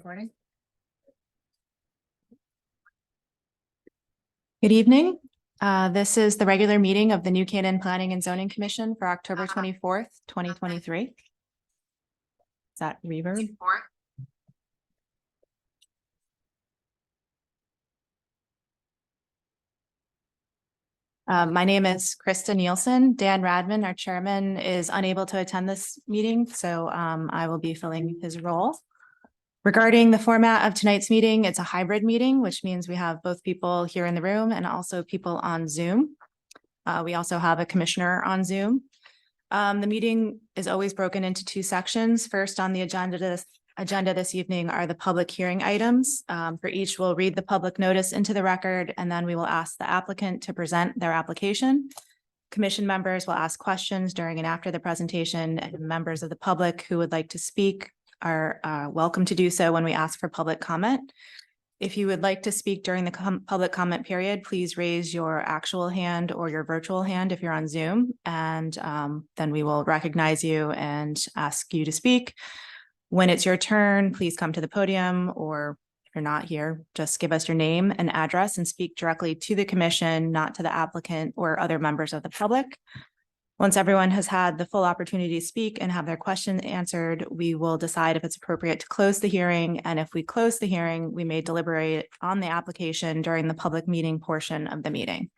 Morning. Good evening. This is the regular meeting of the New Canaan Planning and Zoning Commission for October 24th, 2023. Is that reverb? My name is Krista Nielsen. Dan Radman, our chairman, is unable to attend this meeting, so I will be filling his role. Regarding the format of tonight's meeting, it's a hybrid meeting, which means we have both people here in the room and also people on Zoom. We also have a commissioner on Zoom. The meeting is always broken into two sections. First on the agenda this evening are the public hearing items. For each, we'll read the public notice into the record, and then we will ask the applicant to present their application. Commission members will ask questions during and after the presentation, and members of the public who would like to speak are welcome to do so when we ask for public comment. If you would like to speak during the public comment period, please raise your actual hand or your virtual hand if you're on Zoom, and then we will recognize you and ask you to speak. When it's your turn, please come to the podium, or if you're not here, just give us your name and address and speak directly to the commission, not to the applicant or other members of the public. Once everyone has had the full opportunity to speak and have their question answered, we will decide if it's appropriate to close the hearing. And if we close the hearing, we may deliberate on the application during the public meeting portion of the meeting.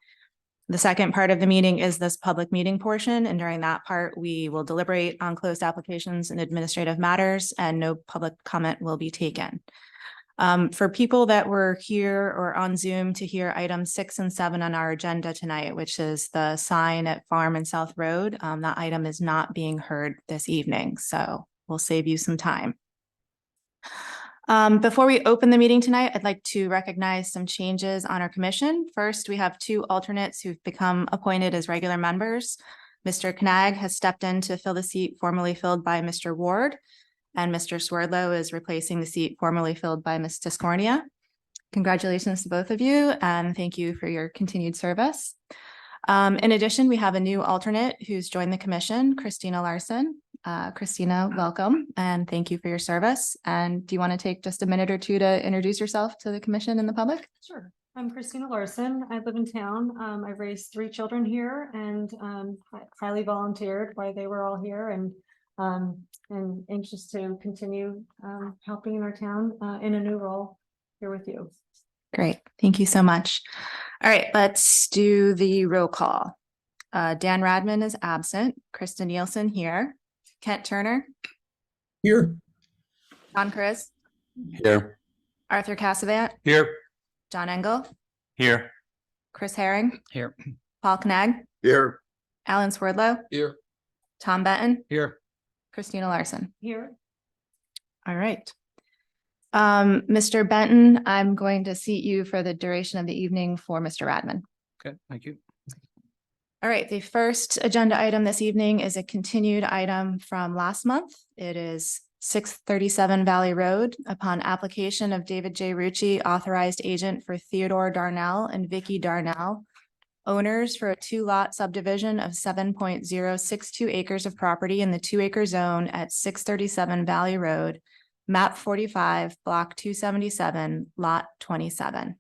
The second part of the meeting is this public meeting portion. And during that part, we will deliberate on closed applications and administrative matters, and no public comment will be taken. For people that were here or on Zoom to hear items 6 and 7 on our agenda tonight, which is the sign at Farm and South Road, that item is not being heard this evening, so we'll save you some time. Before we open the meeting tonight, I'd like to recognize some changes on our commission. First, we have 2 alternates who've become appointed as regular members. Mr. Knag has stepped in to fill the seat formerly filled by Mr. Ward, and Mr. Swerdlow is replacing the seat formerly filled by Ms. Tiscornia. Congratulations to both of you, and thank you for your continued service. In addition, we have a new alternate who's joined the commission, Christina Larson. Christina, welcome, and thank you for your service. And do you want to take just a minute or two to introduce yourself to the commission and the public? Sure. I'm Christina Larson. I live in town. I've raised 3 children here and highly volunteered while they were all here, and anxious to continue helping in our town in a new role here with you. Great. Thank you so much. All right, let's do the roll call. Dan Radman is absent. Krista Nielsen here. Kent Turner. Here. John Chris. Here. Arthur Cassavant. Here. John Engel. Here. Chris Herring. Here. Paul Knag. Here. Alan Swerdlow. Here. Tom Benton. Here. Christina Larson. Here. All right. Mr. Benton, I'm going to seat you for the duration of the evening for Mr. Radman. Okay, thank you. All right, the first agenda item this evening is a continued item from last month. It is 637 Valley Road. Upon application of David J. Rucci, authorized agent for Theodore Darnell and Vicky Darnell, owners for a 2-lot subdivision of 7.062 acres of property in the 2-acre zone at 637 Valley Road, map 45, block 277, lot 27.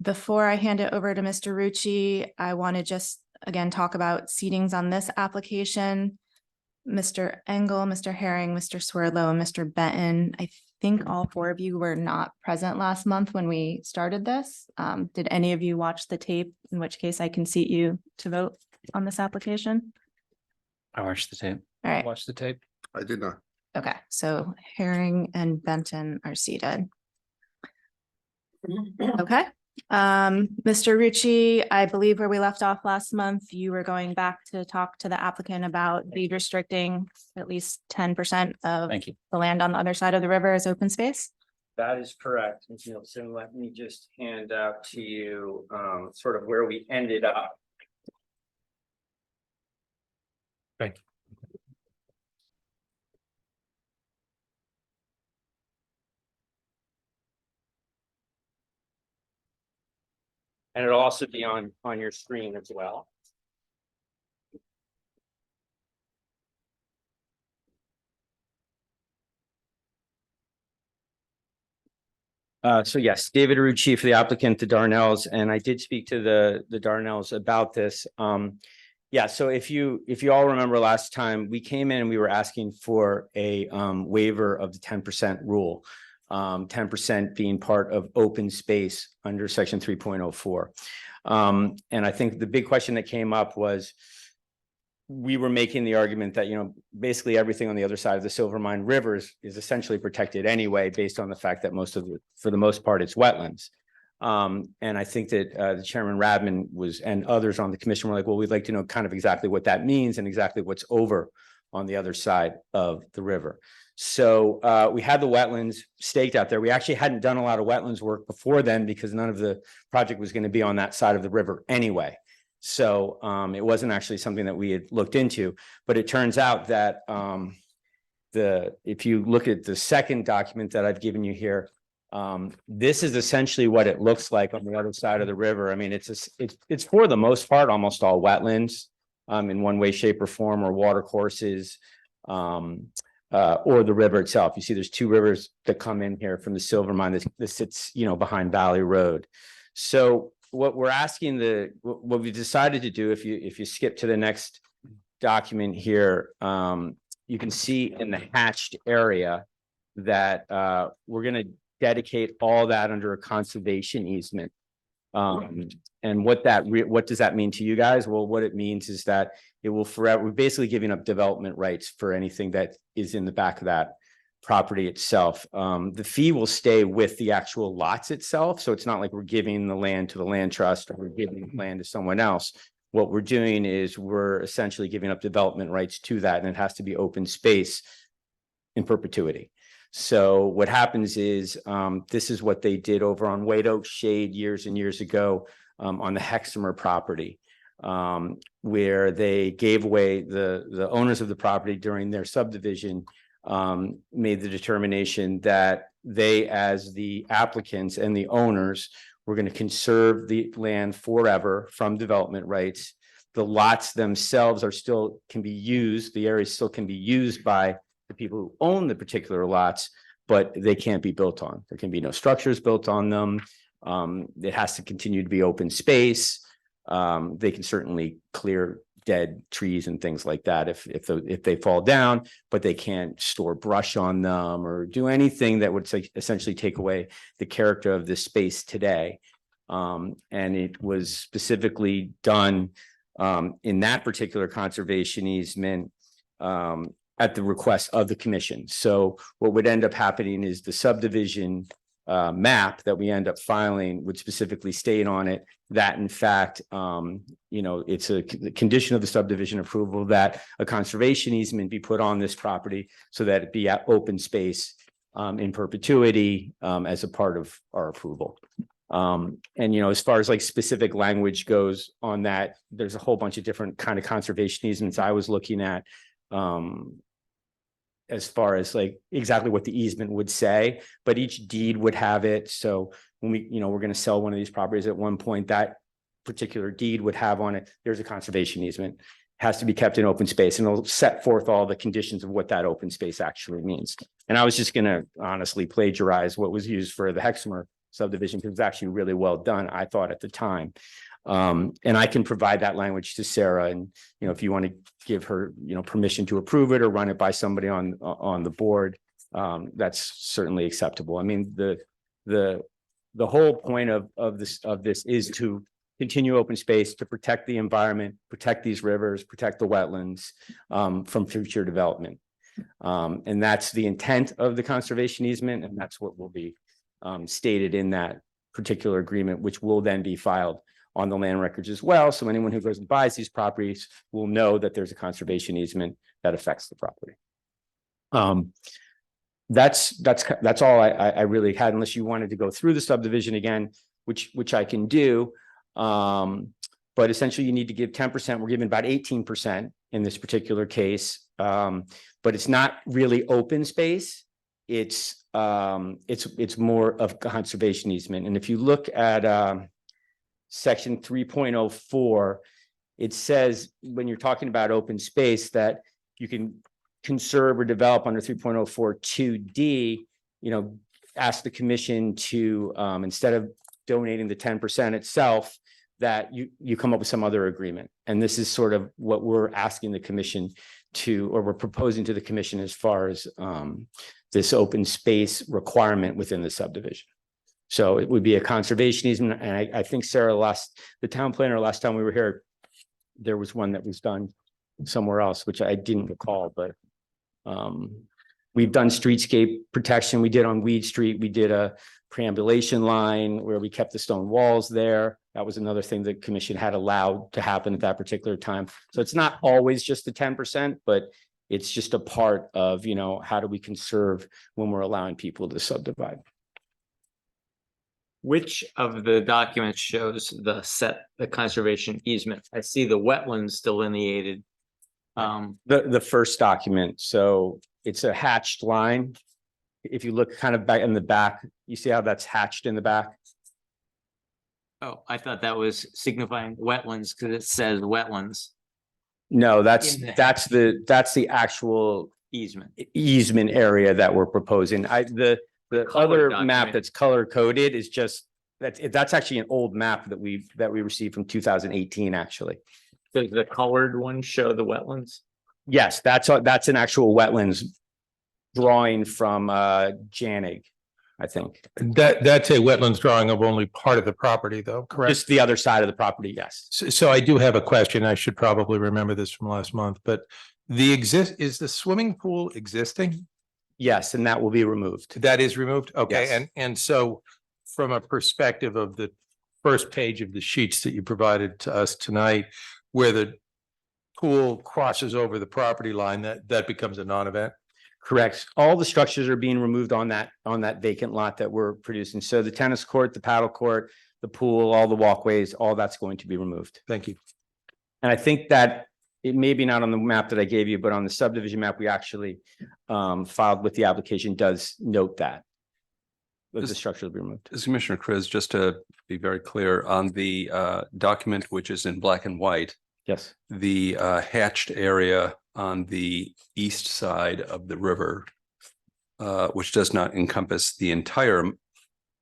Before I hand it over to Mr. Rucci, I want to just again talk about seatings on this application. Mr. Engel, Mr. Herring, Mr. Swerdlow, and Mr. Benton. I think all 4 of you were not present last month when we started this. Did any of you watch the tape? In which case I can seat you to vote on this application. I watched the tape. All right. Watch the tape. I did not. Okay, so Herring and Benton are seated. Okay. Mr. Rucci, I believe where we left off last month, you were going back to talk to the applicant about deed restricting at least 10% of Thank you. the land on the other side of the river as open space. That is correct, Ms. Nielsen. Let me just hand out to you sort of where we ended up. Thank you. And it'll also be on your screen as well. So yes, David Rucci for the applicant, the Darnells, and I did speak to the Darnells about this. Yeah, so if you all remember last time, we came in and we were asking for a waiver of the 10% rule. 10% being part of open space under section 3.04. And I think the big question that came up was, we were making the argument that, basically everything on the other side of the Silvermine River is essentially protected anyway, based on the fact that for the most part, it's wetlands. And I think that the Chairman Radman and others on the commission were like, well, we'd like to know kind of exactly what that means and exactly what's over on the other side of the river. So we had the wetlands staked out there. We actually hadn't done a lot of wetlands work before then because none of the project was going to be on that side of the river anyway. So it wasn't actually something that we had looked into, but it turns out that if you look at the second document that I've given you here, this is essentially what it looks like on the other side of the river. I mean, it's for the most part almost all wetlands in one way, shape, or form, or water courses, or the river itself. You see, there's two rivers that come in here from the Silvermine that sits, behind Valley Road. So what we're asking what we decided to do, if you skip to the next document here, you can see in the hatched area that we're going to dedicate all that under a conservation easement. And what does that mean to you guys? Well, what it means is that it will forever, we're basically giving up development rights for anything that is in the back of that property itself. The fee will stay with the actual lots itself. So it's not like we're giving the land to the land trust or we're giving the land to someone else. What we're doing is we're essentially giving up development rights to that, and it has to be open space in perpetuity. So what happens is this is what they did over on White Oak Shade years and years ago on the Hexamer property, where they gave away the owners of the property during their subdivision, made the determination that they, as the applicants and the owners, were going to conserve the land forever from development rights. The lots themselves can be used, the area still can be used by the people who own the particular lots, but they can't be built on. There can be no structures built on them. It has to continue to be open space. They can certainly clear dead trees and things like that if they fall down, but they can't store brush on them or do anything that would essentially take away the character of this space today. And it was specifically done in that particular conservation easement at the request of the commission. So what would end up happening is the subdivision map that we end up filing would specifically state on it that, in fact, it's a condition of the subdivision approval that a conservation easement be put on this property so that it be at open space in perpetuity as a part of our approval. And, as far as like specific language goes on that, there's a whole bunch of different kind of conservation easements I was looking at as far as like exactly what the easement would say, but each deed would have it. So when we're going to sell one of these properties at one point, that particular deed would have on it, there's a conservation easement, has to be kept in open space, and it'll set forth all the conditions of what that open space actually means. And I was just going to honestly plagiarize what was used for the Hexamer subdivision because it's actually really well done, I thought at the time. And I can provide that language to Sarah, and if you want to give her permission to approve it or run it by somebody on the board, that's certainly acceptable. I mean, the whole point of this is to continue open space, to protect the environment, protect these rivers, protect the wetlands from future development. And that's the intent of the conservation easement, and that's what will be stated in that particular agreement, which will then be filed on the land records as well. So anyone who goes and buys these properties will know that there's a conservation easement that affects the property. That's all I really had, unless you wanted to go through the subdivision again, which I can do. But essentially you need to give 10%. We're giving about 18% in this particular case. But it's not really open space. It's more of conservation easement. And if you look at section 3.04, it says when you're talking about open space that you can conserve or develop under 3.04 2D, asked the commission to, instead of donating the 10% itself, that you come up with some other agreement. And this is sort of what we're asking the commission to, or we're proposing to the commission as far as this open space requirement within the subdivision. So it would be a conservation easement. And I think Sarah, the town planner, last time we were here, there was one that was done somewhere else, which I didn't recall, but we've done streetscape protection. We did on Weed Street. We did a preambulation line where we kept the stone walls there. That was another thing the commission had allowed to happen at that particular time. So it's not always just the 10%, but it's just a part of, you know, how do we conserve when we're allowing people to subdivide? Which of the documents shows the conservation easement? I see the wetlands delineated. The first document, so it's a hatched line. If you look kind of back in the back, you see how that's hatched in the back? Oh, I thought that was signifying wetlands because it says wetlands No, that's In the the actual easement. area that we're proposing. The colored other map document. that's color coded is just, that's actually an old map that we received from 2018, actually. Does the colored one show the wetlands? Yes, that's an actual wetlands drawing from Janig, I think. That's a wetlands drawing of only part of the property though, correct? Just the other side of the property, yes. So I do have a question. I should probably remember this from last month, but is the swimming pool existing? Yes, and that will be removed. That is removed? Okay, Yes. and so from a perspective of the first page of the sheets that you provided to us tonight, where the pool crosses over the property line, that becomes a non-event? Correct. All the structures are being removed on that vacant lot that we're producing. So the tennis court, the paddle court, the pool, all the walkways, all that's going to be removed. Thank you. And I think that it may be not on the map that I gave you, but on the subdivision map, we actually filed with the application does note that. But the structure will be removed. This is Commissioner Chris, just to be very clear on the document, which is in black and white, Yes, the hatched area on the east side of the river, which does not encompass the entire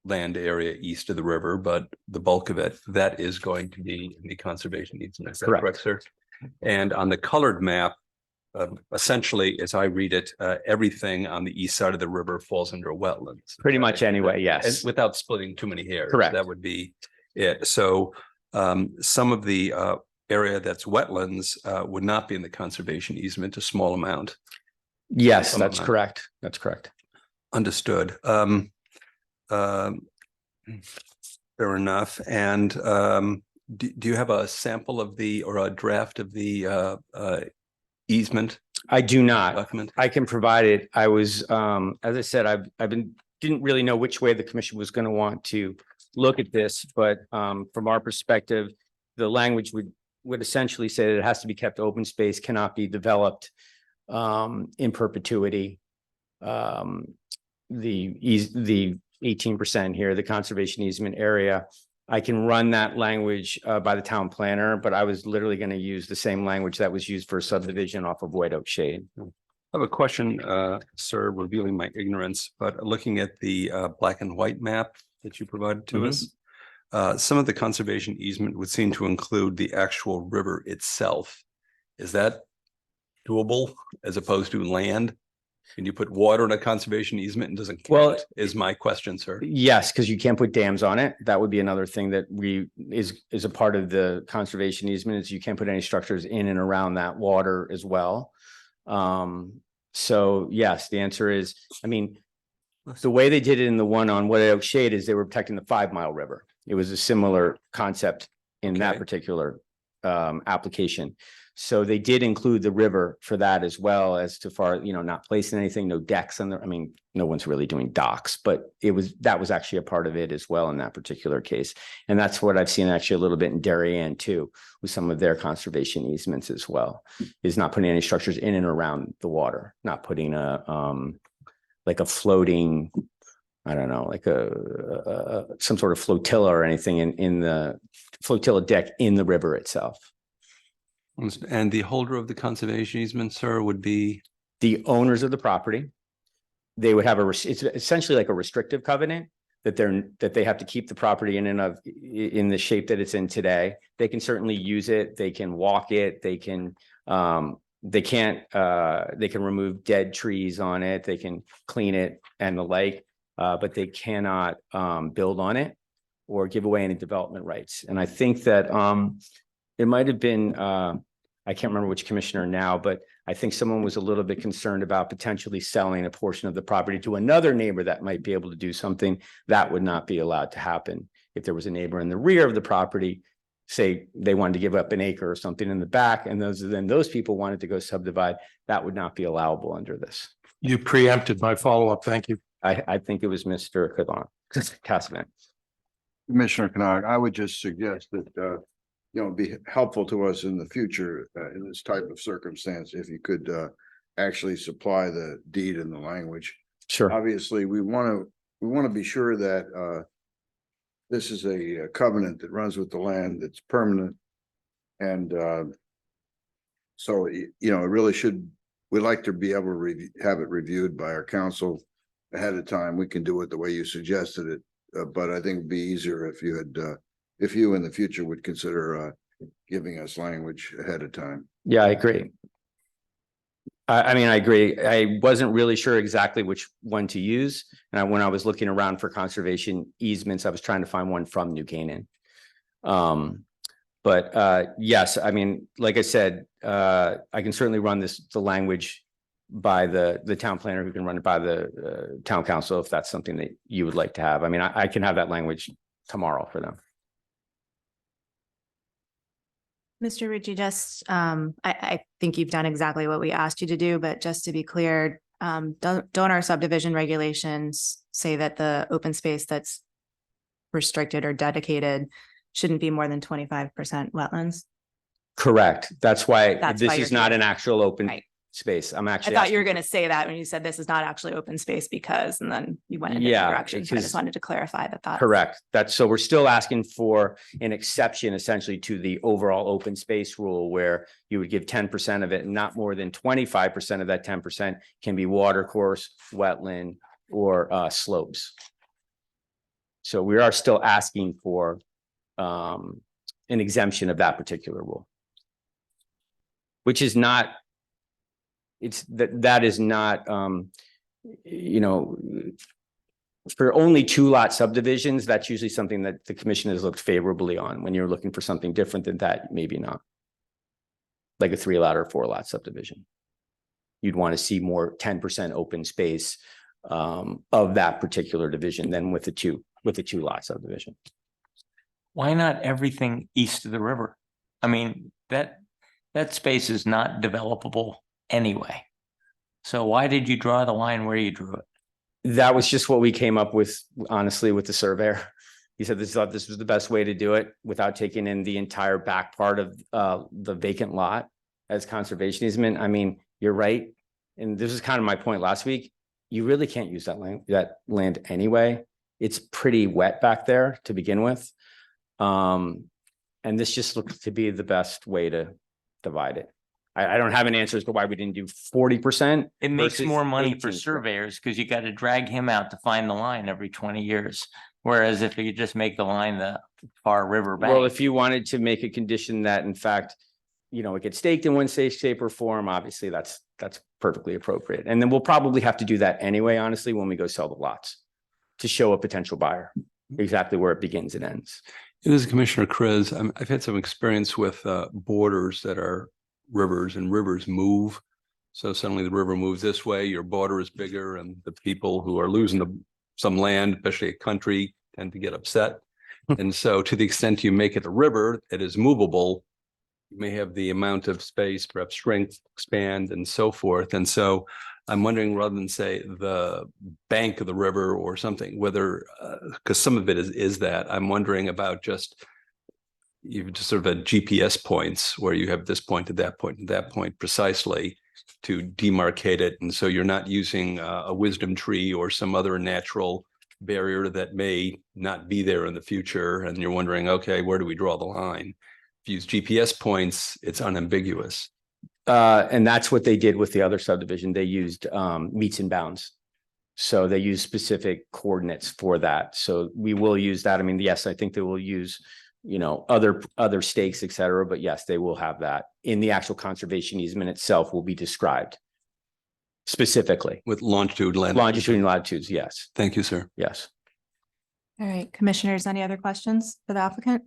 land area east of the river, but the bulk of it, that is going to be in the conservation easement. Is that Correct. correct, sir? And on the colored map, essentially, as I read it, everything on the east side of the river falls under wetlands. pretty much anyway, And yes. without splitting too many hairs. Correct. That would be it. So some of the area that's wetlands would not be in the conservation easement, a small amount. Yes, Some that's amount. correct. That's correct. Understood. Fair enough. And do you have a sample of or a draft of the easement I do not. document? I can provide it. I was, as I said, didn't really know which way the commission was going to want to look at this, but from our perspective, the language would essentially say that it has to be kept open space, cannot be developed in perpetuity. The 18% here, the conservation easement area, I can run that language by the town planner, but I was literally going to use the same language that was used for subdivision off of White Oak Shade. I have a question, sir, revealing my ignorance, but looking at the black and white map that you provided to Mhm. us, some of the conservation easement would seem to include the actual river itself. Is that doable as opposed to land? Can you put water in a conservation easement and doesn't Well, count, is my question, sir. Yes, because you can't put dams on it. That would be another thing that is a part of the conservation easement is you can't put any structures in and around that water as well. So yes, the answer is, I mean, the way they did it in the one on White Oak Shade is they were protecting the 5 Mile River. It was a similar concept in that Okay. particular application. So they did include the river for that as well as to far, not placing anything, no decks on there. I mean, no one's really doing docks, but that was actually a part of it as well in that particular case. And that's what I've seen actually a little bit in Darien too, with some of their conservation easements as well, is not putting any structures in and around the water, not putting like a floating, I don't know, like some sort of flotilla or anything in the flotilla deck in the river itself. And the holder of the conservation easement, sir, would be, The owners of the property, they would have it's essentially like a restrictive covenant that they have to keep the property in the shape that it's in today. They can certainly use it. They can walk it. They can remove dead trees on it. They can clean it and the like, but they cannot build on it or give away any development rights. And I think that it might have been I can't remember which commissioner now, but I think someone was a little bit concerned about potentially selling a portion of the property to another neighbor that might be able to do something. That would not be allowed to happen. If there was a neighbor in the rear of the property, say they wanted to give up an acre or something in the back, and those people wanted to go subdivide, that would not be allowable under this. You preempted my follow-up. Thank you. I think it was Mr. Cassavant. Commissioner Canard, I would just suggest that, be helpful to us in the future, in this type of circumstance, if you could, actually supply the deed and the language. Sure. Obviously, we want to be sure that, this is a covenant that runs with the land, that's permanent. And, so, it really should, we'd like to be able to have it reviewed by our council ahead of time. We can do it the way you suggested it. But I think it'd be easier if you had, if you in the future would consider giving us language ahead of time. Yeah, I agree. I mean, I agree. I wasn't really sure exactly which one to use. And when I was looking around for conservation easements, I was trying to find one from New Canaan. But yes, I mean, like I said, I can certainly run the language by the town planner, who can run it by the town council, if that's something that you would like to have. I mean, I can have that language tomorrow for them. Mr. Ritchie, just, I think you've done exactly what we asked you to do, but just to be clear, don't our subdivision regulations say that the open space that's restricted or dedicated shouldn't be more than 25% wetlands? Correct. That's why That's this why is you're not here. an actual open Right. space. I'm I actually. thought you were asking- going to say that when you said this is not actually open space because, and then you went in a Yeah, different direction. So I because- just wanted to clarify that. Correct. So we're still asking for an exception essentially to the overall open space rule, where you would give 10% of it, and not more than 25% of that 10% can be water course, wetland, or slopes. So we are still asking for an exemption of that particular rule. Which is not, that is not, for only 2-lot subdivisions, that's usually something that the commission has looked favorably on. When you're looking for something different than that, maybe not. Like a 3-lot or 4-lot subdivision. You'd want to see more 10% open space of that particular division than with a 2-lot subdivision. Why not everything east of the river? I mean, that space is not developable anyway. So why did you draw the line where you drew it? That was just what we came up with, honestly, with the surveyor. He said this was the best way to do it without taking in the entire back part of the vacant lot as conservation easement. I mean, you're right. And this is kind of my point last week. You really can't use that land anyway. It's pretty wet back there to begin with. And this just looked to be the best way to divide it. I don't have an answer as to why we didn't do 40%. It makes versus more money for 18%. surveyors because you got to drag him out to find the line every 20 years. Whereas if you just make the line the far river bank. Well, if you wanted to make a condition that in fact, it gets staked in one shape or form, obviously that's perfectly appropriate. And then we'll probably have to do that anyway, honestly, when we go sell the lots to show a potential buyer exactly where it begins and ends. This is Commissioner Chris. I've had some experience with borders that are rivers, and rivers move. So suddenly the river moves this way, your border is bigger, and the people who are losing some land, especially a country, tend to get upset. And so to the extent you make it a river, it is movable. You may have the amount of space, perhaps shrink, expand, and so forth. And so I'm wondering, rather than say the bank of the river or something, whether, because some of it is that, I'm wondering about just, you've just sort of had GPS points where you have this point to that point and that point precisely to demarcate it. And so you're not using a wisdom tree or some other natural barrier that may not be there in the future. And you're wondering, okay, where do we draw the line? If you use GPS points, it's unambiguous. And that's what they did with the other subdivision. They used meets and bounds. So they use specific coordinates for that. So we will use that. I mean, yes, I think they will use, you know, other stakes, et cetera, but yes, they will have that in the actual conservation easement itself will be described specifically. With longitude, Longitude and latitudes, yes, Thank you, sir. yes. All right, commissioners, any other questions for the applicant?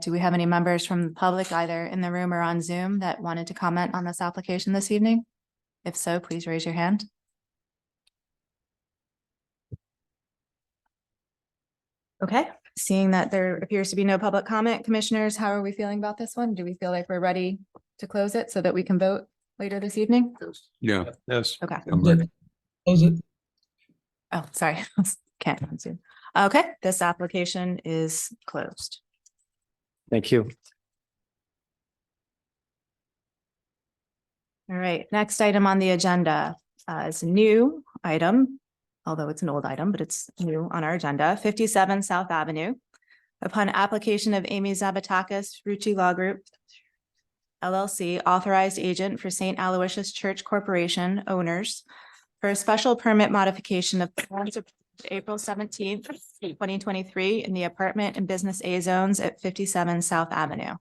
Do we have any members from the public, either in the room or on Zoom, that wanted to comment on this application this evening? If so, please raise your hand. Okay, seeing that there appears to be no public comment, commissioners, how are we feeling about this one? Do we feel like we're ready to close it so that we can vote later this evening? Yeah. Yes. Okay. I'm ready. Close it. Oh, sorry. Can't on Zoom. Okay, this application is closed. Thank you. All right, next item on the agenda is a new item, although it's an old item, but it's new on our agenda, 57 South Avenue. Upon application of Amy Zabatakis, Rucci Law Group, LLC, authorized agent for St. Aloysius Church Corporation owners for a special permit modification of plans approved April 17th, 2023 in the apartment and business A zones at 57 South Avenue.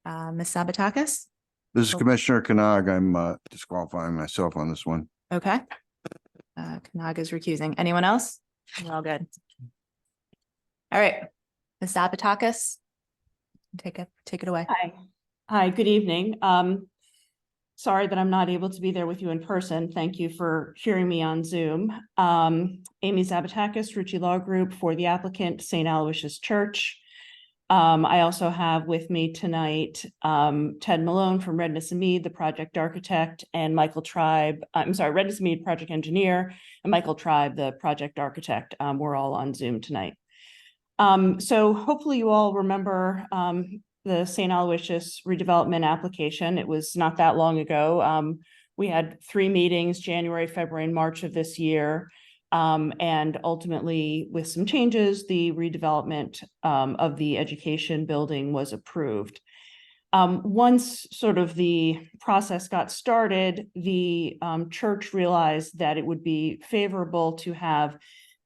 Ms. Zabatakis? This is Commissioner Canag. I'm disqualifying myself on this one. Okay. Kanag is recusing. Anyone else? We're all good. All right, Ms. Zabatakis, take it away. Hi, good evening. Sorry that I'm not able to be there with you in person. Thank you for hearing me on Zoom. Amy Zabatakis, Rucci Law Group, for the applicant, St. Aloysius Church. I also have with me tonight Ted Malone from Redness and Mead, the project architect, and Michael Tribe, Redness and Mead project engineer, and Michael Tribe, the project architect. We're all on Zoom tonight. So hopefully you all remember the St. Aloysius redevelopment application. It was not that long ago. We had 3 meetings, January, February, and March of this year. And ultimately, with some changes, the redevelopment of the education building was approved. Once sort of the process got started, the church realized that it would be favorable to have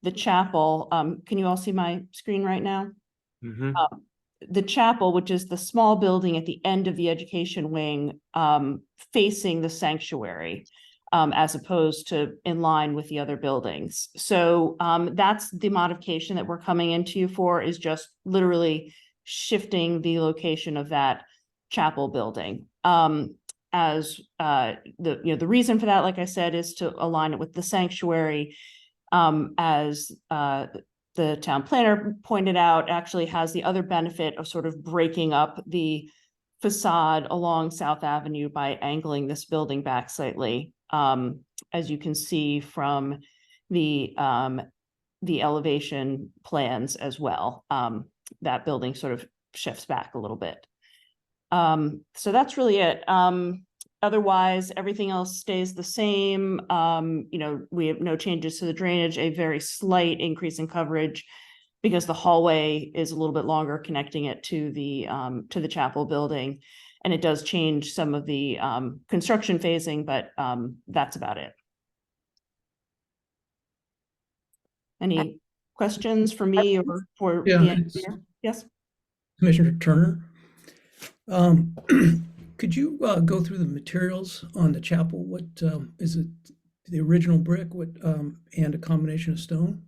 the chapel. Can you all see my screen right now? Mhm. The chapel, which is the small building at the end of the education wing, facing the sanctuary, as opposed to in line with the other buildings. So that's the modification that we're coming into you for, is just literally shifting the location of that chapel building. As the reason for that, like I said, is to align it with the sanctuary. As the town planner pointed out, actually has the other benefit of sort of breaking up the facade along South Avenue by angling this building back slightly. As you can see from the elevation plans as well, that building sort of shifts back a little bit. So that's really it. Otherwise, everything else stays the same. We have no changes to the drainage, a very slight increase in coverage because the hallway is a little bit longer connecting it to the chapel building. And it does change some of the construction phasing, but that's about it. Any questions for me or for the engineer? Yes. Commissioner Turner. Could you go through the materials on the chapel? What is it? The original brick, and a combination of stone?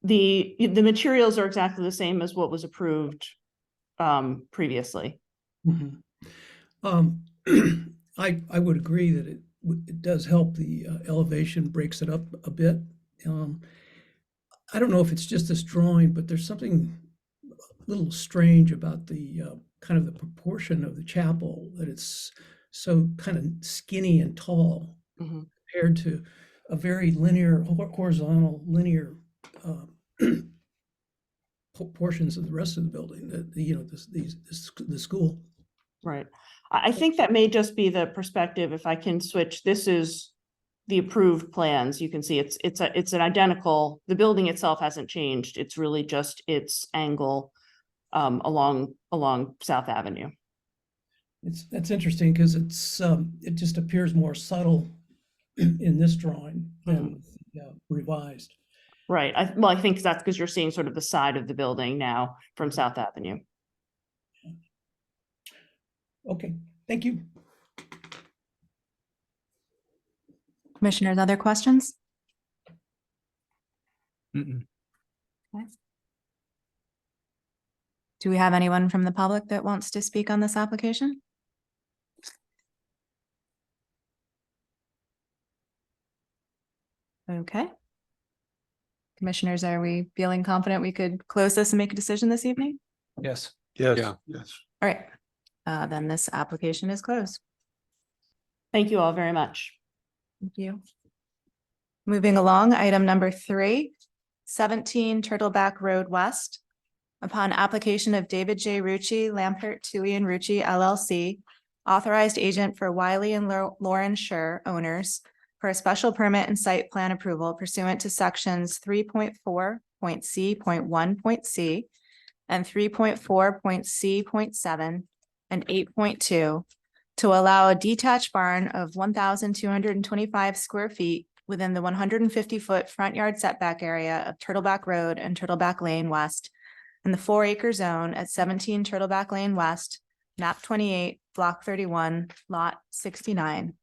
The materials are exactly the same as what was approved previously. Mhm. I would agree that it does help. The elevation breaks it up a bit. I don't know if it's just this drawing, but there's something a little strange about the kind of the proportion of the chapel, that it's so kind of skinny and tall compared to a very linear, horizontal, linear portions of the rest of the building, the school. Right. I think that may just be the perspective. If I can switch, this is the approved plans. You can see it's an identical, the building itself hasn't changed. It's really just its angle along South Avenue. That's interesting because it just appears more subtle in this drawing than revised. Right. I think that's because you're seeing sort of the side of the building now from South Avenue. Okay, thank you. Commissioners, other questions? Mm-mm. Do we have anyone from the public that wants to speak on this application? Okay. Commissioners, are we feeling confident we could close this and make a decision this evening? Yes. Yes. Yeah, yes. All right, then this application is closed. Thank you all very much. Thank you. Moving along, item number 3, 17 Turtleback Road West. Upon application of David J. Rucci, Lampert, Tui and Rucci LLC, authorized agent for Wiley and Lauren Scher owners for a special permit and site plan approval pursuant to sections 3.4.C.1.C and 3.4.C.7 and 8.2 to allow a detached barn of 1,225 square feet within the 150-foot front yard setback area of Turtleback Road and Turtleback Lane West in the 4-acre zone at 17 Turtleback Lane West, map 28, block 31, lot 69.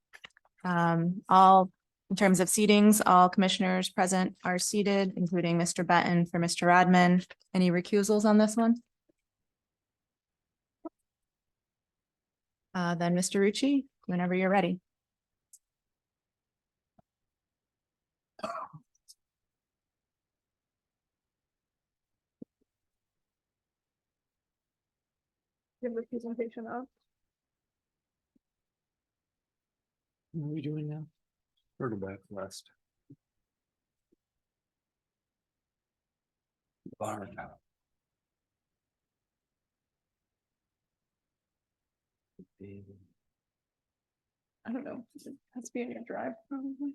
All, in terms of seatings, all commissioners present are seated, including Mr. Benton for Mr. Radman. Any recusals on this one? Then Mr. Rucci, whenever you're ready. Give the presentation up. What are we doing now? Turtleback West. Barn. I don't know. It has to be in your drive, probably.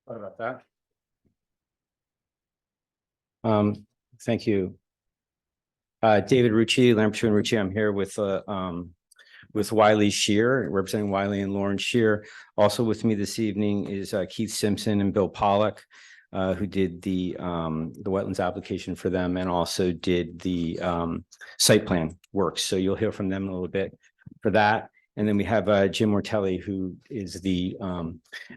What about that? Thank you. David Rucci, Lampert and Rucci. I'm here with Wiley Shear, representing Wiley and Lauren Shear. Also with me this evening is Keith Simpson and Bill Pollock, who did the wetlands application for them and also did the site plan work. So you'll hear from them a little bit for that. And then we have Jim Mortelli, who is the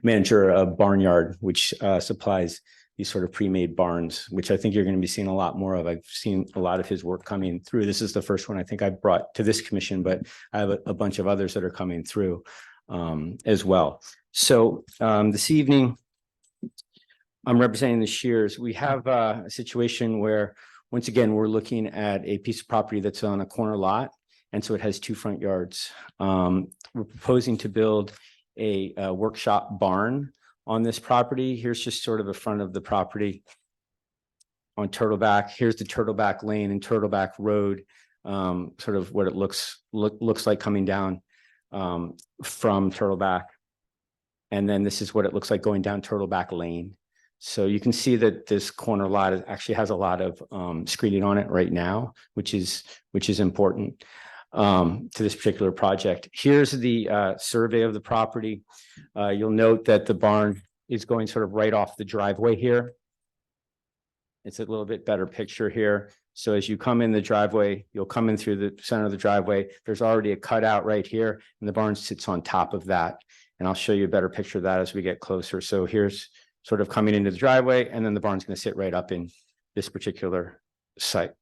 manager of Barnyard, which supplies these sort of pre-made barns, which I think you're going to be seeing a lot more of. I've seen a lot of his work coming through. This is the first one I think I brought to this commission, but I have a bunch of others that are coming through as well. So this evening, I'm representing the Shears. We have a situation where, once again, we're looking at a piece of property that's on a corner lot. And so it has 2 front yards. We're proposing to build a workshop barn on this property. Here's just sort of the front of the property on Turtleback. Here's the Turtleback Lane and Turtleback Road, sort of what it looks like coming down from Turtleback. And then this is what it looks like going down Turtleback Lane. So you can see that this corner lot actually has a lot of screening on it right now, which is important to this particular project. Here's the survey of the property. You'll note that the barn is going sort of right off the driveway here. It's a little bit better picture here. So as you come in the driveway, you'll come in through the center of the driveway. There's already a cutout right here, and the barn sits on top of that. And I'll show you a better picture of that as we get closer. So here's sort of coming into the driveway, and then the barn's going to sit right up in this particular site.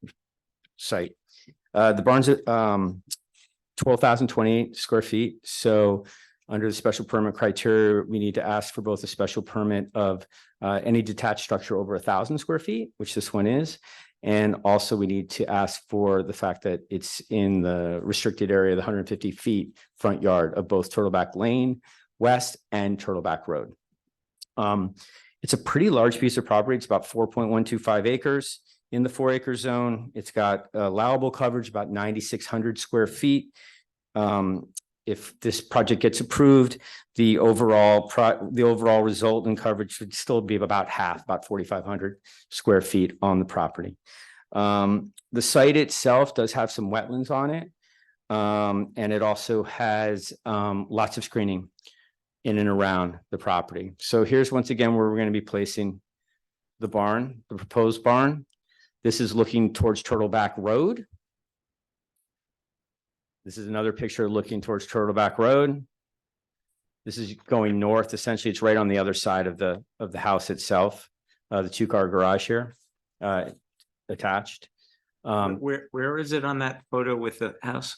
The barn's at 12,028 square feet. So under the special permit criteria, we need to ask for both a special permit of any detached structure over 1,000 square feet, which this one is. And also we need to ask for the fact that it's in the restricted area, the 150 feet front yard of both Turtleback Lane West and Turtleback Road. It's a pretty large piece of property. It's about 4.125 acres. in the 4-acre zone. It's got allowable coverage, about 9,600 square feet. If this project gets approved, the overall result in coverage would still be about half, about 4,500 square feet on the property. The site itself does have some wetlands on it. And it also has lots of screening in and around the property. So here's once again where we're going to be placing the barn, the proposed barn. This is looking towards Turtleback Road. This is another picture looking towards Turtleback Road. This is going north. Essentially, it's right on the other side of the house itself. The 2-car garage here attached. Where is it on that photo with the house?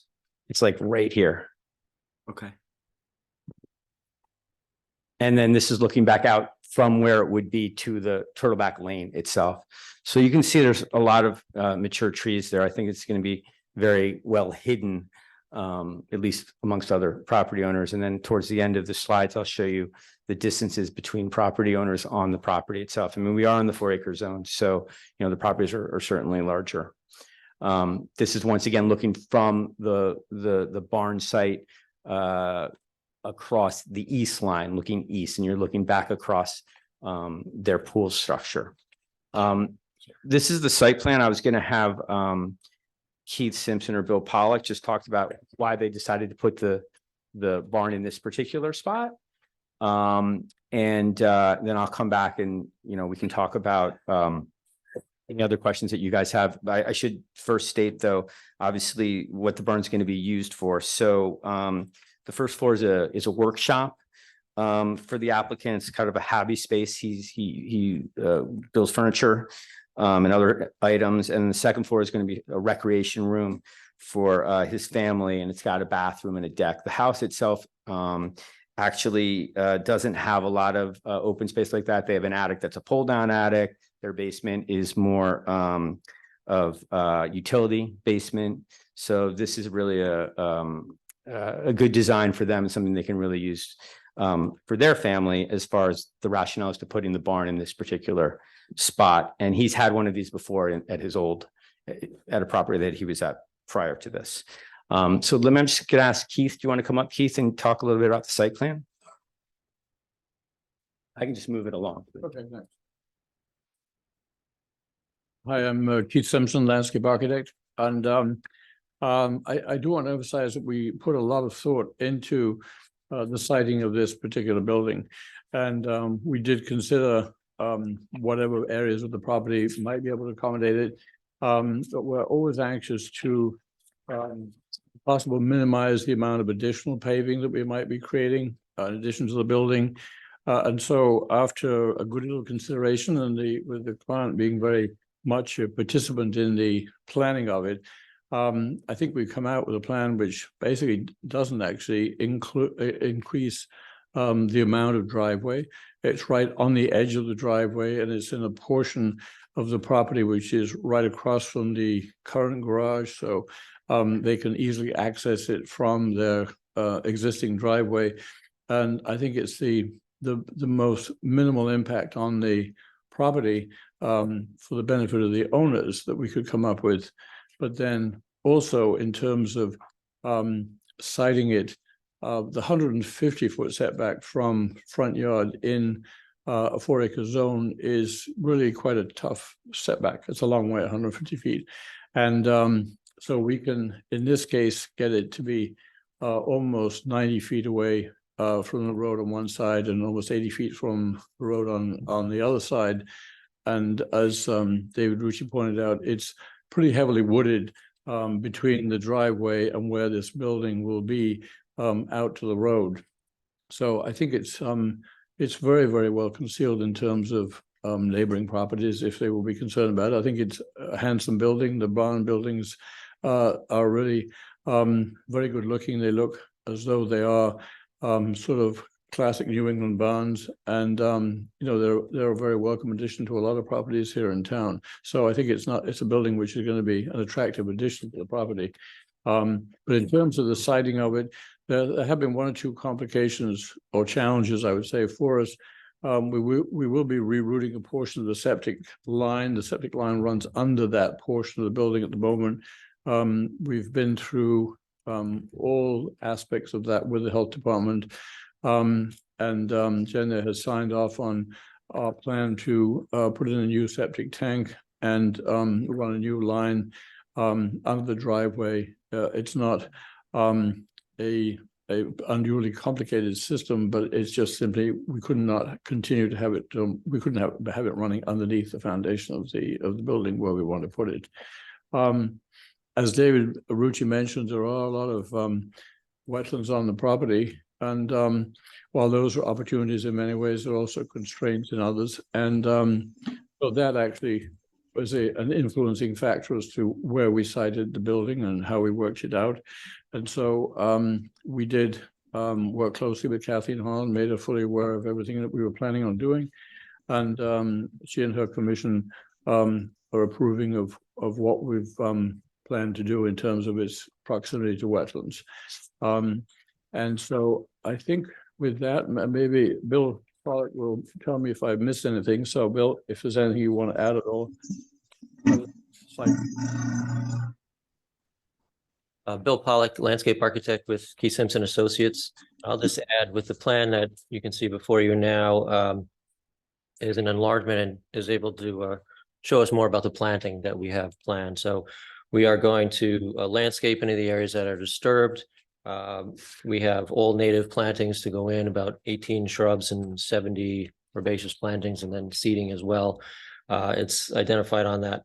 It's like right here. Okay. And then this is looking back out from where it would be to the Turtleback Lane itself. So you can see there's a lot of mature trees there. I think it's going to be very well hidden, at least amongst other property owners. And then towards the end of the slides, I'll show you the distances between property owners on the property itself. I mean, we are in the 4-acre zone, so the properties are certainly larger. This is once again looking from the barn site across the east line, looking east, and you're looking back across their pool structure. This is the site plan. I was going to have Keith Simpson or Bill Pollock just talked about why they decided to put the barn in this particular spot. And then I'll come back and, we can talk about any other questions that you guys have. I should first state, though, obviously what the barn's going to be used for. So the first floor is a workshop for the applicant. It's kind of a hobby space. He builds furniture and other items. And the second floor is going to be a recreation room for his family, and it's got a bathroom and a deck. The house itself actually doesn't have a lot of open space like that. They have an attic that's a pull-down attic. Their basement is more of utility basement. So this is really a good design for them, and something they can really use for their family as far as the rationale is to putting the barn in this particular spot. And he's had one of these before at a property that he was at prior to this. So let me just ask Keith, do you want to come up, Keith, and talk a little bit about the site plan? I can just move it along. Okay, thanks. Hi, I'm Keith Simpson, landscape architect, and I do want to emphasize that we put a lot of thought into the siting of this particular building, and we did consider whatever areas of the property might be able to accommodate it. But we're always anxious to possibly minimize the amount of additional paving that we might be creating in addition to the building. And so after a good little consideration, and with the client being very much a participant in the planning of it, I think we've come out with a plan which basically doesn't actually increase the amount of driveway. It's right on the edge of the driveway, and it's in a portion of the property which is right across from the current garage. So they can easily access it from their existing driveway. And I think it's the most minimal impact on the property for the benefit of the owners that we could come up with. But then also in terms of siting it, the 150-foot setback from front yard in a 4-acre zone is really quite a tough setback. It's a long way, 150 feet. And so we can, in this case, get it to be almost 90 feet away from the road on one side and almost 80 feet from the road on the other side. And as David Rucci pointed out, it's pretty heavily wooded between the driveway and where this building will be out to the road. So I think it's very, very well concealed in terms of neighboring properties, if they will be concerned about it. I think it's a handsome building. The barn buildings are really very good looking. They look as though they are sort of classic New England barns, and they're a very welcome addition to a lot of properties here in town. So I think it's a building which is going to be an attractive addition to the property. But in terms of the siting of it, there have been one or two complications or challenges, I would say, for us. We will be rerouting a portion of the septic line. The septic line runs under that portion of the building at the moment. We've been through all aspects of that with the health department. Jenna has signed off on our plan to put in a new septic tank and run a new line under the driveway. It's not a unduly complicated system, but it's just simply we could not continue to have it. We couldn't have it running underneath the foundation of the building where we want to put it. As David Rucci mentioned, there are a lot of wetlands on the property, and while those are opportunities in many ways, there are also constraints in others, and so that actually was an influencing factor as to where we sited the building and how we worked it out. And so we did work closely with Kathleen Holland, made her fully aware of everything that we were planning on doing. And she and her commission are approving of what we've planned to do in terms of its proximity to wetlands. And so I think with that, maybe Bill Pollock will tell me if I've missed anything. So Bill, if there's anything you want to add at all. Bill Pollock, landscape architect with Keith Simpson Associates. I'll just add with the plan that you can see before you now is an enlargement and is able to show us more about the planting that we have planned. So we are going to landscape any of the areas that are disturbed. We have all native plantings to go in, about 18 shrubs and 70 herbaceous plantings, and then seeding as well. It's identified on that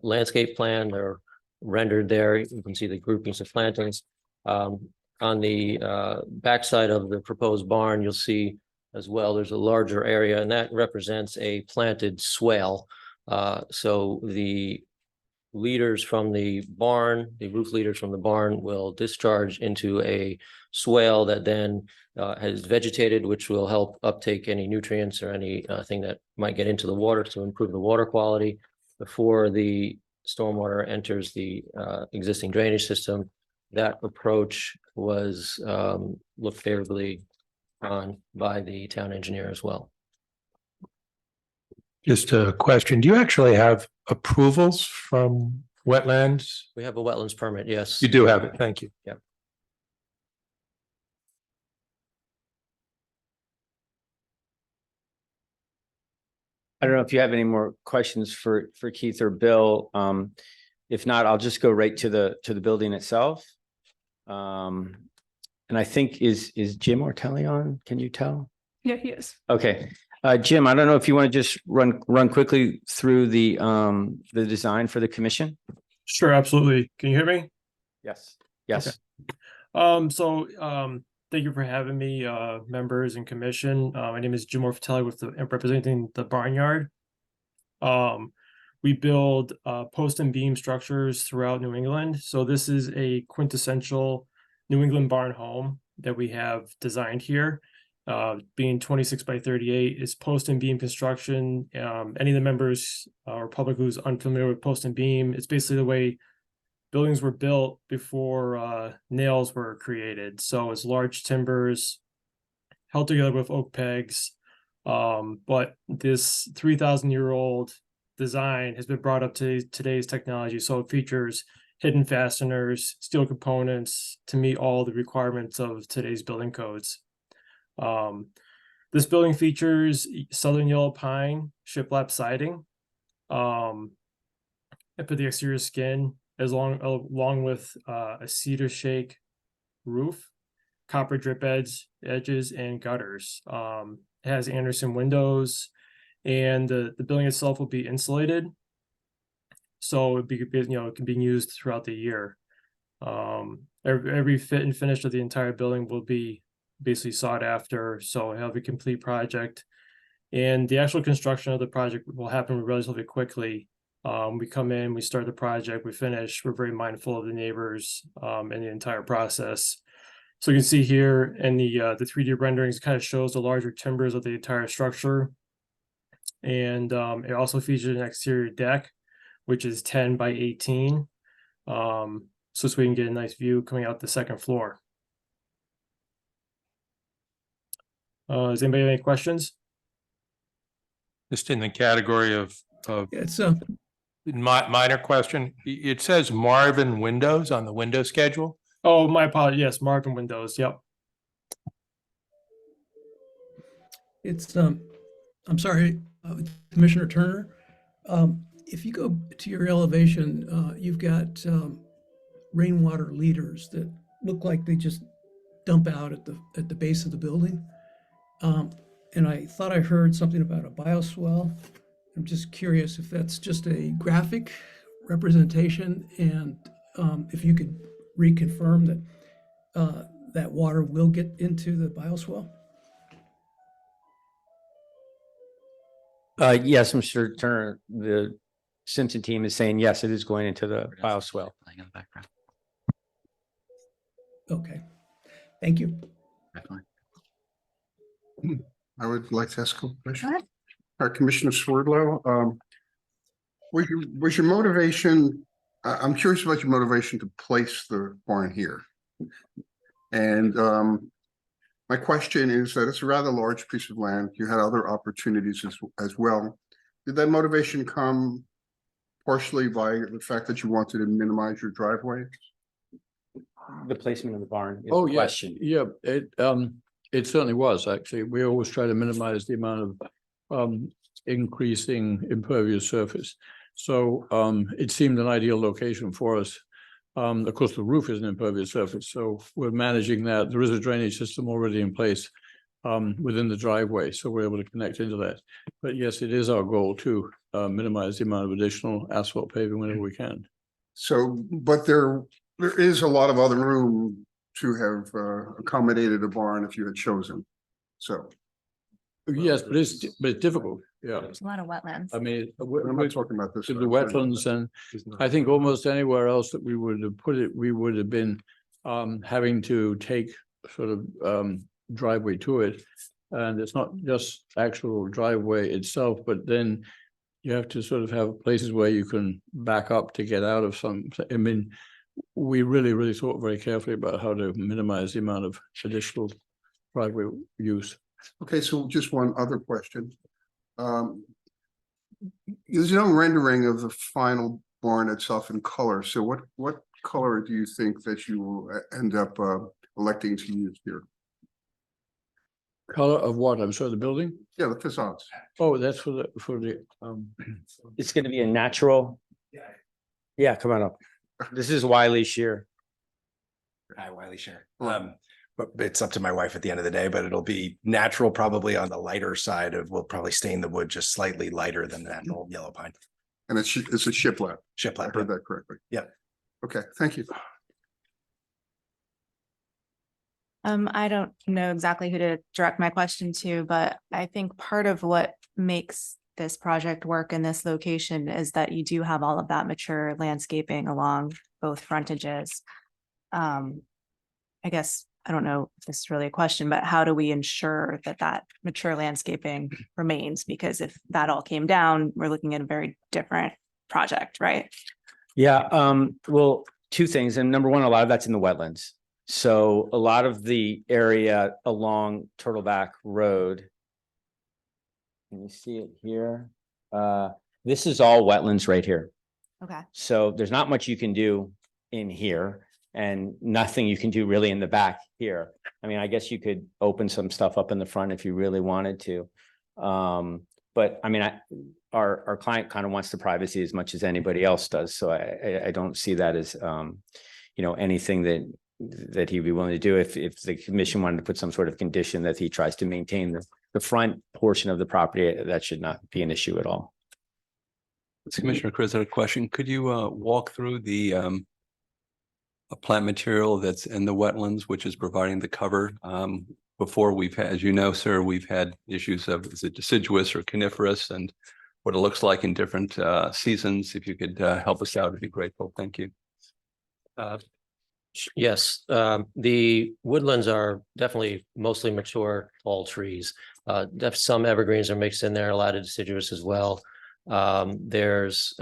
landscape plan. They're rendered there. You can see the groupings of plantings. On the backside of the proposed barn, you'll see as well, there's a larger area, and that represents a planted swale. So the leaders from the barn, the roof leaders from the barn will discharge into a swale that then has vegetated, which will help uptake any nutrients or any thing that might get into the water to improve the water quality before the stormwater enters the existing drainage system. That approach was looked favorably on by the town engineer as well. Just a question, do you actually have approvals from wetlands? We have a wetlands permit, yes. You do have it, thank you. Yeah. I don't know if you have any more questions for Keith or Bill. If not, I'll just go right to the building itself. And I think is Jim Ortelli on? Can you tell? Yeah, he is. Okay. Jim, I don't know if you want to just run quickly through the design for the commission. Sure, absolutely. Can you hear me? Yes. Yes. Okay. Thank you for having me, members and commission. My name is Jim Ortelli representing the Barnyard. We build post and beam structures throughout New England. So this is a quintessential New England barn home that we have designed here. Being 26 by 38 is post and beam construction. Any of the members or public who's unfamiliar with post and beam, it's basically the way buildings were built before nails were created. So it's large timbers held together with oak pegs. But this 3,000-year-old design has been brought up to today's technology. So it features hidden fasteners, steel components to meet all the requirements of today's building codes. This building features southern yellow pine shiplap siding, and for the exterior skin, along with a cedar shake roof, copper drip edges, and gutters. It has Anderson windows, and the building itself will be insulated, so it can be used throughout the year. Every fit and finish of the entire building will be basically sought after, so have a complete project, and the actual construction of the project will happen relatively quickly. We come in, we start the project, we finish. We're very mindful of the neighbors and the entire process. So you can see here in the 3D renderings, kind of shows the larger timbers of the entire structure, and it also features an exterior deck, which is 10 by 18, so we can get a nice view coming out the second floor. Does anybody have any questions? Just in the category of It's, minor question, it says Marvin Windows on the window schedule. Oh, my apologies. Yes, Marvin Windows. Yep. it's, I'm sorry, Commissioner Turner. If you go to your elevation, you've got, rainwater leaders that look like they just dump out at the base of the building. And I thought I heard something about a bioswale. I'm just curious if that's just a graphic representation and if you could reconfirm that that water will get into the bioswale? Yes, Mr. Turner, the Simpson team is saying, yes, it is going into the bioswale. Okay, thank you. I would like to ask a question. Commissioner Swerdlow, was your motivation, I'm curious about your motivation to place the barn here. And my question is that it's a rather large piece of land. You had other opportunities as well. Did that motivation come partially by the fact that you wanted to minimize your driveway? The placement of the barn is Oh, the yeah, question. yeah, it certainly was, actually. We always try to minimize the amount of increasing impervious surface. So it seemed an ideal location for us. Of course, the roof is an impervious surface, so we're managing that. There is a drainage system already in place within the driveway, so we're able to connect into that. But yes, it is our goal to minimize the amount of additional asphalt paving whenever we can. So, but there is a lot of other room to have accommodated a barn if you had chosen. So. Yes, but it's difficult, yeah. There's a lot of wetlands. I mean, I'm not talking about this. to the wetlands, and I think almost anywhere else that we would have put it, we would have been having to take sort of driveway to it. And it's not just actual driveway itself, but then you have to sort of have places where you can back up to get out of some, I mean, we really thought very carefully about how to minimize the amount of additional driveway use. Okay, so just one other question. There's no rendering of the final barn itself in color. So what color do you think that you will end up electing to use here? Color of what? I'm sorry, the building? Yeah, the facades. Oh, that's for the It's going to be a natural. Yeah, come on up. This is Wiley Shear. Hi, Wiley Shear. But it's up to my wife at the end of the day, but it'll be natural, probably on the lighter side of, we'll probably stain the wood just slightly lighter than the natural yellow pine. And it's a shiplap. Shiplap. I heard that correctly. Yeah. Okay, thank you. I don't know exactly who to direct my question to, but I think part of what makes this project work in this location is that you do have all of that mature landscaping along both frontages. I guess, I don't know if this is really a question, but how do we ensure that that mature landscaping remains? Because if that all came down, we're looking at a very different project, right? Yeah, well, two things. And number one, a lot of that's in the wetlands. So a lot of the area along Turtleback Road. Can you see it here? This is all wetlands right here. Okay. So there's not much you can do in here and nothing you can do really in the back here. I mean, I guess you could open some stuff up in the front if you really wanted to. But I mean, our client kind of wants the privacy as much as anybody else does. So I don't see that as, you know, anything that he'd be willing to do if the commission wanted to put some sort of condition that he tries to maintain the front portion of the property. That should not be an issue at all. Commissioner Chris had a question. Could you walk through the plant material that's in the wetlands, which is providing the cover? Before we've had, as you know, sir, we've had issues of, is it deciduous or coniferous, and what it looks like in different seasons. If you could help us out, I'd be grateful. Thank you. Yes, the woodlands are definitely mostly mature tall trees. Some evergreens are mixed in there, a lot of deciduous as well. There's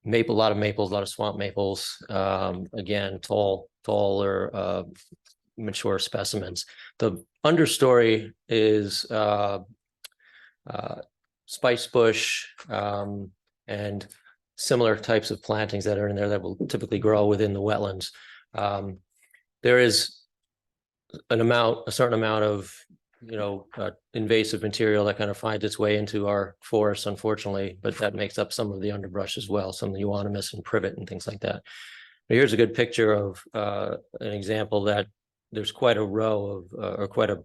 maple, a lot of maples, a lot of swamp maples. Again, taller, mature specimens. The understory is spice bush, and similar types of plantings that are in there that will typically grow within the wetlands. There is a certain amount of, invasive material that kind of finds its way into our forests, unfortunately, but that makes up some of the underbrush as well, some of the euonymus and privet and things like that. But here's a good picture of an example that there's quite a row of, or quite a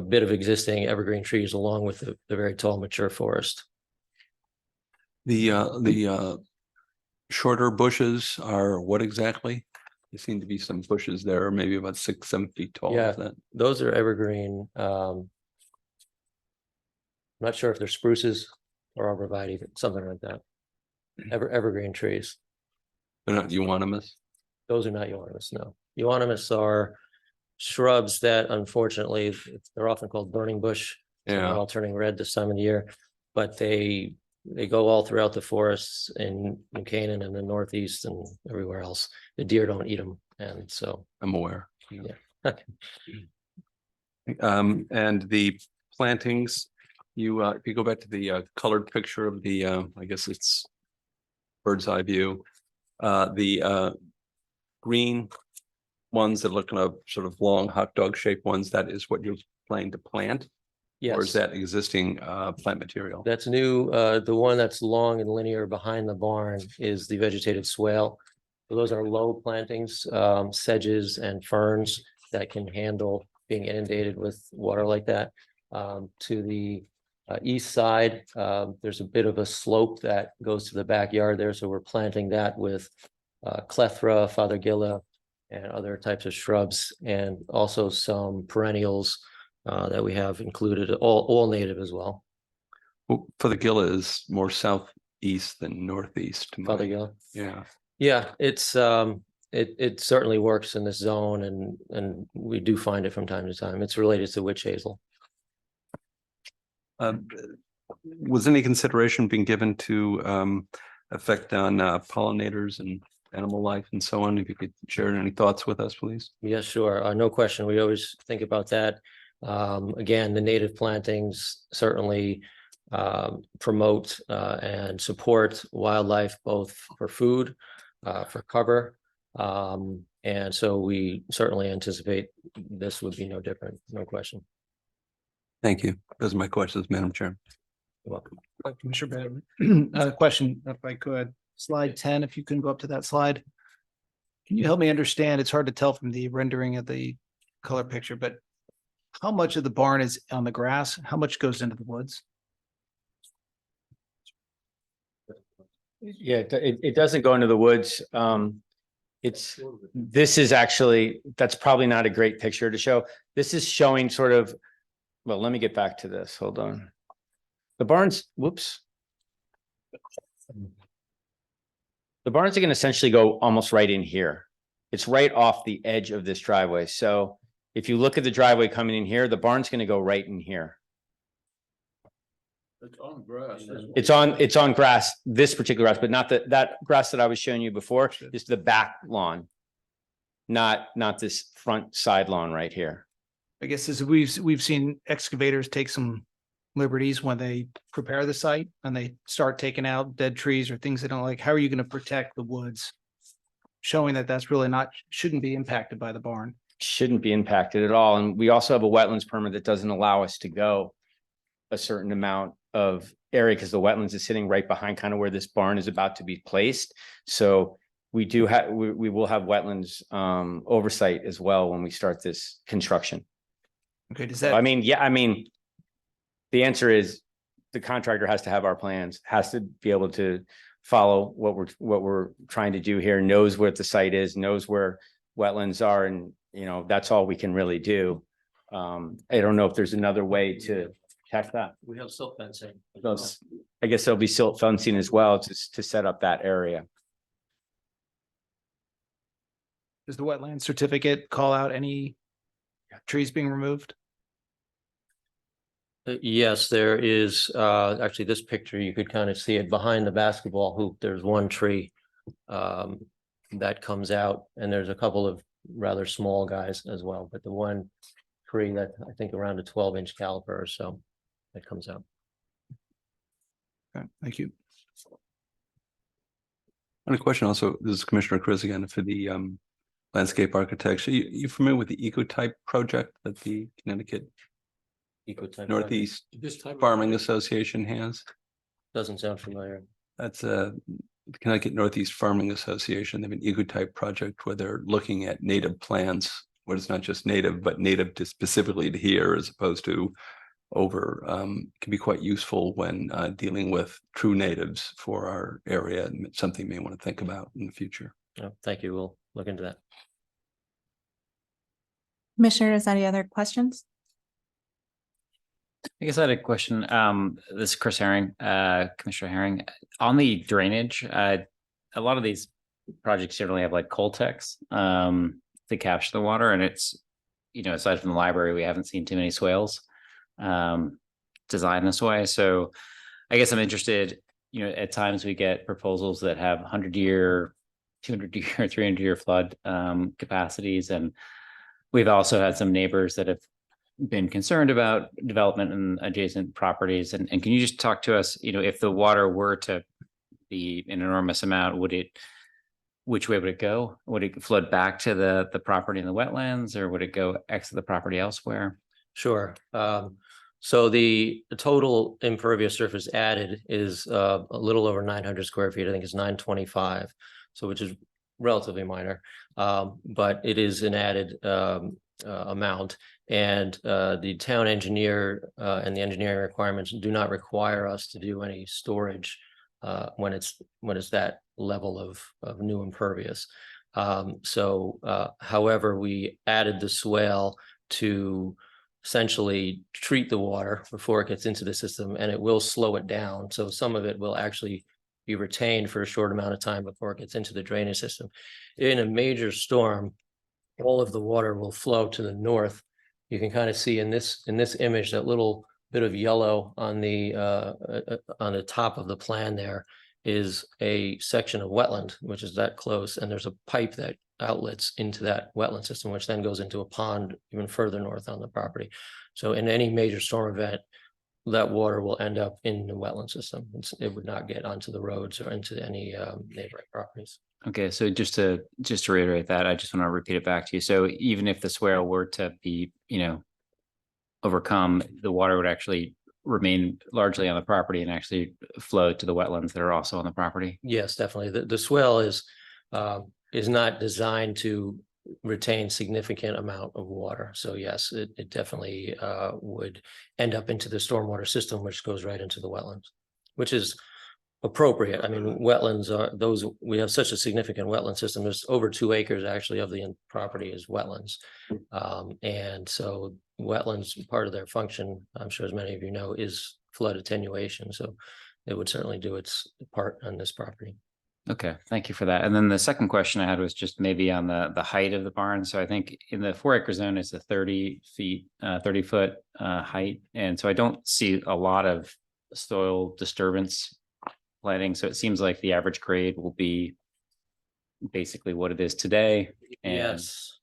bit of existing evergreen trees along with the very tall mature forest. The shorter bushes are what exactly? There seem to be some bushes there, maybe about 6-7 feet tall. Yeah, Is that? those are evergreen. Not sure if they're spruces or arborvitae, but something like that. Evergreen trees. They're not euonymus. Those are not euonymus, no. Euonymus are shrubs that unfortunately, they're often called burning bush. So they're Yeah. all turning red this time of the year, but they go all throughout the forests in New Canaan and the Northeast and everywhere else. The deer don't eat them, and so. I'm aware. Yeah. And the plantings, if you go back to the colored picture of the, I guess it's bird's eye view, the green ones that look kind of sort of long hot dog shaped ones, that is what you're planning to plant? Yes. Or is that existing plant material? That's new. The one that's long and linear behind the barn is the vegetated swale. So those are low plantings, sedges and ferns that can handle being inundated with water like that. To the east side, there's a bit of a slope that goes to the backyard there. So we're planting that with clethra, fothergilla, and other types of shrubs, and also some perennials that we have included, all native as well. Well, Fothergilla is more southeast than northeast. to my- Fothergilla. Yeah. Yeah, it's it certainly works in this zone, and we do find it from time to time. It's related to witch hazel. Was any consideration being given to effect on pollinators and animal life and so on? If you could share any thoughts with us, please. Yeah, sure. No question. We always think about that. Again, the native plantings certainly promote and support wildlife, both for food, for cover. And so we certainly anticipate this would be no different, no question. Thank you. Those are my questions, Madam Chair. You're welcome. Commissioner Badman, a question if I could. Slide 10, if you can go up to that slide. Can you help me understand? It's hard to tell from the rendering of the color picture, but how much of the barn is on the grass? How much goes into the woods? Yeah, it doesn't go into the woods. This is actually, that's probably not a great picture to show. This is showing sort of, well, let me get back to this. Hold on. The barns, whoops. The barns are going to essentially go almost right in here. It's right off the edge of this driveway. So if you look at the driveway coming in here, the barn's going to go right in here. It's on grass. It's on grass, this particular grass, but not that grass that I was showing you before, is the back lawn. Not this front side lawn right here. I guess as we've seen excavators take some liberties when they prepare the site and they start taking out dead trees or things they don't like. How are you going to protect the woods? Showing that that's really shouldn't be impacted by the barn. Shouldn't be impacted at all. And we also have a wetlands permit that doesn't allow us to go a certain amount of area because the wetlands is sitting right behind kind of where this barn is about to be placed. So we do have, we will have wetlands oversight as well when we start this construction. Okay, does that? I mean, yeah, I mean, the answer is the contractor has to have our plans, has to be able to follow what we're trying to do here, knows where the site is, knows where wetlands are, and that's all we can really do. I don't know if there's another way to check that. We have silt fencing. I guess there'll be silt fencing as well to set up that area. Does the wetland certificate call out any trees being removed? Yes, there is, actually this picture, you could kind of see it behind the basketball hoop. There's one tree that comes out, and there's a couple of rather small guys as well, but the one tree that I think around a 12-inch caliper or so. that comes out. Okay, thank you. And a question also, this is Commissioner Chris again, for the landscape architecture. You familiar with the Ecotype project that the Connecticut Ecotype Northeast This type of Farming project. Association has? doesn't sound familiar. That's the Connecticut Northeast Farming Association. They have an Ecotype project where they're looking at native plants, where it's not just native, but native to specifically to here as opposed to over, can be quite useful when dealing with true natives for our area, and it's something you may want to think about in the future. Oh, thank you. We'll look into that. Commissioners, any other questions? I guess I had a question. This is Chris Herring, Commissioner Herring. On the drainage, a lot of these projects generally have like Coltex to capture the water, and it's, you know, aside from the library, we haven't seen too many swales designed this way. So I guess I'm interested, you know, at times we get proposals that have 100-year, 200-year, 300-year flood capacities, and we've also had some neighbors that have been concerned about development in adjacent properties. And can you just talk to us, you know, if the water were to be an enormous amount, which way would it go? Would it flood back to the property in the wetlands, or would it go exit the property elsewhere? Sure. So the total impervious surface added is a little over 900 square feet. I think it's 925. So which is relatively minor, but it is an added amount. And the town engineer and the engineering requirements do not require us to do any storage when it's that level of new impervious. However, we added the swale to essentially treat the water before it gets into the system, and it will slow it down. So some of it will actually be retained for a short amount of time before it gets into the drainage system. In a major storm, all of the water will flow to the north. You can kind of see in this image that little bit of yellow on the top of the plan there is a section of wetland, which is that close, and there's a pipe that outlets into that wetland system, which then goes into a pond even further north on the property. So in any major storm event, that water will end up in the wetland system. It would not get onto the roads or into any neighboring properties. Okay, so just to reiterate that, I just want to repeat it back to you. So even if the swale were to be, you know, overcome, the water would actually remain largely on the property and actually flow to the wetlands that are also on the property? Yes, definitely. The swale is not designed to retain significant amount of water. So yes, it definitely would end up into the stormwater system, which goes right into the wetlands, which is appropriate. I mean, wetlands are those, we have such a significant wetland system. There's over 2 acres actually of the property is wetlands. And so wetlands, part of their function, I'm sure as many of you know, is flood attenuation. So it would certainly do its part on this property. Okay, thank you for that. And then the second question I had was just maybe on the height of the barn. So I think in the 4-acre zone is a 30 foot height. And so I don't see a lot of soil disturbance planting. So it seems like the average grade will be basically what it is today. And Yes.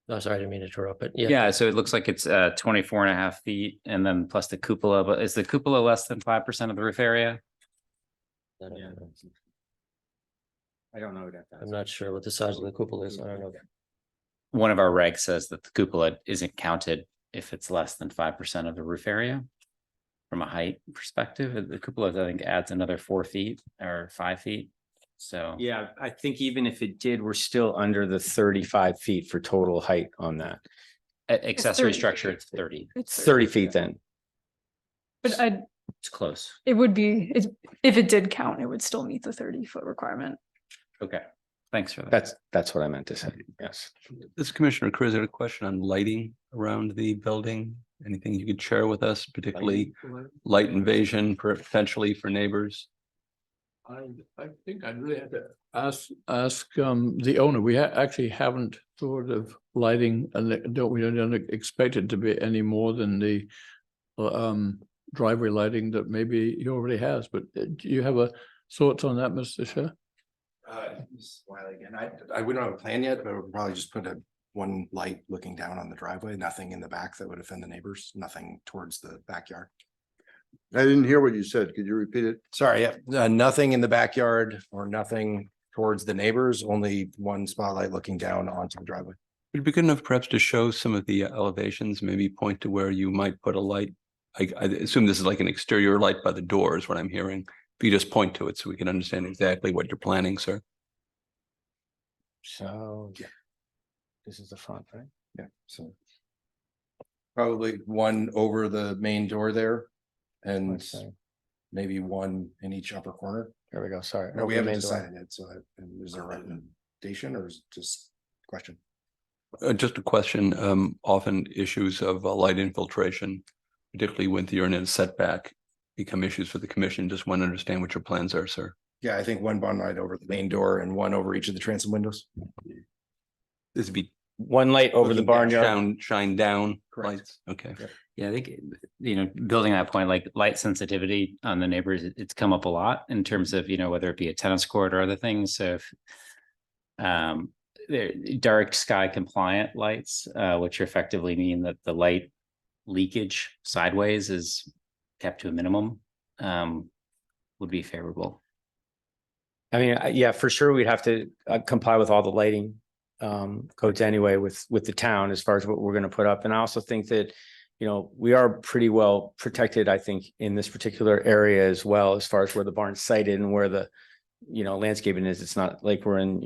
No, sorry, I didn't mean to interrupt, but yeah. yeah, so it looks like it's 24.5 feet and then plus the cupola, but is the cupola less than 5% of the roof area? I don't know that. I'm not sure what the size of the cupola is. I don't know. One of our regs says that the cupola isn't counted if it's less than 5% of the roof area. From a height perspective, the cupola, I think, adds another 4 feet or 5 feet. So Yeah, I think even if it did, we're still under the 35 feet for total height on that. Accessory 30. structure, it's 30. It's 30 feet then. But It's close. it would be, if it did count, it would still meet the 30-foot requirement. Okay, thanks for that. That's what I meant to say. Yes. This is Commissioner Cruz had a question on lighting around the building. Anything you could share with us, particularly light invasion potentially for neighbors? I think I'd really have to ask the owner. We actually haven't thought of lighting, and we don't expect it to be any more than the driveway lighting that maybe he already has. But do you have thoughts on that, Mr. Sher? This is Wiley again. We don't have a plan yet, but we'll probably just put a one light looking down on the driveway, nothing in the back that would offend the neighbors, nothing towards the backyard. I didn't hear what you said. Could you repeat it? Sorry, nothing in the backyard or nothing towards the neighbors, only one spotlight looking down onto the driveway. Would it be good enough perhaps to show some of the elevations, maybe point to where you might put a light? I assume this is like an exterior light by the door is what I'm hearing. If you just point to it so we can understand exactly what you're planning, sir. So this is the front, right? Yeah, so. Probably one over the main door there and Okay. maybe one in each upper corner. There we go. Sorry. No, we Open haven't main door. decided yet, so is there a recommendation or is it just question? Just a question, often issues of light infiltration, particularly when you're in a setback, become issues for the commission. Just want to understand what your plans are, sir. Yeah, I think one bond light over the main door and one over each of the transom windows. This would be one light over the barnyard. Shine down Correct. lights. Okay. Yeah, I think, building that point, like light sensitivity on the neighbors, it's come up a lot in terms of, whether it be a tennis court or other things. So if they're dark sky compliant lights, which effectively mean that the light leakage sideways is kept to a minimum, would be favorable. I mean, yeah, for sure, we'd have to comply with all the lighting codes anyway with the town as far as what we're going to put up. And I also think that, we are pretty well protected, I think, in this particular area as well, as far as where the barn's sited and where the, landscaping is. It's not like we're in,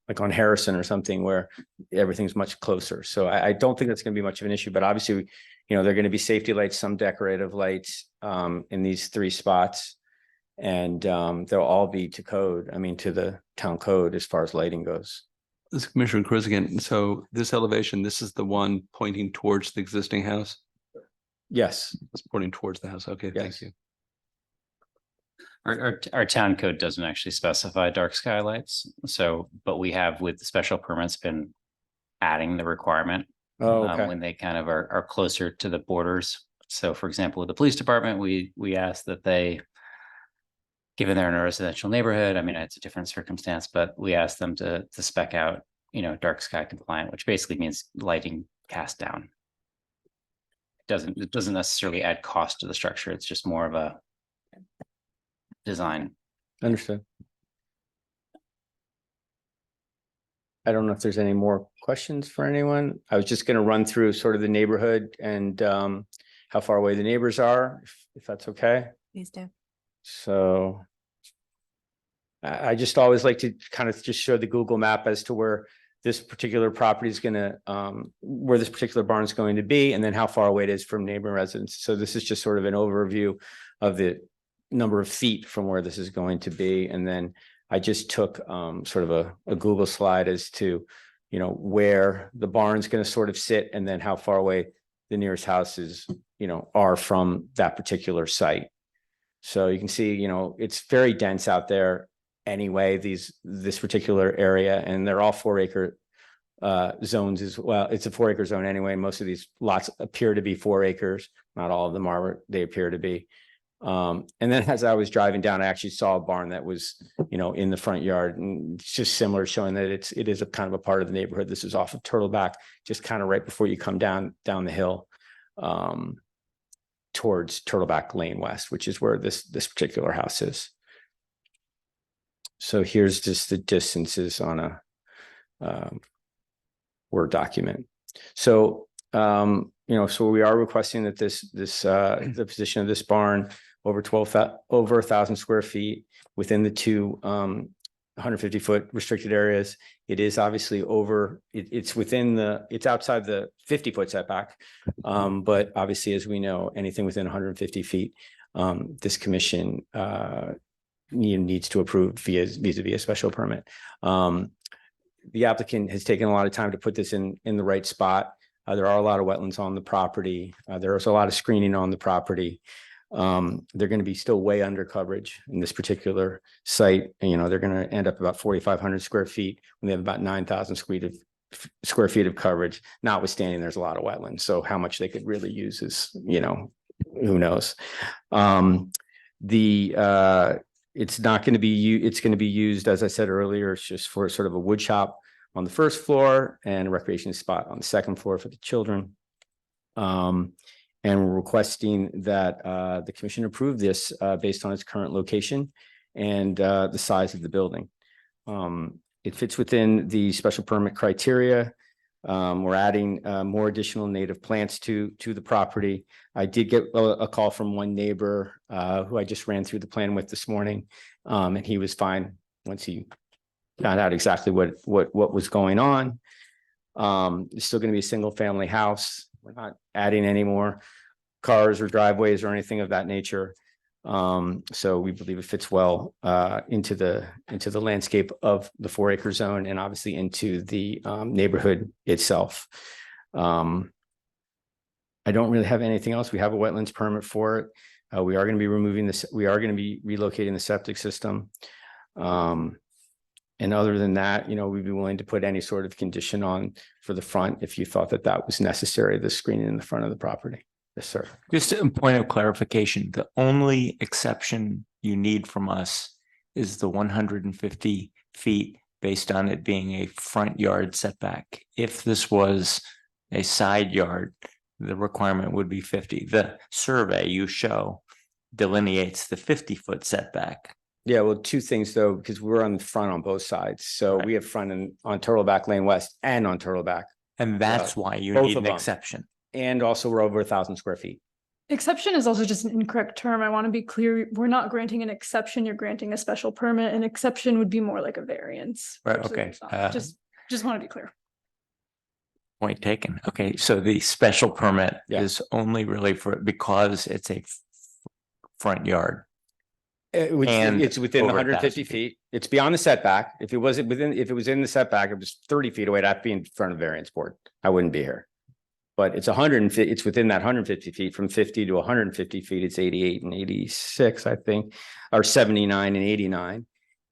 like on Harrison or something where everything's much closer. So I don't think that's going to be much of an issue, but obviously, there are going to be safety lights, some decorative lights in these 3 spots. And they'll all be to code, to the town code as far as lighting goes. This is Commissioner Cruz again. So this elevation, this is the one pointing towards the existing house? Yes. It's pointing towards the house. Okay, thank Yes. you. Our town code doesn't actually specify dark sky lights. So, but we have with the special permits been adding the requirement. Oh, okay. When they kind of are closer to the borders. So for example, with the police department, we ask that they, given they're in a residential neighborhood, it's a different circumstance, but we ask them to spec out, dark sky compliant, which basically means lighting cast down. It doesn't necessarily add cost to the structure. It's just more of a design. Understood. I don't know if there's any more questions for anyone. I was just going to run through sort of the neighborhood and how far away the neighbors are, if that's okay. Please do. So I just always like to kind of just show the Google map as to where this particular property is going to, where this particular barn is going to be, and then how far away it is from neighboring residents. So this is just sort of an overview of the number of feet from where this is going to be. And then I just took sort of a Google slide as to, where the barn's going to sort of sit and then how far away the nearest houses, are from that particular site. So you can see, it's very dense out there anyway, this particular area, and they're all 4-acre zones as well. It's a 4-acre zone anyway. Most of these lots appear to be 4 acres. Not all of them are, they appear to be. And then as I was driving down, I actually saw a barn that was, in the front yard, and it's just similar, showing that it is a kind of a part of the neighborhood. This is off of Turtleback, just kind of right before you come down the hill, towards Turtleback Lane West, which is where this particular house is. So here's just the distances on a Word document. So, so we are requesting that the position of this barn over 1,000 square feet within the 2 150-foot restricted areas. It is obviously over, it's outside the 50-foot setback. But obviously, as we know, anything within 150 feet, this commission needs to approve vis-a-vis a special permit. The applicant has taken a lot of time to put this in the right spot. There are a lot of wetlands on the property. There's a lot of screening on the property. They're going to be still way under coverage in this particular site. And, they're going to end up about 4,500 square feet when they have about 9,000 square feet of coverage, notwithstanding there's a lot of wetlands. So how much they could really use is, who knows? It's not going to be, it's going to be used, as I said earlier, it's just for sort of a wood shop on the first floor and a recreation spot on the second floor for the children. And we're requesting that the commission approve this based on its current location and the size of the building. It fits within the special permit criteria. We're adding more additional native plants to the property. I did get a call from one neighbor who I just ran through the plan with this morning, and he was fine once he found out exactly what was going on. It's still going to be a single family house. We're not adding any more cars or driveways or anything of that nature. So we believe it fits well into the landscape of the 4-acre zone and obviously into the neighborhood itself. I don't really have anything else. We have a wetlands permit for it. We are going to be removing this. We are going to be relocating the septic system. And other than that, we'd be willing to put any sort of condition on for the front if you thought that that was necessary, the screening in the front of the property. Yes, sir. Just a point of clarification, the only exception you need from us is the 150 feet based on it being a front yard setback. If this was a side yard, the requirement would be 50. The survey you show delineates the 50-foot setback. Yeah, well, two things though, because we're on the front on both sides. So we have front on Turtleback Lane West and on Turtleback. And that's why you both need of an them. exception. And also we're over 1,000 square feet. Exception is also just an incorrect term. I want to be clear. We're not granting an exception. You're granting a special permit. An exception would be more like a variance. Right, versus okay. not. Just want to be clear. Point taken. Okay, so the special permit is only really because it's a front yard. It's within over 150 1,000 feet. It's beyond the setback. If it was in the setback, it was 30 feet away. I'd have to be in front of the variance board. I wouldn't be here. But it's 150, it's within that 150 feet. From 50 to 150 feet, it's 88 and 86, I think, or 79 and 89.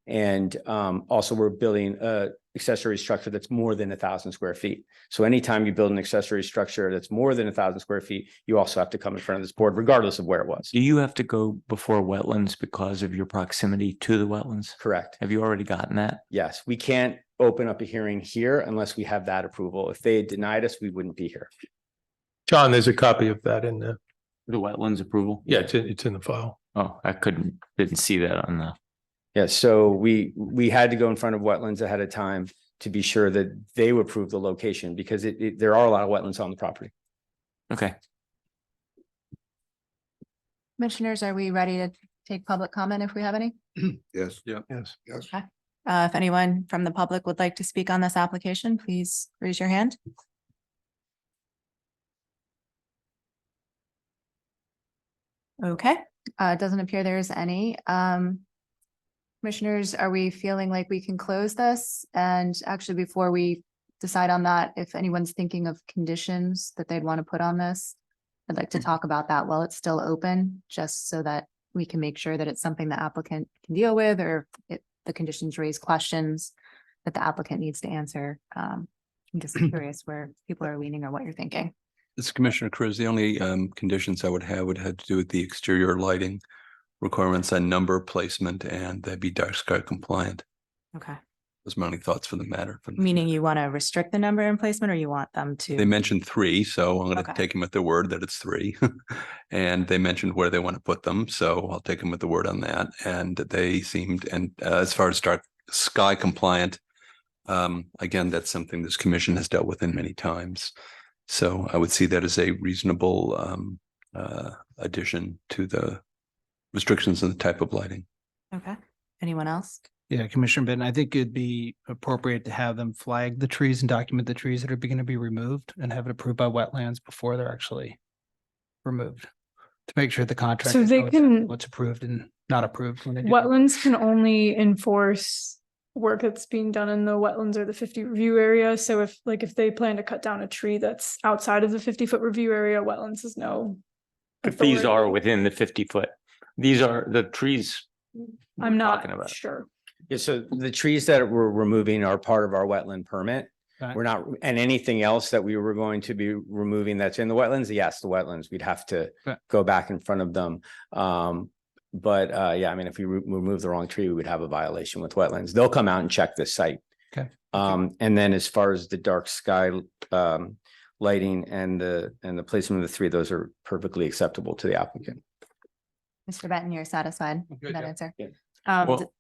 And also we're building a accessory structure that's more than 1,000 square feet. So anytime you build an accessory structure that's more than 1,000 square feet, you also have to come in front of this board, regardless of where it was. Do you have to go before wetlands because of your proximity to the wetlands? Correct. Have you already gotten that? Yes, we can't open up a hearing here unless we have that approval. If they had denied us, we wouldn't be here. John, there's a copy of that in there. The wetlands approval? Yeah, it's in the file. Oh, I didn't see that on the. Yeah, so we had to go in front of wetlands ahead of time to be sure that they would approve the location because there are a lot of wetlands on the property. Okay. Commissioners, are we ready to take public comment if we have any? Yes. Yeah. Yes. Yes. If anyone from the public would like to speak on this application, please raise your hand. Okay, it doesn't appear there's any. Commissioners, are we feeling like we can close this? And actually, before we decide on that, if anyone's thinking of conditions that they'd want to put on this, I'd like to talk about that while it's still open, just so that we can make sure that it's something the applicant can deal with, or if the conditions raise questions that the applicant needs to answer. I'm just curious where people are leaning or what you're thinking. This is Commissioner Cruz. The only conditions I would have to do with the exterior lighting requirements and number placement, and they'd be dark sky compliant. Okay. Those are my only thoughts for the matter. Meaning you want to restrict the number and placement, or you want them to? They mentioned 3, so I'm going to Okay. take them at their word that it's 3. And they mentioned where they want to put them, so I'll take them at the word on that. And they seemed, and as far as dark sky compliant, again, that's something this commission has dealt with in many times. So I would see that as a reasonable addition to the restrictions on the type of lighting. Okay. Anyone else? Yeah, Commissioner Benton, I think it'd be appropriate to have them flag the trees and document the trees that are going to be removed and have it approved by wetlands before they're actually removed. To make sure the contract So they can- what's approved and not approved. When they do. Wetlands can only enforce work that's being done in the wetlands or the 50 review area. So if they plan to cut down a tree that's outside of the 50-foot review area, wetlands is no. But these authority. are within the 50-foot. These are the trees. I'm we're not talking about. sure. Yeah, so the trees that we're removing are part of our wetland permit. Okay. We're not, and anything else that we were going to be removing that's in the wetlands, yes, the wetlands, we'd have to Okay. go back in front of them. But yeah, I mean, if we remove the wrong tree, we would have a violation with wetlands. They'll come out and check this site Okay. And then as far as the dark sky lighting and the placement of the three, those are perfectly acceptable to the applicant. Mr. Benton, you're satisfied with good, that yeah. answer? Yeah. Well-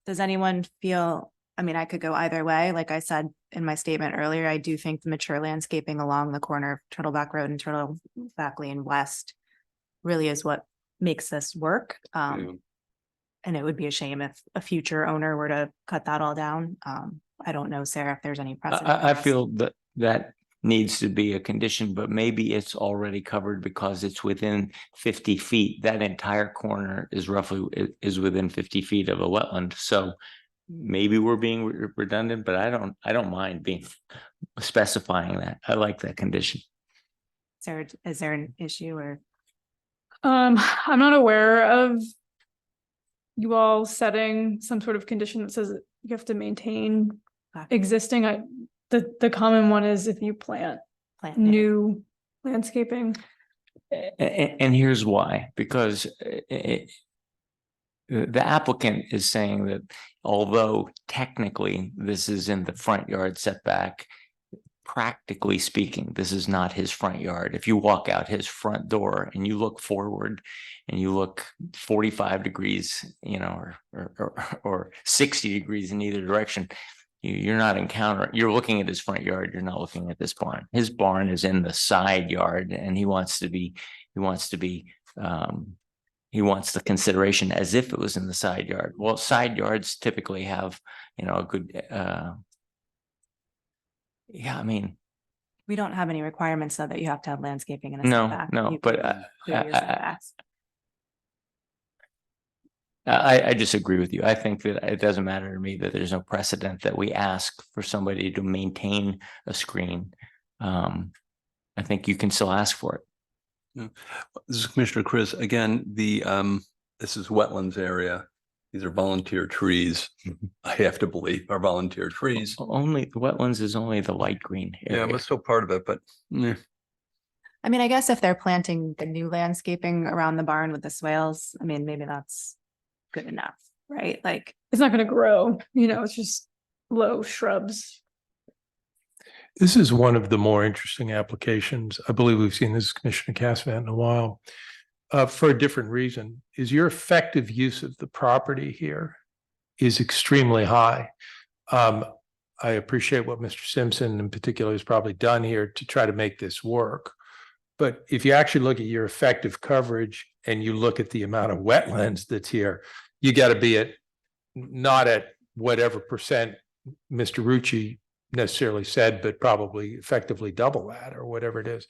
Does anyone feel, I mean, I could go either way. Like I said in my statement earlier, I do think the mature landscaping along the corner of Turtleback Road and Turtleback Lane West really is what makes this work. And it would be a shame if a future owner were to cut that all down. I don't know, Sarah, if there's any precedent. I for us. feel that that needs to be a condition, but maybe it's already covered because it's within 50 feet. That entire corner is is within 50 feet of a wetland. So maybe we're being redundant, but I don't mind being specifying that. I like that condition. Sarah, is there an issue or? I'm not aware of you all setting some sort of condition that says that you have to maintain existing. The common one is if you plant new landscaping. And here's why, because the applicant is saying that although technically this is in the front yard setback, practically speaking, this is not his front yard. If you walk out his front door and you look forward and you look 45 degrees, you know, or 60 degrees in either direction, you're not you're looking at his front yard. You're not looking at this barn. His barn is in the side yard, and he wants the consideration as if it was in the side yard. Well, side yards typically have, you know, a good, yeah, I mean, We don't have any requirements though that you have to have landscaping in a no, setback. no, You but can do your setbacks. I disagree with you. I think that it doesn't matter to me that there's no precedent that we ask for somebody to maintain a screen. I think you can still ask for it. Yeah. This is Commissioner Chris. Again, this is wetlands area. These are volunteer trees. I have to believe are volunteer trees. Only the wetlands is only the light green area. Yeah, but still part of it, but yeah. I mean, I guess if they're planting the new landscaping around the barn with the swales, I mean, maybe that's good enough, right? Like, It's not gonna grow, it's just low shrubs. This is one of the more interesting applications. I believe we've seen this, Commissioner Cassavant, in a while. For a different reason, is your effective use of the property here is extremely high. I appreciate what Mr. Simpson in particular has probably done here to try to make this work. But if you actually look at your effective coverage and you look at the amount of wetlands that's here, you got to be not at whatever percent Mr. Rucci necessarily said, but probably effectively double that or whatever it is.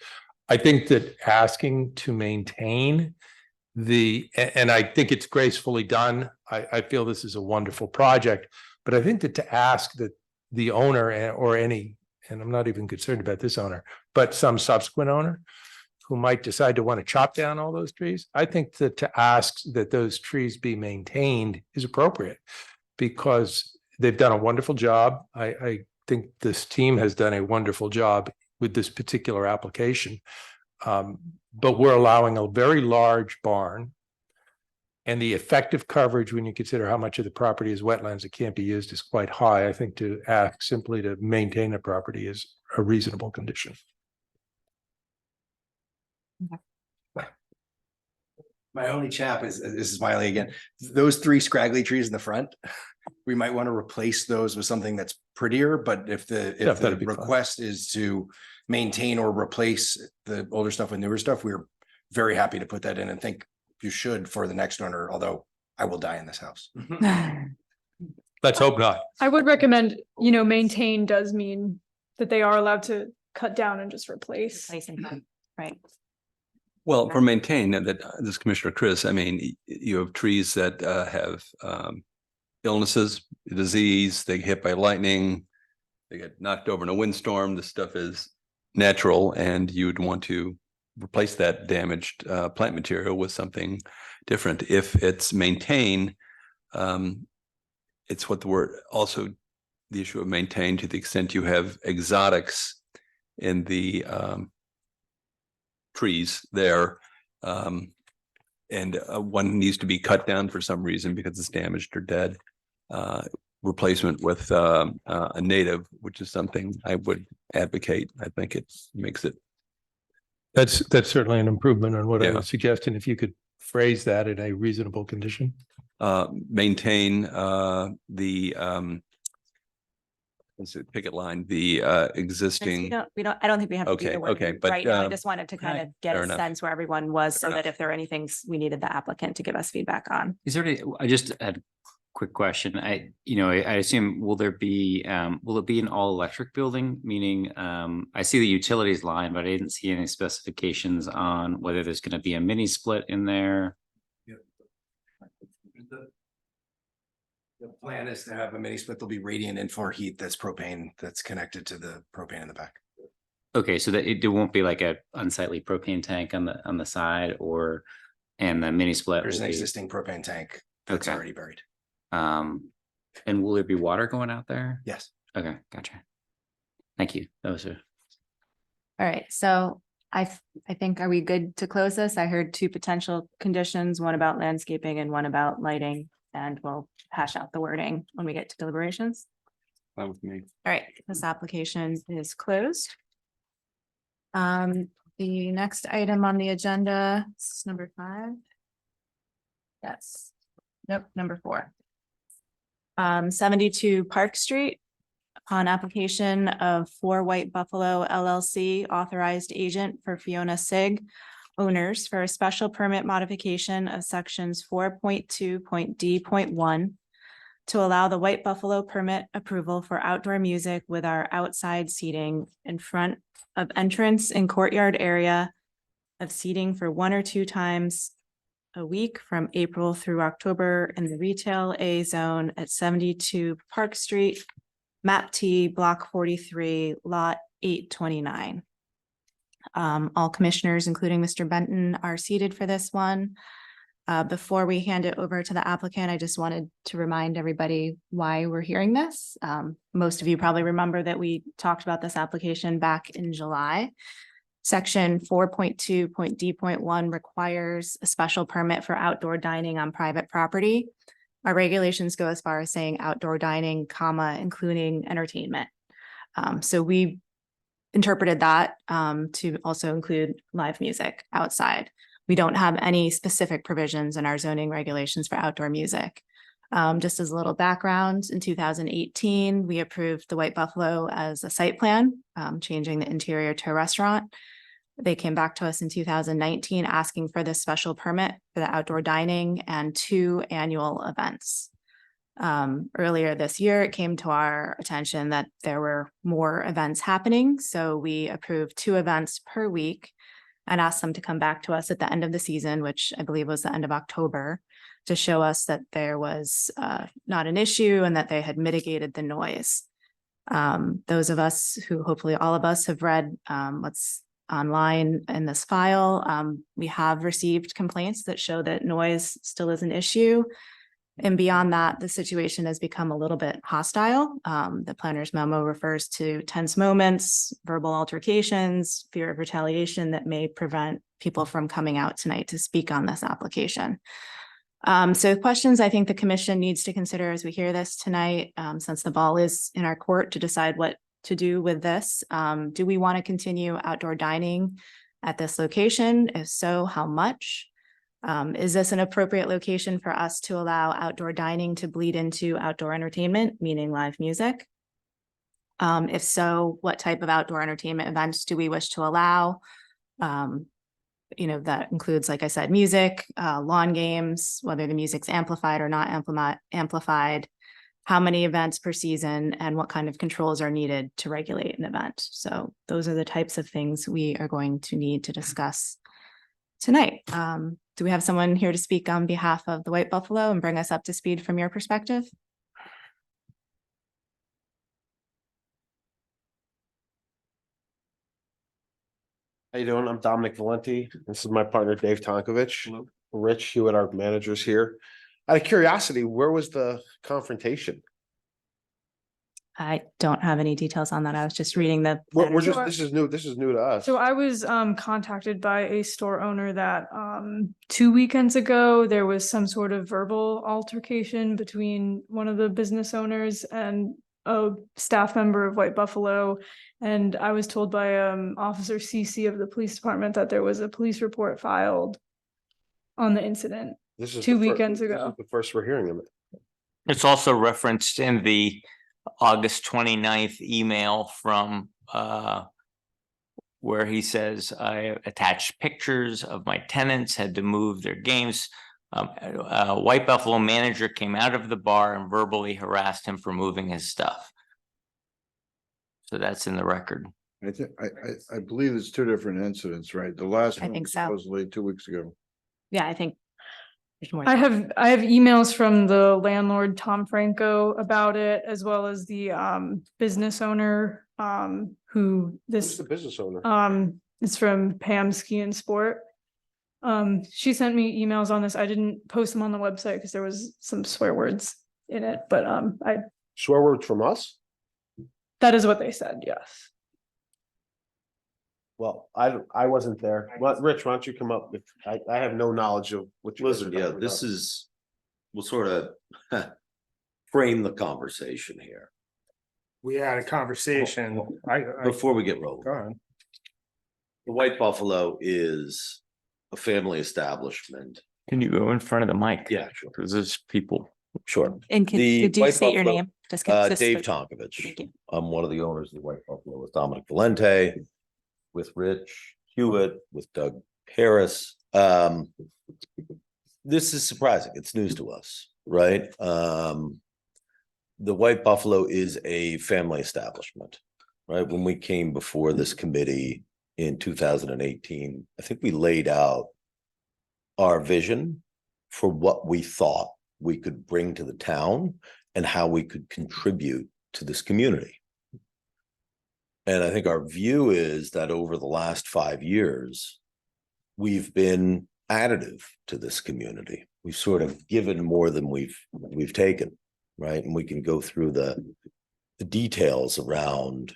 I think that asking to maintain and I think it's gracefully done. I feel this is a wonderful project, but I think that to ask that the owner or any, and I'm not even concerned about this owner, but some subsequent owner who might decide to want to chop down all those trees, I think that to ask that those trees be maintained is appropriate because they've done a wonderful job. I think this team has done a wonderful job with this particular application. But we're allowing a very large barn and the effective coverage when you consider how much of the property is wetlands that can't be used is quite high. I think to ask simply to maintain the property is a reasonable condition. My only chap is, this is Miley again, those three scraggly trees in the front, we might want to replace those with something that's prettier, but if the that'd be fine. request is to maintain or replace the older stuff with newer stuff, we're very happy to put that in and think you should for the next owner, although I will die in this house. Let's hope not. I would recommend, maintain does mean that they are allowed to cut down and just replace. Right. Well, for maintain that this is Commissioner Chris, I mean, you have trees that have illnesses, disease, they get hit by lightning, they get knocked over in a windstorm. This stuff is natural, and you'd want to replace that damaged plant material with something different. If it's maintained, it's what the word also the issue of maintain to the extent you have exotics in the trees there, and one needs to be cut down for some reason because it's damaged or dead. replacement with a native, which is something I would advocate. I think it makes it. That's certainly an improvement on what I Yeah. was suggesting. If you could phrase that in a reasonable condition. Maintain the what's it, picket line, the existing. I don't think we have to do Okay, the wording okay, but, right now. I just wanted to kind of get fair a enough. sense where everyone was so Fair that if there are any things we needed the applicant to give us feedback on. Is there any, I just had a quick question. I assume, will it be an all electric building? Meaning, I see the utilities line, but I didn't see any specifications on whether there's going to be a mini split in there. The plan is to have a mini split. There'll be radiant inflow heat that's propane that's connected to the propane in the back. Okay, so that it won't be like a unsightly propane tank on the side, and the mini split. There's will an be- existing propane tank that's Okay. already buried. And will there be water going out there? Yes. Okay, gotcha. Thank you. That was All right, so I think, are we good to close this? I heard two potential conditions, one about landscaping and one about lighting, and we'll hash out the wording when we get to deliberations. Fine with me. All right, this application is closed. The next item on the agenda is number 5. Yes. Nope, number 4. 72 Park Street. Upon application of 4 White Buffalo LLC, authorized agent for Fiona Sig, owners for a special permit modification of sections 4.2.d.1 to allow the White Buffalo permit approval for outdoor music with our outside seating in front of entrance and courtyard area of seating for 1 or 2 times a week from April through October in the retail A zone at 72 Park Street, map T, block 43, lot 829. All commissioners, including Mr. Benton, are seated for this one. Before we hand it over to the applicant, I just wanted to remind everybody why we're hearing this. Most of you probably remember that we talked about this application back in July. Section 4.2.d.1 requires a special permit for outdoor dining on private property. Our regulations go as far as saying outdoor dining, including entertainment. So we interpreted that to also include live music outside. We don't have any specific provisions in our zoning regulations for outdoor music. Just as a little background, in 2018, we approved the White Buffalo as a site plan, changing the interior to a restaurant. They came back to us in 2019 asking for this special permit for the outdoor dining and 2 annual events. Earlier this year, it came to our attention that there were more events happening. So we approved 2 events per week and asked them to come back to us at the end of the season, which I believe was the end of October, to show us that there was not an issue and that they had mitigated the noise. Those of us who, hopefully all of us, have read what's online in this file, we have received complaints that show that noise still is an issue. And beyond that, the situation has become a little bit hostile. The planner's memo refers to tense moments, verbal altercations, fear of retaliation that may prevent people from coming out tonight to speak on this application. So questions I think the commission needs to consider as we hear this tonight, since the ball is in our court to decide what to do with this. Do we want to continue outdoor dining at this location? If so, how much? Is this an appropriate location for us to allow outdoor dining to bleed into outdoor entertainment, meaning live music? If so, what type of outdoor entertainment events do we wish to allow? That includes, like I said, music, lawn games, whether the music's amplified or not amplified, how many events per season, and what kind of controls are needed to regulate an event. So those are the types of things we are going to need to discuss tonight. Do we have someone here to speak on behalf of the White Buffalo and bring us up to speed from your perspective? How you doing? I'm Dominic Valenti. This is my partner, Dave Tonkovich. Rich Hewitt, our managers here. Out of curiosity, where was the confrontation? I don't have any details on that. I was just reading the. We're planner just, report. this is new to us. So I was contacted by a store owner that 2 weekends ago, there was some sort of verbal altercation between one of the business owners and a staff member of White Buffalo. And I was told by Officer CC of the police department that there was a police report filed on the incident This is 2 the fir- weekends this is ago. The first we're hearing of it. It's also referenced in the August 29th email from where he says, I attached pictures of my tenants had to move their games. White Buffalo manager came out of the bar and verbally harassed him for moving his stuff. So that's in the record. I believe it's two different incidents, right? The last I one think was so. supposedly 2 weeks ago. Yeah, I think. there's more. I have emails from the landlord, Tom Franco, about it, as well as the business owner who Who's this the business owner? it's from Pam Ski and Sport. She sent me emails on this. I didn't post them on the website because there was some swear words in it, but Swear words from us? that is what they said, yes. Well, I wasn't there. Well, Rich, why don't you come up with, I have no knowledge of what you. Listen, yeah, this is, we'll sort of frame the conversation here We had a conversation. before we get rolling. Go on. The White Buffalo is a family establishment. Can you go in front of the mic? Yeah, sure. Because there's people. Sure. And could The you White state your Buffalo, name? Just Dave Thank Tonkovich. you. I'm one of the owners of the White Buffalo with Dominic Valente, with Rich Hewitt, with Doug Harris. This is surprising. It's news to us, right? The White Buffalo is a family establishment, right? When we came before this committee in 2018, I think we laid out our vision for what we thought we could bring to the town and how we could contribute to this community. And I think our view is that over the last 5 years, we've been additive to this community. We've sort of given more than we've taken, right? And we can go through the details around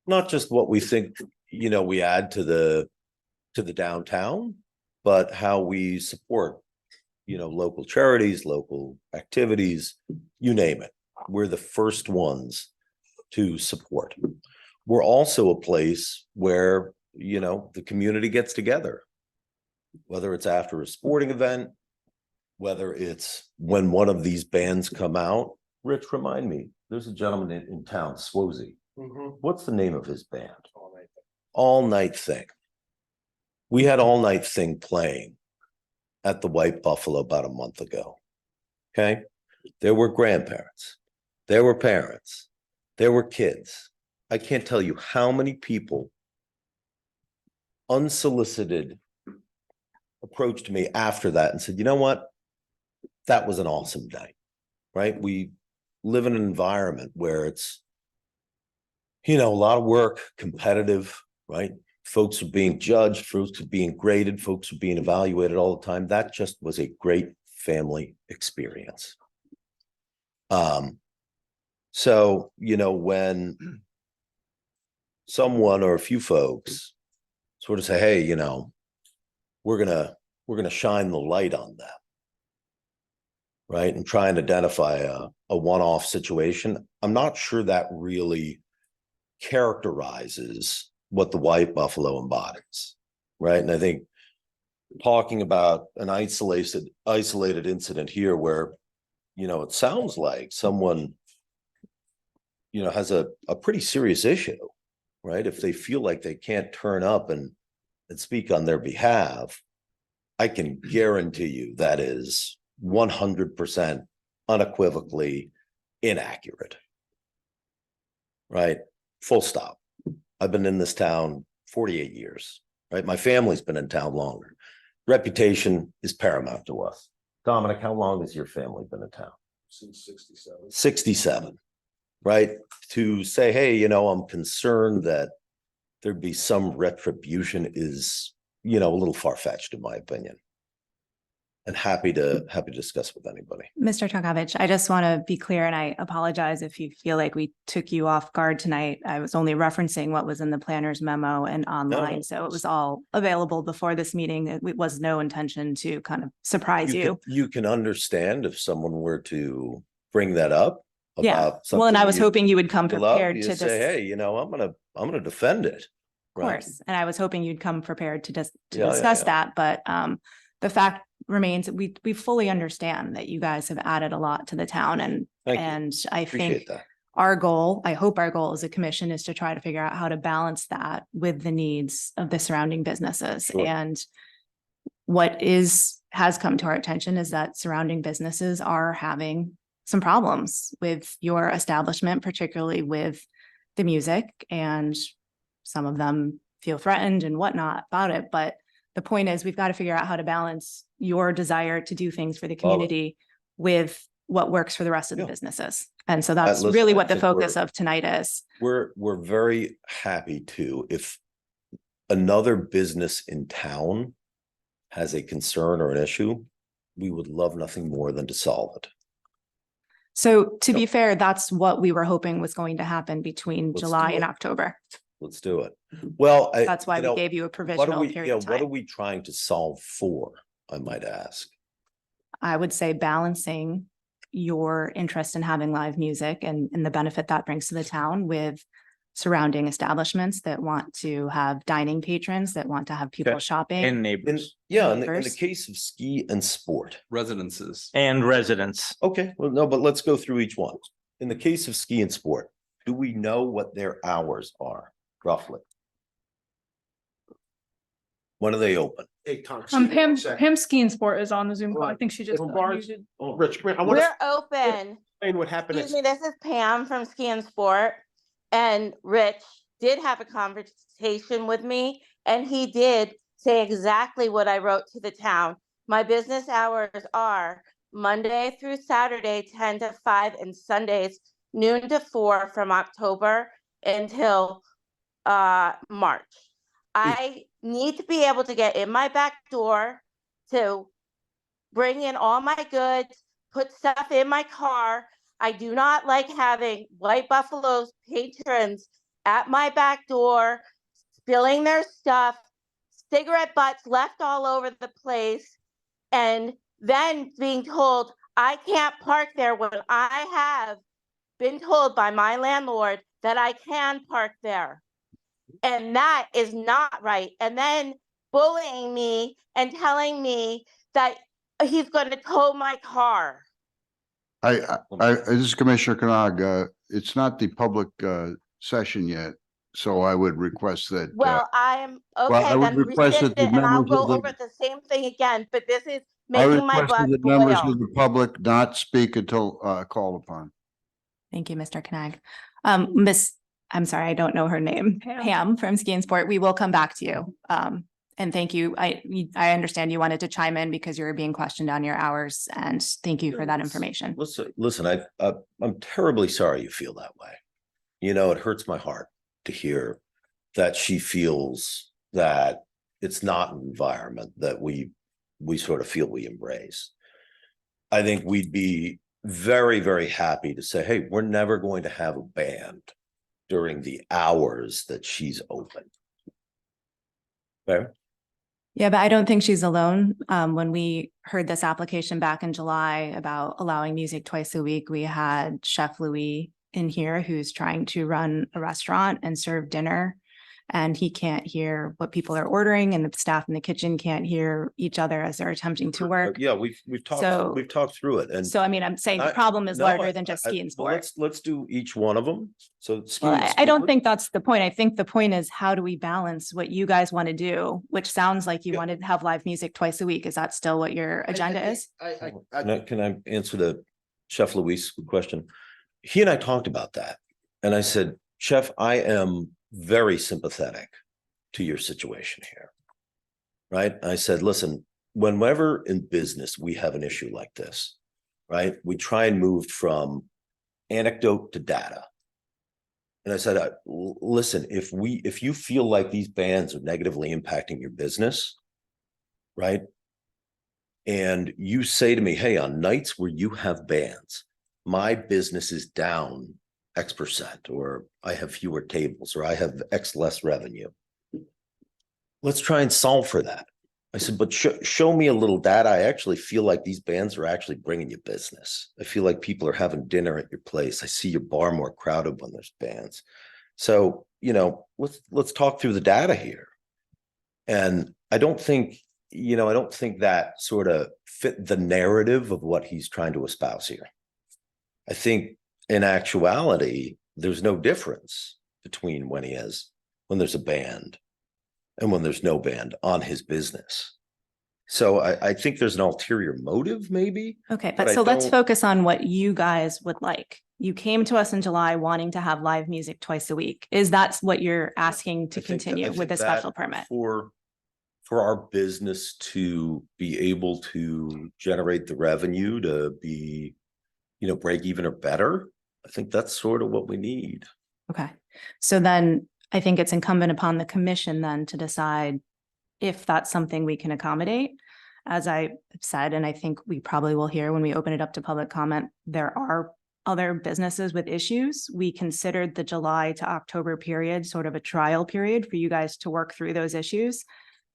not just what we think, we add to the downtown, but how we support, local charities, local activities, you name it. We're the first ones to support. We're also a place where, the community gets together, whether it's after a sporting event, whether it's when one of these bands come out. Rich, remind me, there's a gentleman in town, Swozy. What's the name of his band? All Night Thing. We had All Night Thing playing at the White Buffalo about a month ago. Okay. There were grandparents, there were parents, there were kids. I can't tell you how many people unsolicited approached me after that and said, you know what? That was an awesome day, right? We live in an environment where it's, a lot of work, competitive, right? Folks are being judged, folks are being graded, folks are being evaluated all the time. That just was a great family experience. So, when someone or a few folks sort of say, hey, we're gonna shine the light on that, right? And try and identify a one-off situation. I'm not sure that really characterizes what the White Buffalo embodies, right? And I think talking about an isolated incident here where, it sounds like someone, has a pretty serious issue, right? If they feel like they can't turn up and speak on their behalf, I can guarantee you that is 100% unequivocally inaccurate, right? Full stop. I've been in this town 48 years, right? My family's been in town longer. Reputation is paramount to us. Dominic, how long has your family been in town? Since 67. 67, right? To say, hey, I'm concerned that there'd be some retribution is, a little far-fetched in my opinion. and happy to discuss with anybody. Mr. Tonkovich, I just want to be clear, and I apologize if you feel like we took you off guard tonight. I was only referencing what was in the planner's memo and online, so it was all available before this meeting. It was no intention to kind of surprise you. You can understand if someone were to bring that up. Yeah, about well, and I something was hoping you would come love, prepared you to say, dis- hey, you know, I'm gonna defend it. Of course, and I was hoping you'd come prepared to Yeah, discuss yeah. that, but the fact remains that we fully understand that you guys have added a lot to the town, and Thank you. and I Appreciate think that. our goal, I hope our goal as a commission is to try to figure out how to balance that with the needs of the surrounding businesses. Sure. And what has come to our attention is that surrounding businesses are having some problems with your establishment, particularly with the music, and some of them feel threatened and whatnot about it. But the point is, we've got to figure out how to balance your desire to do things for the community with what works for the rest of the businesses. And so that's Listen, really I what the think focus we're- of tonight is. We're very happy to, if another business in town has a concern or an issue, we would love nothing more than to solve it. So to be fair, that's what we were hoping was going to happen between Let's July do and it. October. Let's do it. Well, That's why we know, gave you a what are provisional we, period of what are time. we trying to solve for? I might ask. I would say balancing your interest in having live music and the benefit that brings to the town with surrounding establishments that want to have dining patrons, that want to have people Okay. shopping. And neighbors Yeah, in the Neighbors. case of ski and sport. Residences. and residents. Okay, well, no, but let's go through each one. In the case of ski and sport, do we know what their hours are roughly? When are they open? Hey, Tom. Pam Ski and Sport is on the Zoom call. I think she just. unmuted. Rich, I want to We're open. explain what happened. Excuse me, this is Pam from Ski and Sport. And Rich did have a conversation with me, and he did say exactly what I wrote to the town. My business hours are Monday through Saturday, 10 to 5, and Sundays, noon to 4 from October until March. I need to be able to get in my back door to bring in all my goods, put stuff in my car. I do not like having White Buffalo's patrons at my back door, spilling their stuff, cigarette butts left all over the place, and then being told I can't park there when I have been told by my landlord that I can park there. And that is not right. And then bullying me and telling me that he's going to tow my car. This is Commissioner Canag. It's not the public session yet, so I would request that. Well, I am I okay, would then request rescind that it the and I'll members go of the- over the same thing again, but this is I making my request blood that members boil. of the public not speak until called upon. Thank you, Mr. Knag. I'm sorry, I don't know her name. Pam. Pam from Ski and Sport. We will come back to you. And thank you. I understand you wanted to chime in because you were being questioned on your hours, and thank you for that information. Listen, I'm terribly sorry you feel that way. You know, it hurts my heart to hear that she feels that it's not an environment that we sort of feel we embrace. I think we'd be very, very happy to say, hey, we're never going to have a band during the hours that she's open. Fair? Yeah, but I don't think she's alone. When we heard this application back in July about allowing music twice a week, we had Chef Louis in here who's trying to run a restaurant and serve dinner. And he can't hear what people are ordering, and the staff in the kitchen can't hear each other as they're attempting to work. Yeah, we've So- talked through it, and So, I mean, I'm saying the I- problem is no, larger I- than just I- ski and well, sport. let's do each one of them. So ski Well, and I don't sport. think that's the point. I think the point is, how do we balance what you guys want to do, which sounds like you want to have live music twice a week. Is that still what your agenda is? Can I answer the Chef Luis question? He and I talked about that. And I said, Chef, I am very sympathetic to your situation here. Right? I said, listen, whenever in business we have an issue like this, right? We try and move from anecdote to data. And I said, listen, if you feel like these bans are negatively impacting your business, right? and you say to me, hey, on nights where you have bands, my business is down X%, or I have fewer tables, or I have X less revenue. Let's try and solve for that. I said, but show me a little data. I actually feel like these bands are actually bringing you business. I feel like people are having dinner at your place. I see your bar more crowded when there's bands. So, you know, let's talk through the data here. And I don't think that sort of fit the narrative of what he's trying to espouse here. I think in actuality, there's no difference between when there's a band and when there's no band on his business. So I think there's an ulterior motive, maybe. Okay, but so let's focus on what you guys would like. You came to us in July wanting to have live music twice a week. Is that what you're asking to continue with the special permit? For our business to be able to generate the revenue to be, you know, break even or better, I think that's sort of what we need. Okay, so then I think it's incumbent upon the commission then to decide if that's something we can accommodate. As I said, and I think we probably will hear when we open it up to public comment, there are other businesses with issues. We considered the July to October period sort of a trial period for you guys to work through those issues.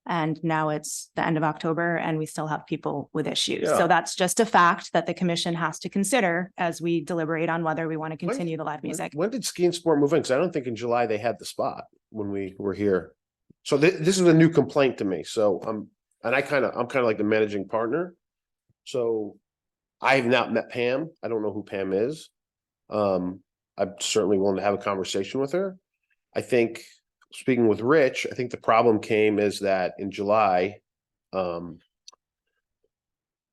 And now it's the end of October and we still have people with issues. Yeah. So that's just a fact that the commission has to consider as we deliberate on whether we want to continue the live music. When did Ski and Sport move in? Because I don't think in July they had the spot when we were here. So this is a new complaint to me. So I'm kind of like the managing partner. So I have not met Pam. I don't know who Pam is. I'm certainly willing to have a conversation with her. I think, speaking with Rich, I think the problem came is that in July,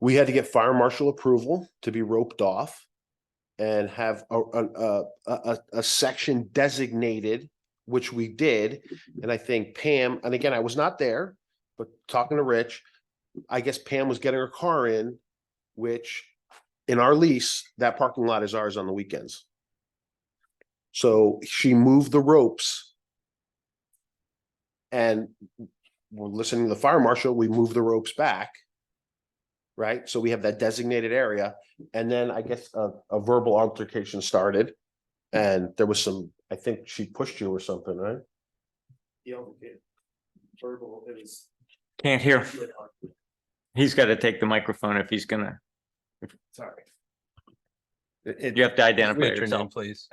we had to get fire marshal approval to be roped off and have a section designated, which we did. And I think Pam, and again, I was not there, but talking to Rich, I guess Pam was getting her car in, which in our lease, that parking lot is ours on the weekends. So she moved the ropes, and we're listening to the fire marshal, we moved the ropes back. Right, so we have that designated area, and then I guess a verbal altercation started, and there was some, I think she pushed you or something, right? Yeah, verbal is. Can't hear. He's got to take the microphone if he's gonna. Sorry. You have to identify State your yourself, name, please.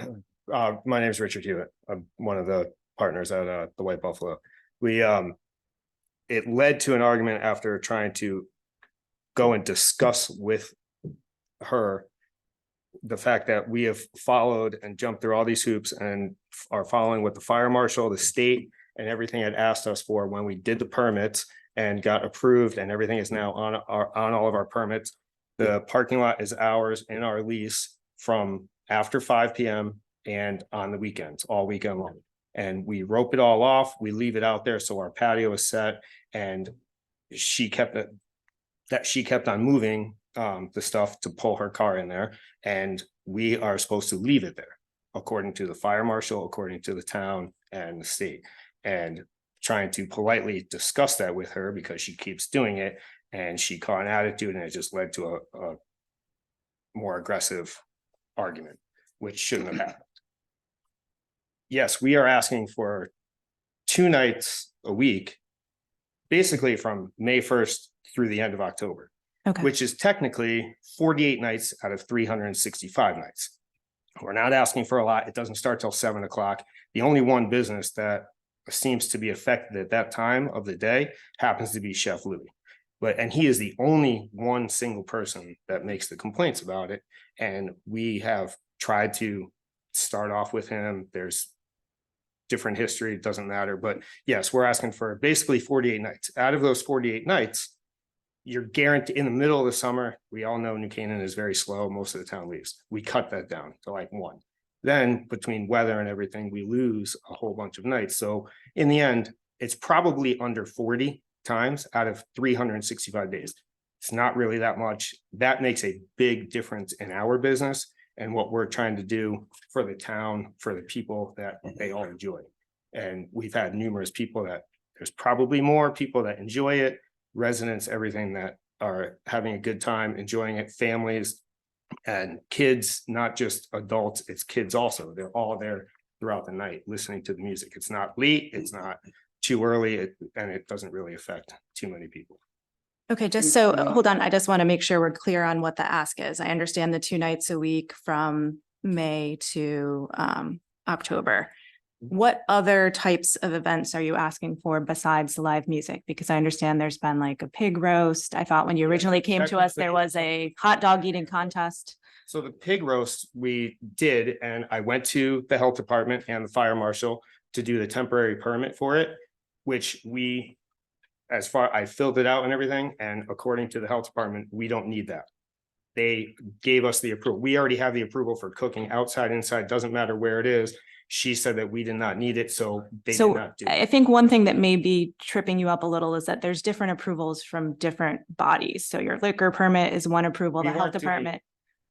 My name is Richard Hewitt. I'm one of the partners at the White Buffalo. It led to an argument after trying to go and discuss with her the fact that we have followed and jumped through all these hoops and are following what the fire marshal, the state, and everything had asked us for when we did the permits and got approved, and everything is now on all of our permits. The parking lot is ours in our lease from after 5 p.m. and on the weekends, all weekend long. And we rope it all off, we leave it out there so our patio is set, and she kept on moving the stuff to pull her car in there, and we are supposed to leave it there according to the fire marshal, according to the town and the state, and trying to politely discuss that with her because she keeps doing it, and she caught an attitude, and it just led to a more aggressive argument, which shouldn't have happened. Yes, we are asking for 2 nights a week, basically from May 1st through the end of October, which is technically 48 nights out of 365 nights. We're not asking for a lot. It doesn't start till 7 o'clock. The only one business that seems to be affected at that time of the day happens to be Chef Louis. And he is the only one single person that makes the complaints about it. And we have tried to start off with him. There's different history, it doesn't matter. But yes, we're asking for basically 48 nights. Out of those 48 nights, you're guaranteed in the middle of the summer. We all know New Canaan is very slow. Most of the town leaves. We cut that down to like 1. Then between weather and everything, we lose a whole bunch of nights. So in the end, it's probably under 40 times out of 365 days. It's not really that much. That makes a big difference in our business and what we're trying to do for the town, for the people that they all enjoy. And we've had numerous people that there's probably more people that enjoy it, residents, everything that are having a good time, enjoying it, families and kids, not just adults, it's kids also. They're all there throughout the night listening to the music. It's not late, it's not too early, and it doesn't really affect too many people. Okay, just so, hold on, I just want to make sure we're clear on what the ask is. I understand the 2 nights a week from May to October. What other types of events are you asking for besides the live music? Because I understand there's been like a pig roast. I thought when you originally came to us, there was a hot dog eating contest. So the pig roast we did, and I went to the health department and the fire marshal to do the temporary permit for it, which we, I filled it out and everything, and according to the health department, we don't need that. They gave us the approval. We already have the approval for cooking outside, inside, doesn't matter where it is. She said that we did not need it, so they did So not do it. I think one thing that may be tripping you up a little is that there's different approvals from different bodies. So your liquor permit is one approval, the We health weren't doing- department.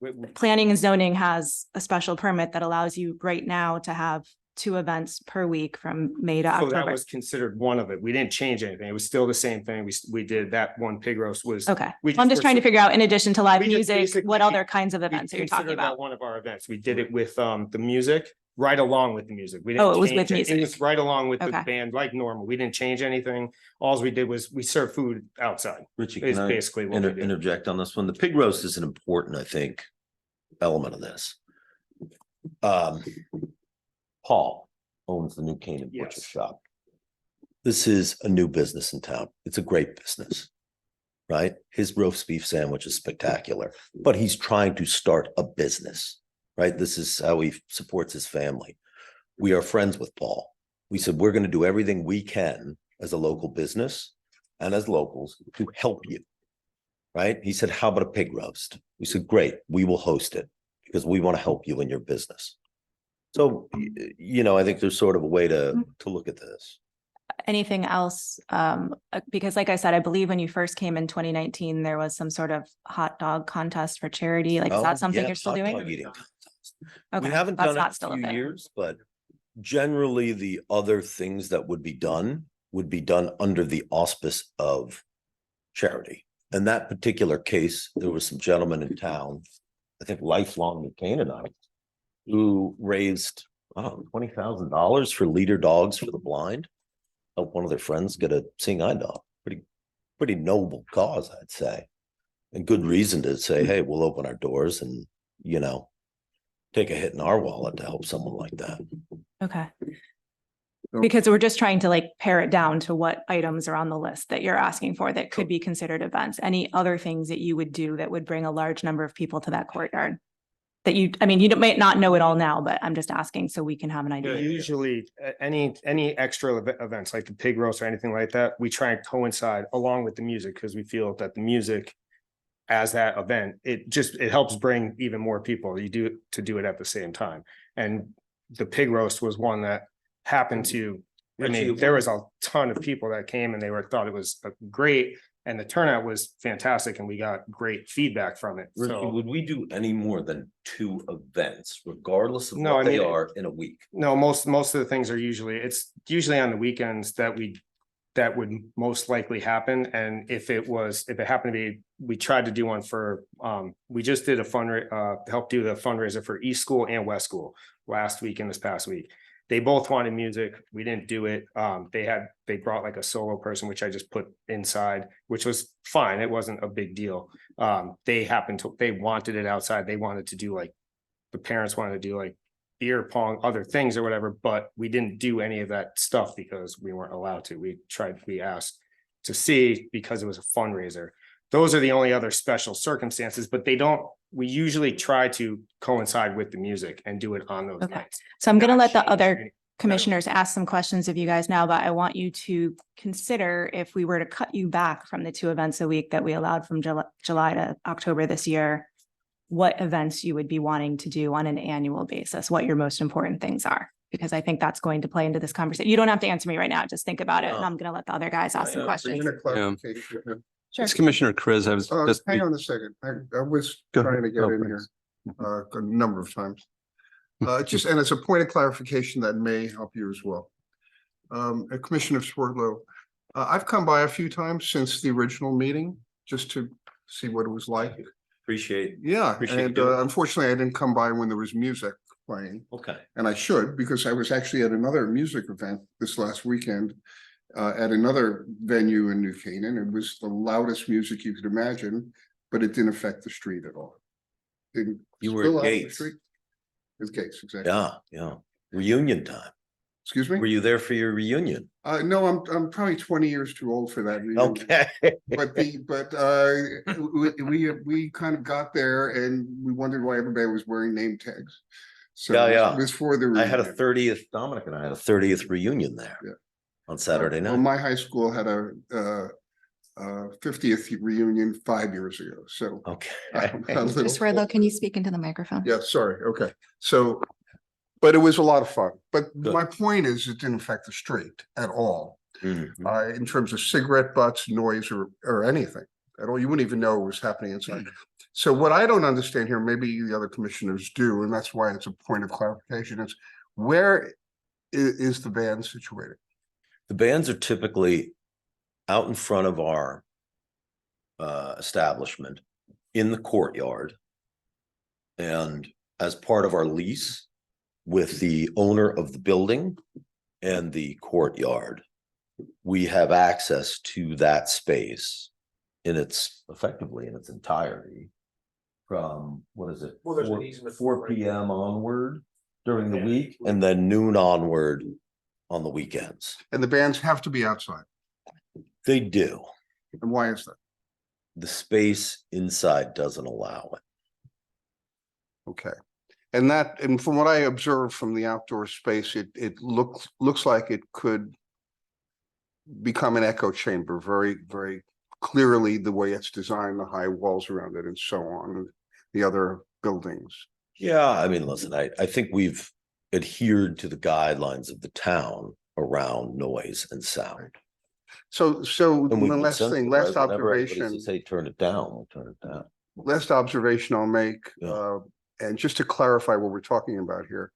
we- Planning and zoning has a special permit that allows you right now to have 2 events per week from May to So that October. was considered one of it. We didn't change anything. It was still the same thing. We did that one pig roast was. Okay, we I'm just were trying to figure out, in addition to live we just music, basically- what other kinds of we events are you talking considered that about? one of our events. We did it with the music, right along with the music. We Oh, didn't it was change with It music. was right along with the Okay. band like normal. We didn't change anything. All we did was we served food outside. Richie, Is can I basically what we did. interject on this one? The pig roast is an important, I think, element of this. Paul owns the New Canaan Butcher Yes. Shop. This is a new business in town. It's a great business, right? His roast beef sandwich is spectacular, but he's trying to start a business, right? This is how he supports his family. We are friends with Paul. We said, we're going to do everything we can as a local business and as locals to help you, right? He said, how about a pig roast? We said, great, we will host it because we want to help you in your business. So, I think there's sort of a way to look at this. Anything else? Because like I said, I believe when you first came in 2019, there was some sort of hot dog contest for charity. Like, is Oh, that something yeah, you're still hot doing? dog eating contest. Okay, We haven't that's done it not in still a a few thing. years, but generally the other things that would be done under the auspice of charity. In that particular case, there was some gentlemen in town, I think lifelong New Canaanites, who raised, $20,000 for leader dogs for the blind. Help one of their friends get a seeing eye dog. Pretty noble cause, I'd say. And good reason to say, hey, we'll open our doors and, take a hit in our wallet to help someone like that. Okay. Because we're just trying to like pare it down to what items are on the list that you're asking for that could be considered events. Any other things that you would do that would bring a large number of people to that courtyard? That you might not know it all now, but I'm just asking so we can have an idea. Usually, any extra events like the pig roast or anything like that, we try and coincide along with the music because we feel that the music as that event, it helps bring even more people. You do it at the same time. And the pig roast was one that happened to, there was a ton of people that came and thought it was great. And the turnout was fantastic and we got great feedback from it. Richie, So would we do any more than 2 events, regardless of No, what I they mean- are in a week? no, most of the things are it's usually on the weekends that would most likely happen. And if it happened to be, we tried to do one for, we just did help do the fundraiser for East School and West School last week and this past week. They both wanted music. We didn't do it. They brought like a solo person, which I just put inside, which was fine. It wasn't a big deal. They wanted it outside. They wanted to do the parents wanted to do beer pong, other things or whatever, but we didn't do any of that stuff because we weren't allowed to. We asked to see because it was a fundraiser. Those are the only other special circumstances, but we usually try to coincide with the music and do it on those Okay. nights. So I'm going to let the change other any- commissioners ask some questions of you guys now, but I want you to consider if we were to cut you back from the 2 events a week that we allowed from July to October this year, what events you would be wanting to do on an annual basis, what your most important things are, because I think that's going to play into this conversation. You don't have to answer me right now. Just think about it. And I'm going to let the other guys ask some questions. Clarification. It's Commissioner Chris. I was just. Hang on a second. I was Go trying ahead. to get Oh, in here a number of times. And it's a point of clarification that may help you as well. Commissioner Swerdlow, I've come by a few times since the original meeting just to see what it was like. Appreciate. Yeah, Appreciate you and doing it. unfortunately, I didn't come by when there was music playing. Okay. And I should, because I was actually at another music event this last weekend at another venue in New Canaan. It was the loudest music you could imagine, but it didn't affect the street at all. Didn't You were spill at out the Gates. street. With Gates, exactly. Yeah. Reunion time. Excuse me? Were you there for your reunion? No, I'm probably 20 years too old for that. reunion. Okay. We kind of got there and we wondered why everybody was wearing name tags. So Yeah. it was for the. I had a reunion. 30th, Dominic and I had a 30th reunion there. Yeah. On Saturday Well, night. my high school had a 50th reunion 5 years ago, so. Okay. Mr. Swerdlow, can you speak into the microphone? Yeah, sorry, okay, so, but it was a lot of fun, but Good. my point is, it didn't affect the street at all. Mhm. In terms of cigarette butts, noise, or anything at all, you wouldn't even know what was happening inside. So what I don't understand here, maybe the other commissioners do, and that's why it's a point of clarification, is where is the band situated? The bands are typically out in front of our establishment in the courtyard. And as part of our lease with the owner of the building and the courtyard, we have access to that space effectively in its entirety from, what is it? Well, there's an 4 easement 4 right PM onward during the week and then noon onward on the weekends. And the bands have to be outside, They do. and why is that? The space inside doesn't allow it. Okay. And from what I observed from the outdoor space, it looks like it could become an echo chamber very, very clearly, the way it's designed, the high walls around it and so on, and the other buildings. Yeah, I mean, listen, I think we've adhered to the guidelines of the town around noise and sound. So And we the last thing, last observation, Say, turn it down, we'll turn it down. last observation I'll make, Yeah. and just to clarify what we're talking about here,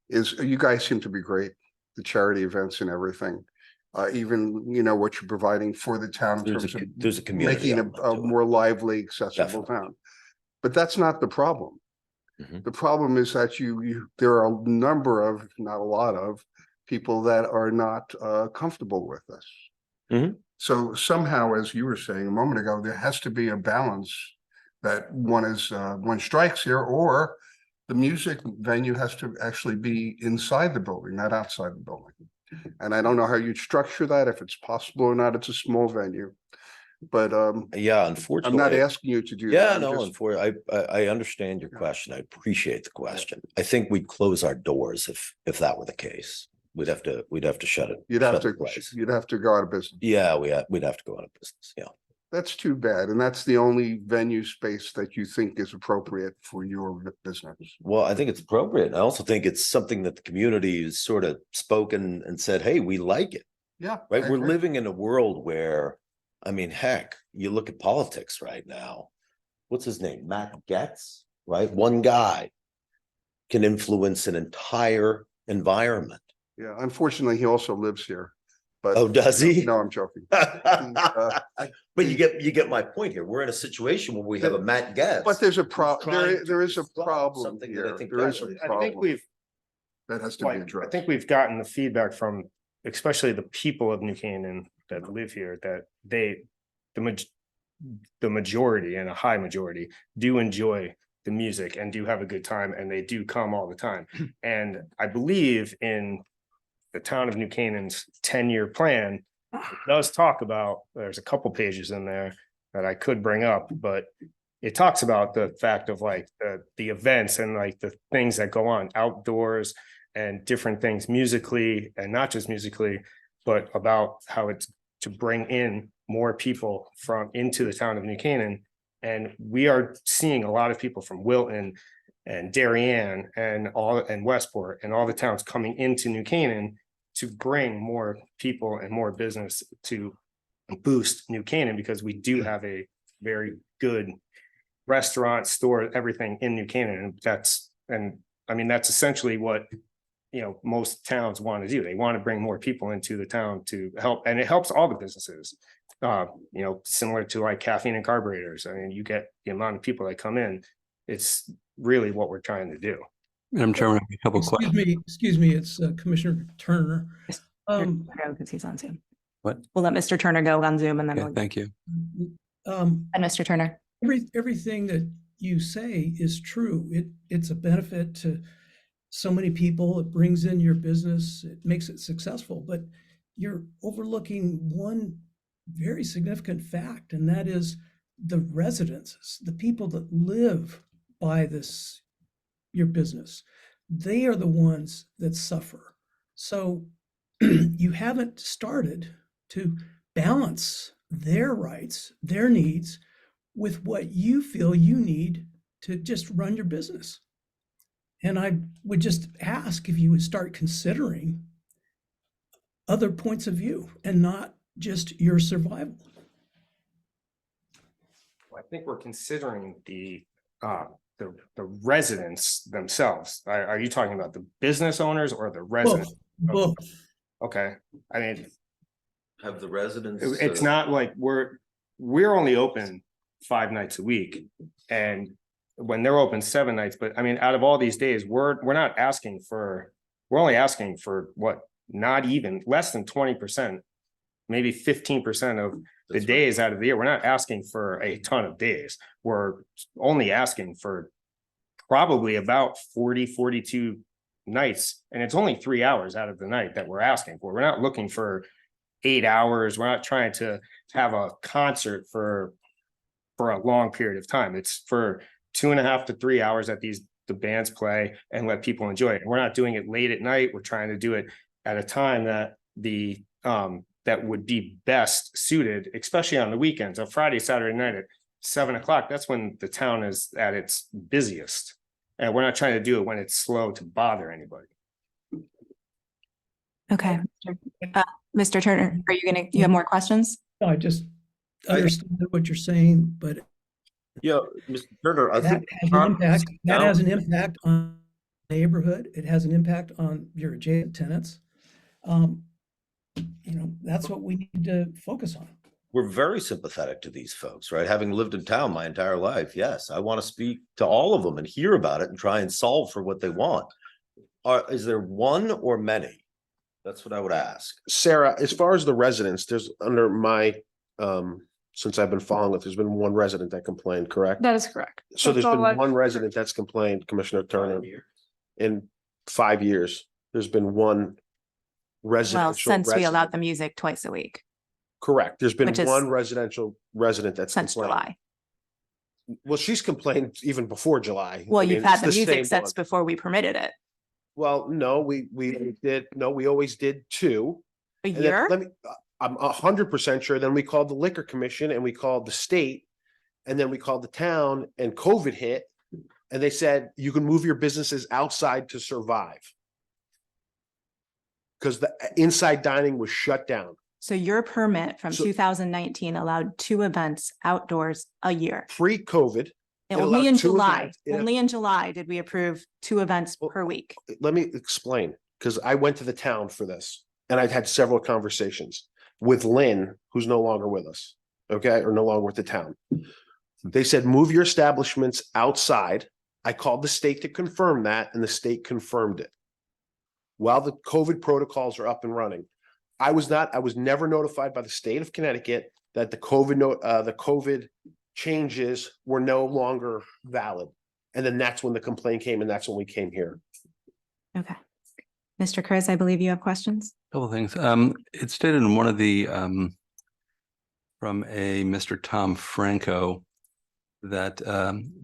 is you guys seem to be great, the charity events and everything. Even, what you're providing for the town in terms of There's a community. making a element to it. more lively, accessible Definitely. town. But that's not the problem. Mhm. The problem is that there are a number of, not a lot of, people that are not comfortable with this. Mhm. So somehow, as you were saying a moment ago, there has to be a balance that one strikes here, or the music venue has to actually be inside the building, not outside the building. And I don't know how you'd structure that, if it's possible or not. It's a small venue. But Yeah, I'm unfortunately. not asking you to do that. Yeah, I'm no, just- unfortunately, I understand your question. I appreciate the question. I think we'd close our doors if that were the case. We'd have to shut it. You'd have shut the to, place. you'd have to go out of business. Yeah, we'd have to go out of business, yeah. That's too bad. And that's the only venue space that you think is appropriate for your business. Well, I think it's appropriate. I also think it's something that the community has sort of spoken and said, hey, we like it, Yeah. right? I We're agree. living in a world where, I mean, heck, you look at politics right now. What's his name? Matt Getz, right? One guy can influence an entire environment. Yeah, unfortunately, he also lives here. But Oh, does he? No, I'm joking. But you get my point here. We're in a situation where we have a Matt Getz. But there's a trying there is a solve problem something that I here. think There is a valid. I think problem we've, that has to be like, I addressed. think we've gotten the feedback from, especially the people of New Canaan that live here, that the majority and a high majority do enjoy the music and do have a good time, and they do come all the time. And I believe in the town of New Canaan's 10-year plan, it does talk about, there's a couple pages in there that I could bring up, but it talks about the fact of like the events and like the things that go on outdoors and different things musically, and not just musically, but about how it's to bring in more people into the town of New Canaan. And we are seeing a lot of people from Wilton and Darien and Westport and all the towns coming into New Canaan to bring more people and more business to boost New Canaan, because we do have a very good restaurant, store, everything in New Canaan. And I mean, that's essentially what, most towns want to do. They want to bring more people into the town to help, and it helps all the businesses. similar to like caffeine and carburetors. I mean, you get the amount of people that come in, it's really what we're trying to do. Madam Chairman, I have a couple of questions. Excuse me, it's Commissioner Turner. Because he's on Zoom. What? We'll let Mr. Turner go on Zoom and then Okay, we'll. thank you. And Mr. Turner. Everything that you say is true. It's a benefit to so many people. It brings in your business. It makes it successful. But you're overlooking one very significant fact, and that is the residences, the people that live by this, your business. They are the ones that suffer. So you haven't started to balance their rights, their needs with what you feel you need to just run your business. And I would just ask if you would start considering other points of view and not just your survival. I think we're considering the residents themselves. Are you talking about the business owners or the residents? Both. Okay, I mean, Have the residents. it's not like we're only open 5 nights a week, and when they're open 7 nights, but I mean, out of all these days, we're not asking for, we're only asking for what, not even less than 20%, maybe 15% of the days out of the year. We're not asking for a ton of days. We're only asking for probably about 40, 42 nights, and it's only 3 hours out of the night that we're asking for. We're not looking for 8 hours. We're not trying to have a concert for a long period of time. It's for 2.5 to 3 hours that the bands play and let people enjoy it. And we're not doing it late at night. We're trying to do it at a time that that would be best suited, especially on the weekends. On Friday, Saturday night at 7 o'clock, that's when the town is at its busiest. And we're not trying to do it when it's slow to bother anybody. Okay. Mr. Turner, are you have more questions? No, I just understand what you're saying, but Yeah, Mr. Turner, I that think. has an impact. That has an impact on the neighborhood. It has an impact on your adjacent tenants. That's what we need to focus on. We're very sympathetic to these folks, right? Having lived in town my entire life, yes, I want to speak to all of them and hear about it and try and solve for what they want. Is there one or many? That's what I would ask. Sarah, as far as the residents, there's under my, since I've been following it, there's been one resident that complained, correct? That is correct. So there's That's been all one resident that's complained, Commissioner Turner, in 5 years. There's been one Well, residential. since we resident. allowed the music twice a week, Correct. There's been which is one residential resident that's since complained. July. Well, she's complained even before July. Well, I mean, you've had it's the music same since one. before we permitted it. Well, no, we always did 2. A And then year? let me, I'm 100% sure. Then we called the liquor commission and we called the state. And then we called the town and COVID hit. And they said, you can move your businesses outside to survive. Because the inside dining was shut down. So your permit from So- 2019 allowed 2 events outdoors a year. Pre-COVID. it Only allowed in 2 July, events. only in July did we approve 2 events per week. Let me explain, because I went to the town for this and I've had several conversations with Lynn, who's no longer with us, okay, or no longer with the town. They said, move your establishments outside. I called the state to confirm that and the state confirmed it. While the COVID protocols are up and running, I was never notified by the state of Connecticut that the COVID changes were no longer valid. And then that's when the complaint came and that's when we came here. Okay. Mr. Chris, I believe you have questions? Couple of things. It stated in one of the, from a Mr. Tom Franco, that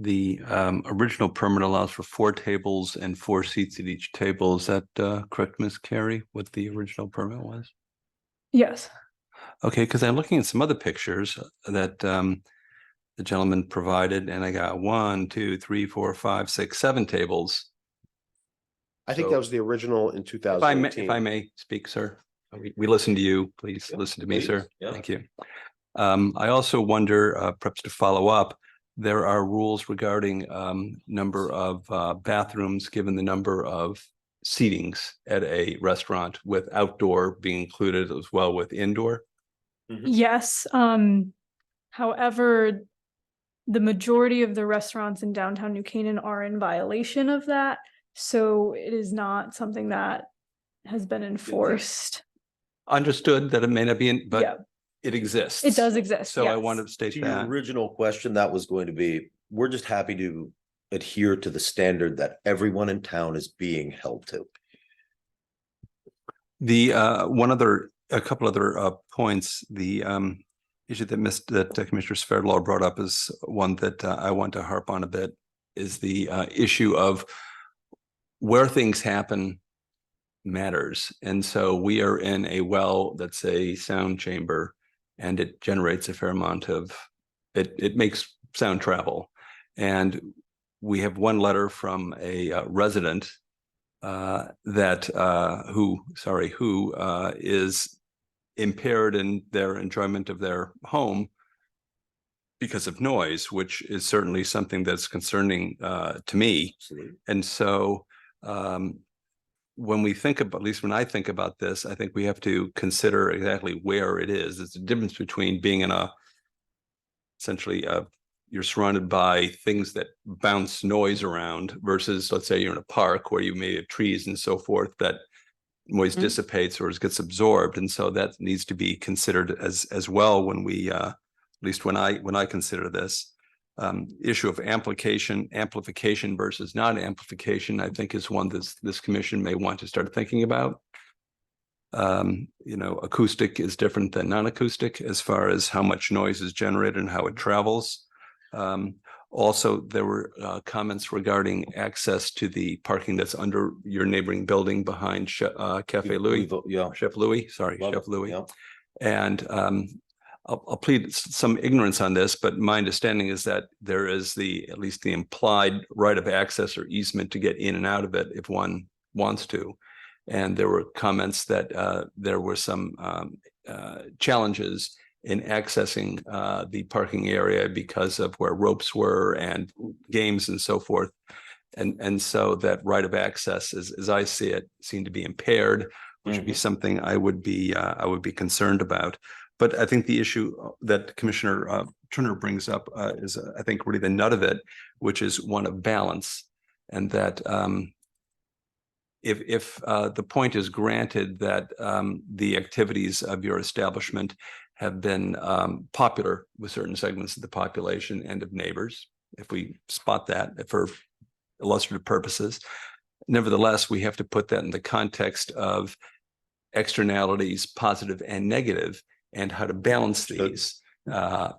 the original permit allows for 4 tables and 4 seats at each table. Is that correct, Ms. Carey, what the original permit was? Yes. Okay, because I'm looking at some other pictures that the gentleman provided, and I got 1, 2, 3, 4, 5, 6, 7 tables. I think So- that was the original in If I may, 2018. if I may speak, sir, we listen to you, please listen to me, sir. yeah. Thank you. I also wonder, perhaps to follow up, there are rules regarding number of bathrooms, given the number of seatings at a restaurant, with outdoor being included as well with indoor. Yes, however, the majority of the restaurants in downtown New Canaan are in violation of that. So it is not something that has been enforced. Understood that it may not be, Yeah. but it exists. It does exist, So I yes. wanted to state To your that. original question, that was going to be, we're just happy to adhere to the standard that everyone in town is being held to. The a couple other points, the issue that Commissioner Sverdlov brought up is one that I want to harp on a bit, is the issue of where things happen matters. And so we are in a well that's a sound chamber, and it generates a fair amount of, it makes sound travel. And we have one letter from a resident who is impaired in their enjoyment of their home because of noise, which is certainly something that's concerning to me. Absolutely. And so when we think about, at least when I think about this, I think we have to consider exactly where it is. There's a difference between being in essentially you're surrounded by things that bounce noise around versus, let's say you're in a park where you may have trees and so forth that noise dissipates or gets absorbed. And so that needs to be considered as well when we, at least when I consider this. Issue of amplification versus non-amplification, I think is one that this commission may want to start thinking about. Acoustic is different than non-acoustic as far as how much noise is generated and how it travels. Also, there were comments regarding access to the parking that's under your neighboring building behind Cafe Louis. Chef Louis, sorry, Chef Louis. Yeah. And I'll plead some ignorance on this, but my understanding is that there is at least the implied right of access or easement to get in and out of it if one wants to. And there were comments that there were some challenges in accessing the parking area because of where ropes were and games and so forth. And so that right of access, as I see it, seemed to be impaired, which would be something I would be concerned about. But I think the issue that Commissioner Turner brings up is, I think, really the nut of it, which is one of balance. And that if the point is granted that the activities of your establishment have been popular with certain segments of the population and of neighbors, if we spot that for illustrative purposes, nevertheless, we have to put that in the context of externalities, positive and negative, and how to balance these,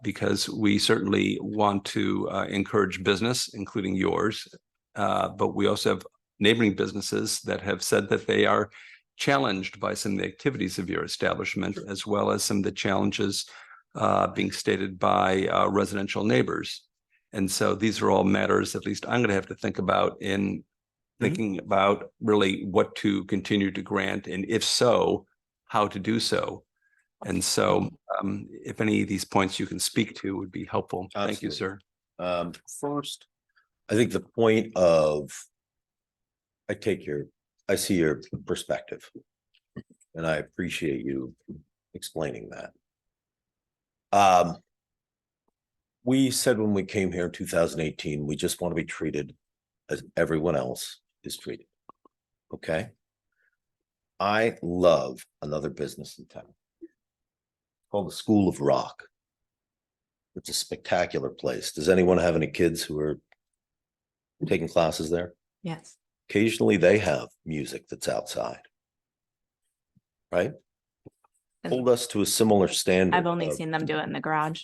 because we certainly want to encourage business, including yours, but we also have neighboring businesses that have said that they are challenged by some of the activities of your establishment, as well as some of the challenges being stated by residential neighbors. And so these are all matters, at least I'm going to have to think about in thinking about really what to continue to grant, and if so, how to do so. And so if any of these points you can speak to would be helpful. Thank you, sir. First, I think the point of, I see your perspective, and I appreciate you explaining that. We said when we came here in 2018, we just want to be treated as everyone else is treated. Okay. I love another business in town called the School of Rock. It's a spectacular place. Does anyone have any kids who are taking classes there? Yes. Occasionally they have music that's outside. Right? Hold us to a similar standard. I've only seen them do it in the garage.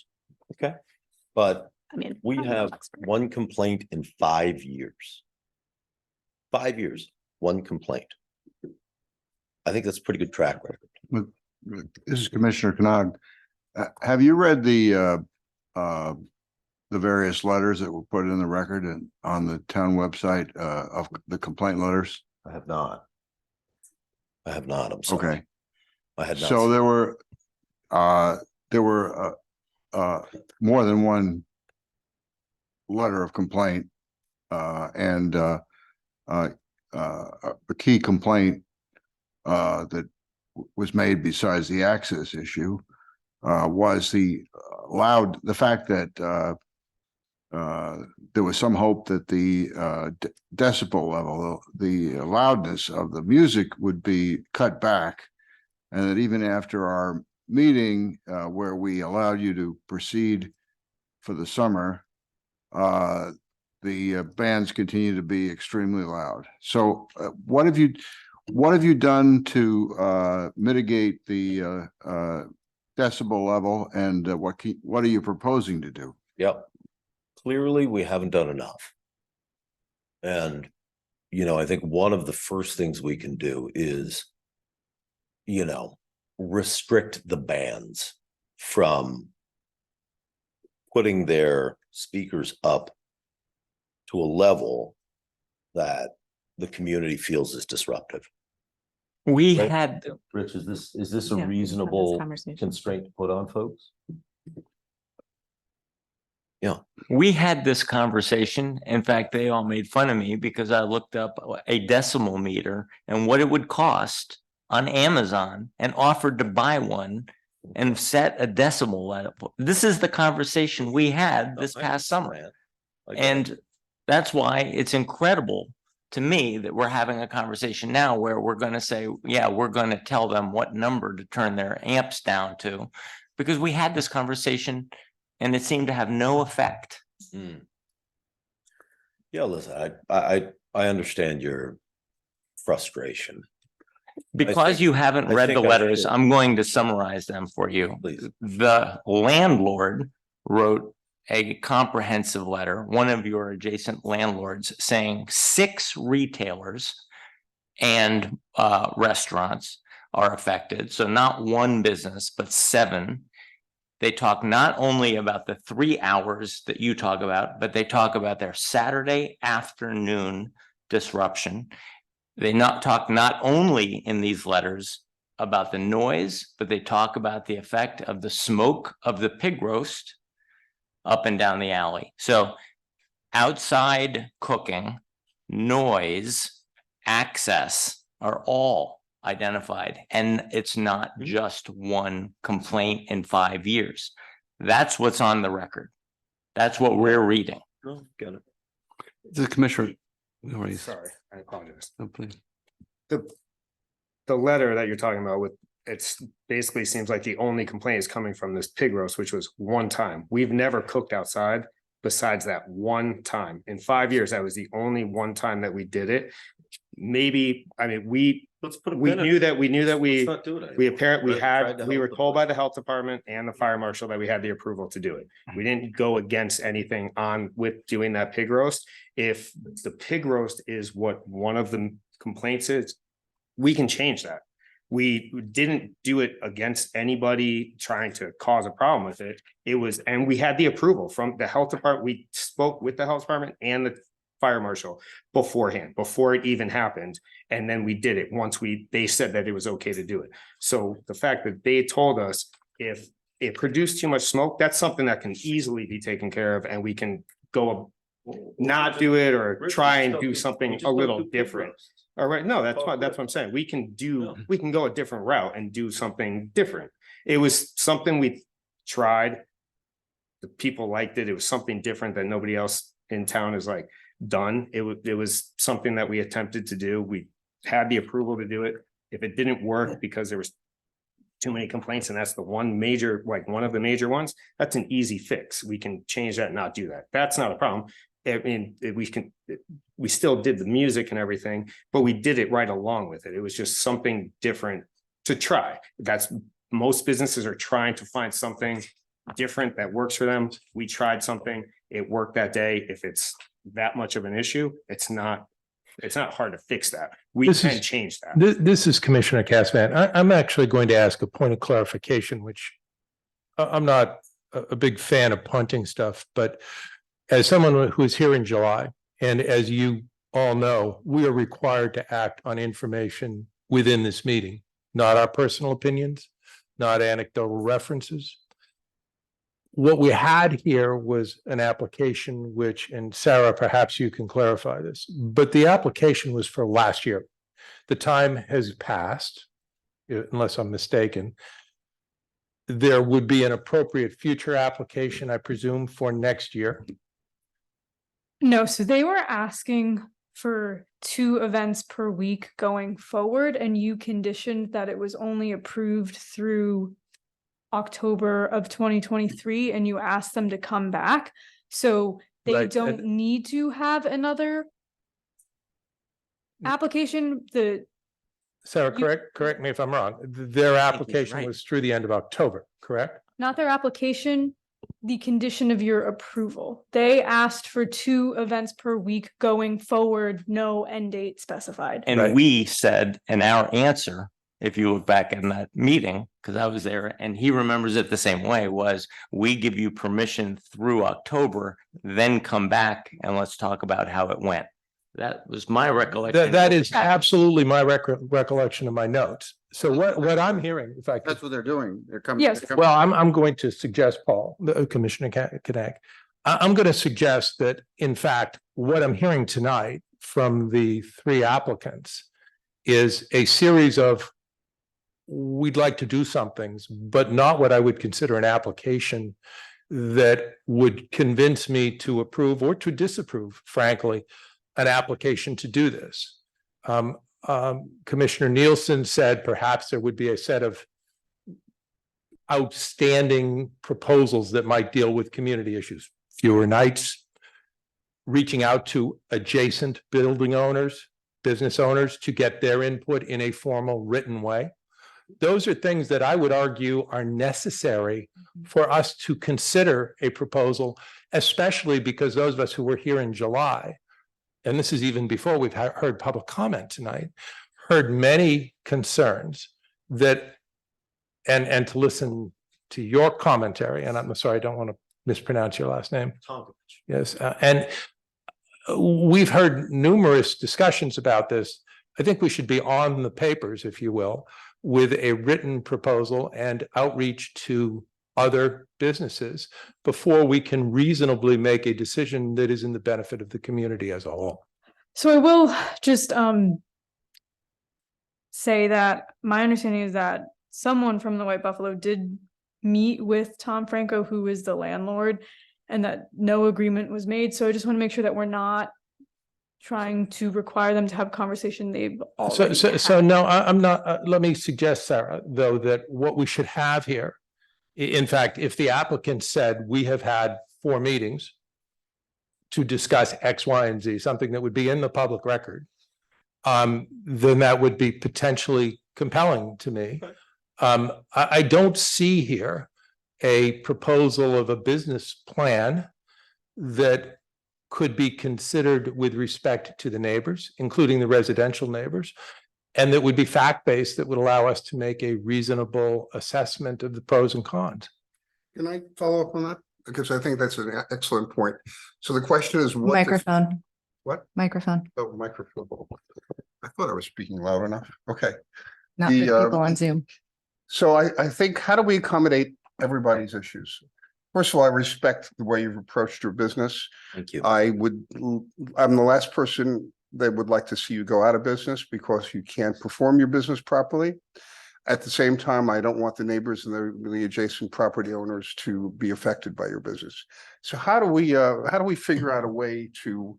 Okay. But I mean, we I'm no have expert. one complaint in 5 years. 5 years, one complaint. I think that's a pretty good track record. This is Commissioner Knog. Have you read the various letters that were put in the record and on the town website of the complaint letters? I have not. I'm sorry. Okay. I had not. So seen- there were more than one letter of complaint and a key complaint that was made besides the access issue was the the fact that there was some hope that the decibel level, the loudness of the music would be cut back. And that even after our meeting, where we allowed you to proceed for the summer, the bands continue to be extremely loud. So what have you done to mitigate the decibel level, and what are you proposing to do? Yep. Clearly, we haven't done enough. And, I think one of the first things we can do is, restrict the bands from putting their speakers up to a level that the community feels is disruptive. We Right? had, Rich, is this a Yeah, reasonable conversation. constraint to put on folks? Yeah. we had this conversation. In fact, they all made fun of me because I looked up a decimal meter and what it would cost on Amazon and offered to buy one and set a decimal level. This is the conversation we had this past summer. And that's why it's incredible to me that we're having a conversation now where we're going to say, yeah, we're going to tell them what number to turn their amps down to, because we had this conversation and it seemed to have no effect. Yeah, listen, I understand your frustration. Because you haven't I read the think I letters, should- I'm going to summarize them for you. Please. The landlord wrote a comprehensive letter, one of your adjacent landlords, saying 6 retailers and restaurants are affected. So not one business, but 7. They talk not only about the 3 hours that you talk about, but they talk about their Saturday afternoon disruption. They talk not only in these letters about the noise, but they talk about the effect of the smoke of the pig roast up and down the alley. So outside cooking, noise, access are all identified. And it's not just one complaint in 5 years. That's what's on the record. That's what we're reading. No, got it. The commissioner. Sorry, I apologize. Oh, please. The letter that you're talking about it's basically seems like the only complaint is coming from this pig roast, which was one time. We've never cooked outside besides that one time. In 5 years, that was the only one time that we did it. Maybe, I mean, we knew that we were told by the health department and the fire marshal that we had the approval to do it. We didn't go against anything with doing that pig roast. If the pig roast is what one of the complaints is, we can change that. We didn't do it against anybody trying to cause a problem with it. And we had the approval from the health department. We spoke with the health department and the fire marshal beforehand, before it even happened. And then we did it once they said that it was okay to do it. So the fact that they told us if it produced too much smoke, that's something that can easily be taken care of, and we can go not do it or try and do something a little different. All right, no, that's what I'm saying. We can go a different route and do something different. It was something we tried. The people liked it. It was something different that nobody else in town has done. It was something that we attempted to do. We had the approval to do it. If it didn't work because there was too many complaints, and that's the one of the major ones, that's an easy fix. We can change that, not do that. That's not a problem. I mean, we still did the music and everything, but we did it right along with it. It was just something different to try. Most businesses are trying to find something different that works for them. We tried something, it worked that day. If it's that much of an issue, it's not hard to fix that. We can change that. This is Commissioner Cassavant. I'm actually going to ask a point of clarification, which I'm not a big fan of punting stuff, but as someone who was here in July, and as you all know, we are required to act on information within this meeting, not our personal opinions, not anecdotal references. What we had here was an application which, and Sarah, perhaps you can clarify this, but the application was for last year. The time has passed, unless I'm mistaken. there would be an appropriate future application, I presume, for next year. No, so they were asking for 2 events per week going forward, and you conditioned that it was only approved through October of 2023, and you asked them to come back. So they Right, don't and- need to have another application. Sarah, correct me if I'm wrong. Their application right. was through the end of October, correct? Not their application, the condition of your approval. They asked for 2 events per week going forward, no end date specified. And Right. we said in our answer, if you look back in that meeting, because I was there and he remembers it the same way, was we give you permission through October, then come back and let's talk about how it went. That was my recollection. That is absolutely my recollection of my notes. So what I'm hearing, if I could. That's what they're doing. They're coming. Yes. they're coming- Well, I'm going to suggest, Paul, Commissioner Kanak, I'm going to suggest that, in fact, what I'm hearing tonight from the 3 applicants is a series of, we'd like to do some things, but not what I would consider an application that would convince me to approve or to disapprove, frankly, an application to do this. Commissioner Nielsen said perhaps there would be a set of outstanding proposals that might deal with community issues, fewer nights, reaching out to adjacent building owners, business owners to get their input in a formal written way. Those are things that I would argue are necessary for us to consider a proposal, especially because those of us who were here in July, and this is even before we've heard public comment tonight, heard many concerns that, and to listen to your commentary, and I'm sorry, I don't want to mispronounce your last name. Yes, and we've heard numerous discussions about this. I think we should be on the papers, if you will, with a written proposal and outreach to other businesses before we can reasonably make a decision that is in the benefit of the community as a whole. So I will just say that my understanding is that someone from the White Buffalo did meet with Tom Franco, who is the landlord, and that no agreement was made. So I just want to make sure that we're not trying to require them to have conversation they've already So no, I'm not, let me suggest, Sarah, though, that what we should have here, in fact, if the applicant said we have had 4 meetings to discuss X, Y, and Z, something that would be in the public record, then that would be potentially compelling to me. I don't see here a proposal of a business plan that could be considered with respect to the neighbors, including the residential neighbors, and that would be fact-based, that would allow us to make a reasonable assessment of the pros and cons. Can I follow up on that? Because I think that's an excellent point. So the question is what? Microphone. What? Microphone, Oh, microphone. I thought I was speaking loud enough. Okay. not for The, people on Zoom. So I think, how do we accommodate everybody's issues? First of all, I respect the way you've approached your business. Thank you. I'm the last person that would like to see you go out of business because you can't perform your business properly. At the same time, I don't want the neighbors and the adjacent property owners to be affected by your business. So how do we figure out a way to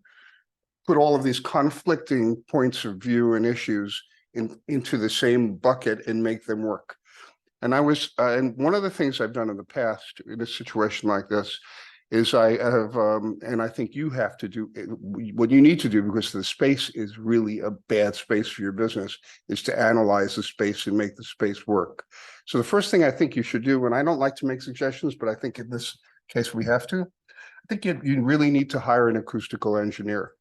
put all of these conflicting points of view and issues into the same bucket and make them work? And and one of the things I've done in the past in a situation like this is I have, and I think you have to do what you need to do, because the space is really a bad space for your business, is to analyze the space and make the space work. So the first thing I think you should do, and I don't like to make suggestions, but I think in this case we have to, I think you really need to hire an acoustical engineer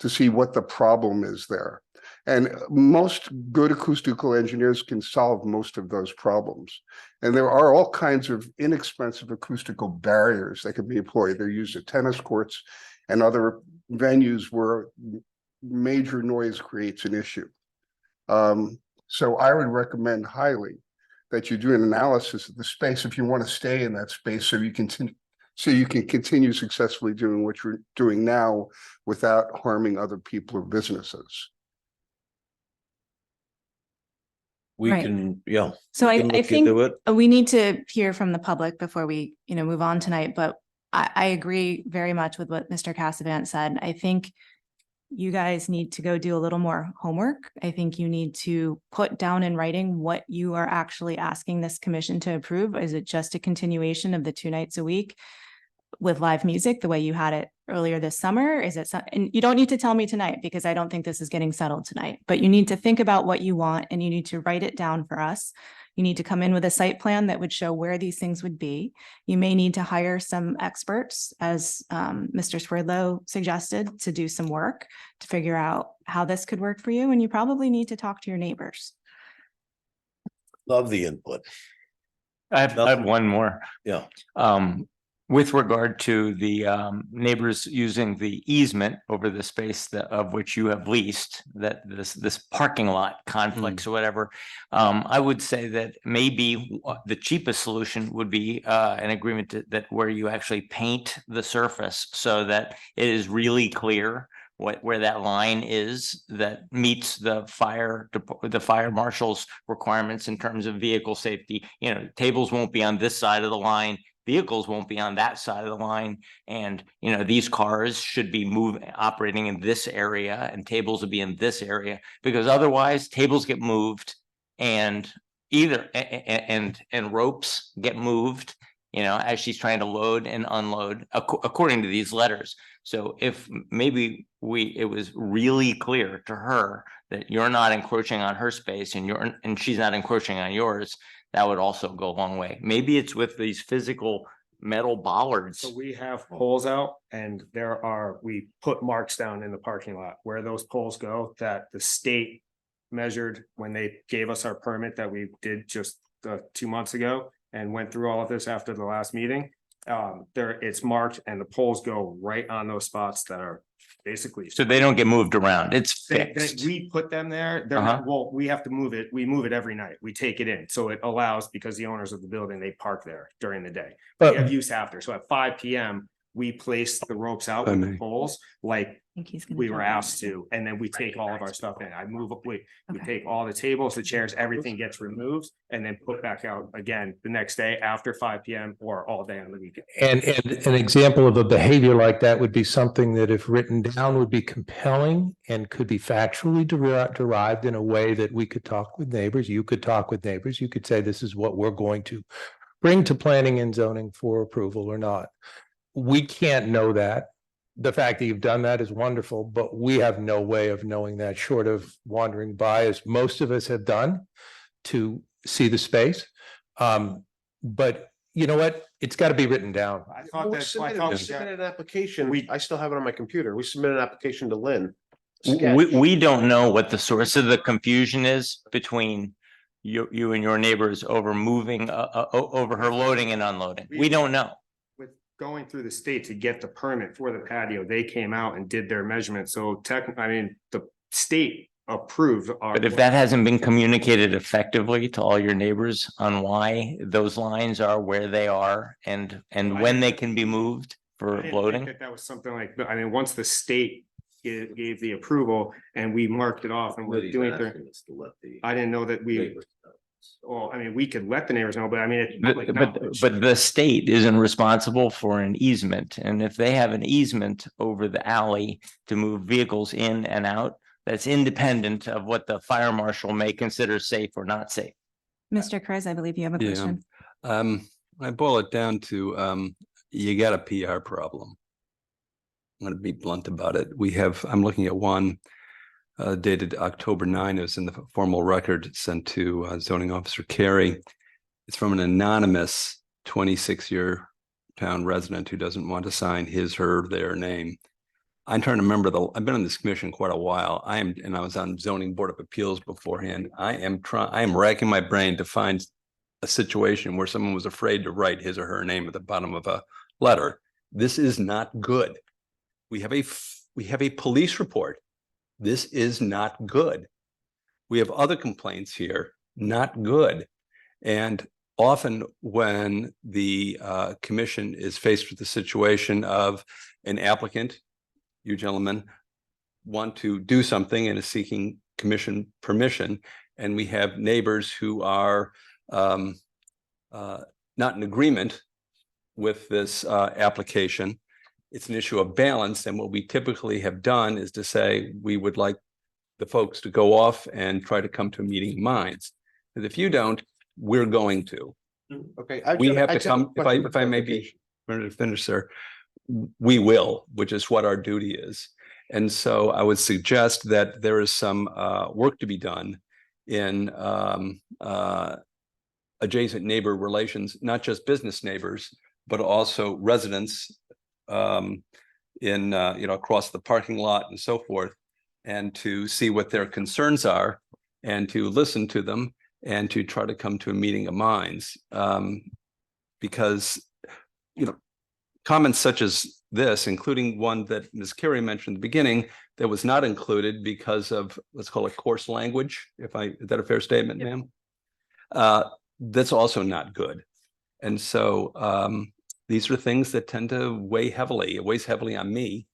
to see what the problem is there. And most good acoustical engineers can solve most of those problems. And there are all kinds of inexpensive acoustical barriers that can be employed. They're used at tennis courts and other venues where major noise creates an issue. So I would recommend highly that you do an analysis of the space if you want to stay in that space, so you can continue successfully doing what you're doing now without harming other people or businesses. we Right. can, you know. So we I can look think into it. we need to hear from the public before we, move on tonight, but I agree very much with what Mr. Cassavant said. I think you guys need to go do a little more homework. I think you need to put down in writing what you are actually asking this commission to approve. Is it just a continuation of the 2 nights a week with live music, the way you had it earlier this summer? Is it, and you don't need to tell me tonight because I don't think this is getting settled tonight, but you need to think about what you want and you need to write it down for us. You need to come in with a site plan that would show where these things would be. You may need to hire some experts, as Mr. Swerdlow suggested, to do some work to figure out how this could work for you. And you probably need to talk to your neighbors. Love the input. I have one more. Yeah. With regard to the neighbors using the easement over the space of which you have leased, that this parking lot conflicts or whatever, I would say that maybe the cheapest solution would be an agreement that where you actually paint the surface so that it is really clear where that line is that meets the fire marshal's requirements in terms of vehicle safety. Tables won't be on this side of the line. Vehicles won't be on that side of the line. And, these cars should be operating in this area and tables will be in this area, because otherwise tables get moved and and ropes get moved, as she's trying to load and unload according to these letters. So if maybe it was really clear to her that you're not encroaching on her space and she's not encroaching on yours, that would also go a long way. Maybe it's with these physical metal bollards. So we have poles out and we put marks down in the parking lot where those poles go that the state measured when they gave us our permit that we did just 2 months ago and went through all of this after the last meeting. It's marked and the poles go right on those spots that are basically. So they don't get moved around. It's fixed. We put them there. They're not, well, we have to move it. We move it every night. We take it in. So it allows, because the owners of the building, they park there during the day. But- We have use after. So at 5 PM, we place the ropes out with the poles like we were asked to, and then we take all of our stuff in. We take all the tables, the chairs, everything gets removed and then put back out again the next day after 5 PM or all day on the weekend. And an example of a behavior like that would be something that, if written down, would be compelling and could be factually derived in a way that we could talk with neighbors. You could talk with neighbors. You could say, this is what we're going to bring to planning and zoning for approval or not. We can't know that. The fact that you've done that is wonderful, but we have no way of knowing that, short of wandering by, as most of us have done, to see the space. But you know what? It's got to be written down. I thought We submitted an application. I still have it on my computer. We submitted an application to Lynn. We don't know what the source of the confusion is between you and your neighbors over moving, over her loading and unloading. We don't know. With going through the state to get the permit for the patio, they came out and did their measurements. So the state approved our. But if that hasn't been communicated effectively to all your neighbors on why those lines are where they are and when they can be moved for I didn't think loading. that was something like, once the state gave the approval and we marked it off and we're doing it. I didn't know that we could let the neighbors know, but it's public knowledge. But the state isn't responsible for an easement. And if they have an easement over the alley to move vehicles in and out, that's independent of what the fire marshal may consider safe or not safe. Mr. Chris, I believe you have a question. I boil it down to, you got a PR problem. I'm going to be blunt about it. I'm looking at one dated October 9. It was in the formal record sent to zoning officer Carey. It's from an anonymous 26-year town resident who doesn't want to sign his, her, their name. I'm trying to remember I've been on this commission quite a while. I was on zoning board of appeals beforehand. I am racking my brain to find a situation where someone was afraid to write his or her name at the bottom of a letter. This is not good. We have a police report. This is not good. We have other complaints here, not good. And often when the commission is faced with the situation of an applicant, you gentlemen want to do something and is seeking commission permission, and we have neighbors who are not in agreement with this application. It's an issue of balance, and what we typically have done is to say, we would like the folks to go off and try to come to a meeting of minds. And if you don't, we're going to. Okay. We have to come, if I may be finish, sir, we will, which is what our duty is. And so I would suggest that there is some work to be done in adjacent neighbor relations, not just business neighbors, but also residents in across the parking lot and so forth, and to see what their concerns are and to listen to them and to try to come to a meeting of minds. Because, comments such as this, including one that Ms. Carey mentioned at the beginning, that was not included because of, let's call it coarse language, is that a fair statement, ma'am? That's also not good. And so these are things that tend to weigh heavily. It weighs heavily on me.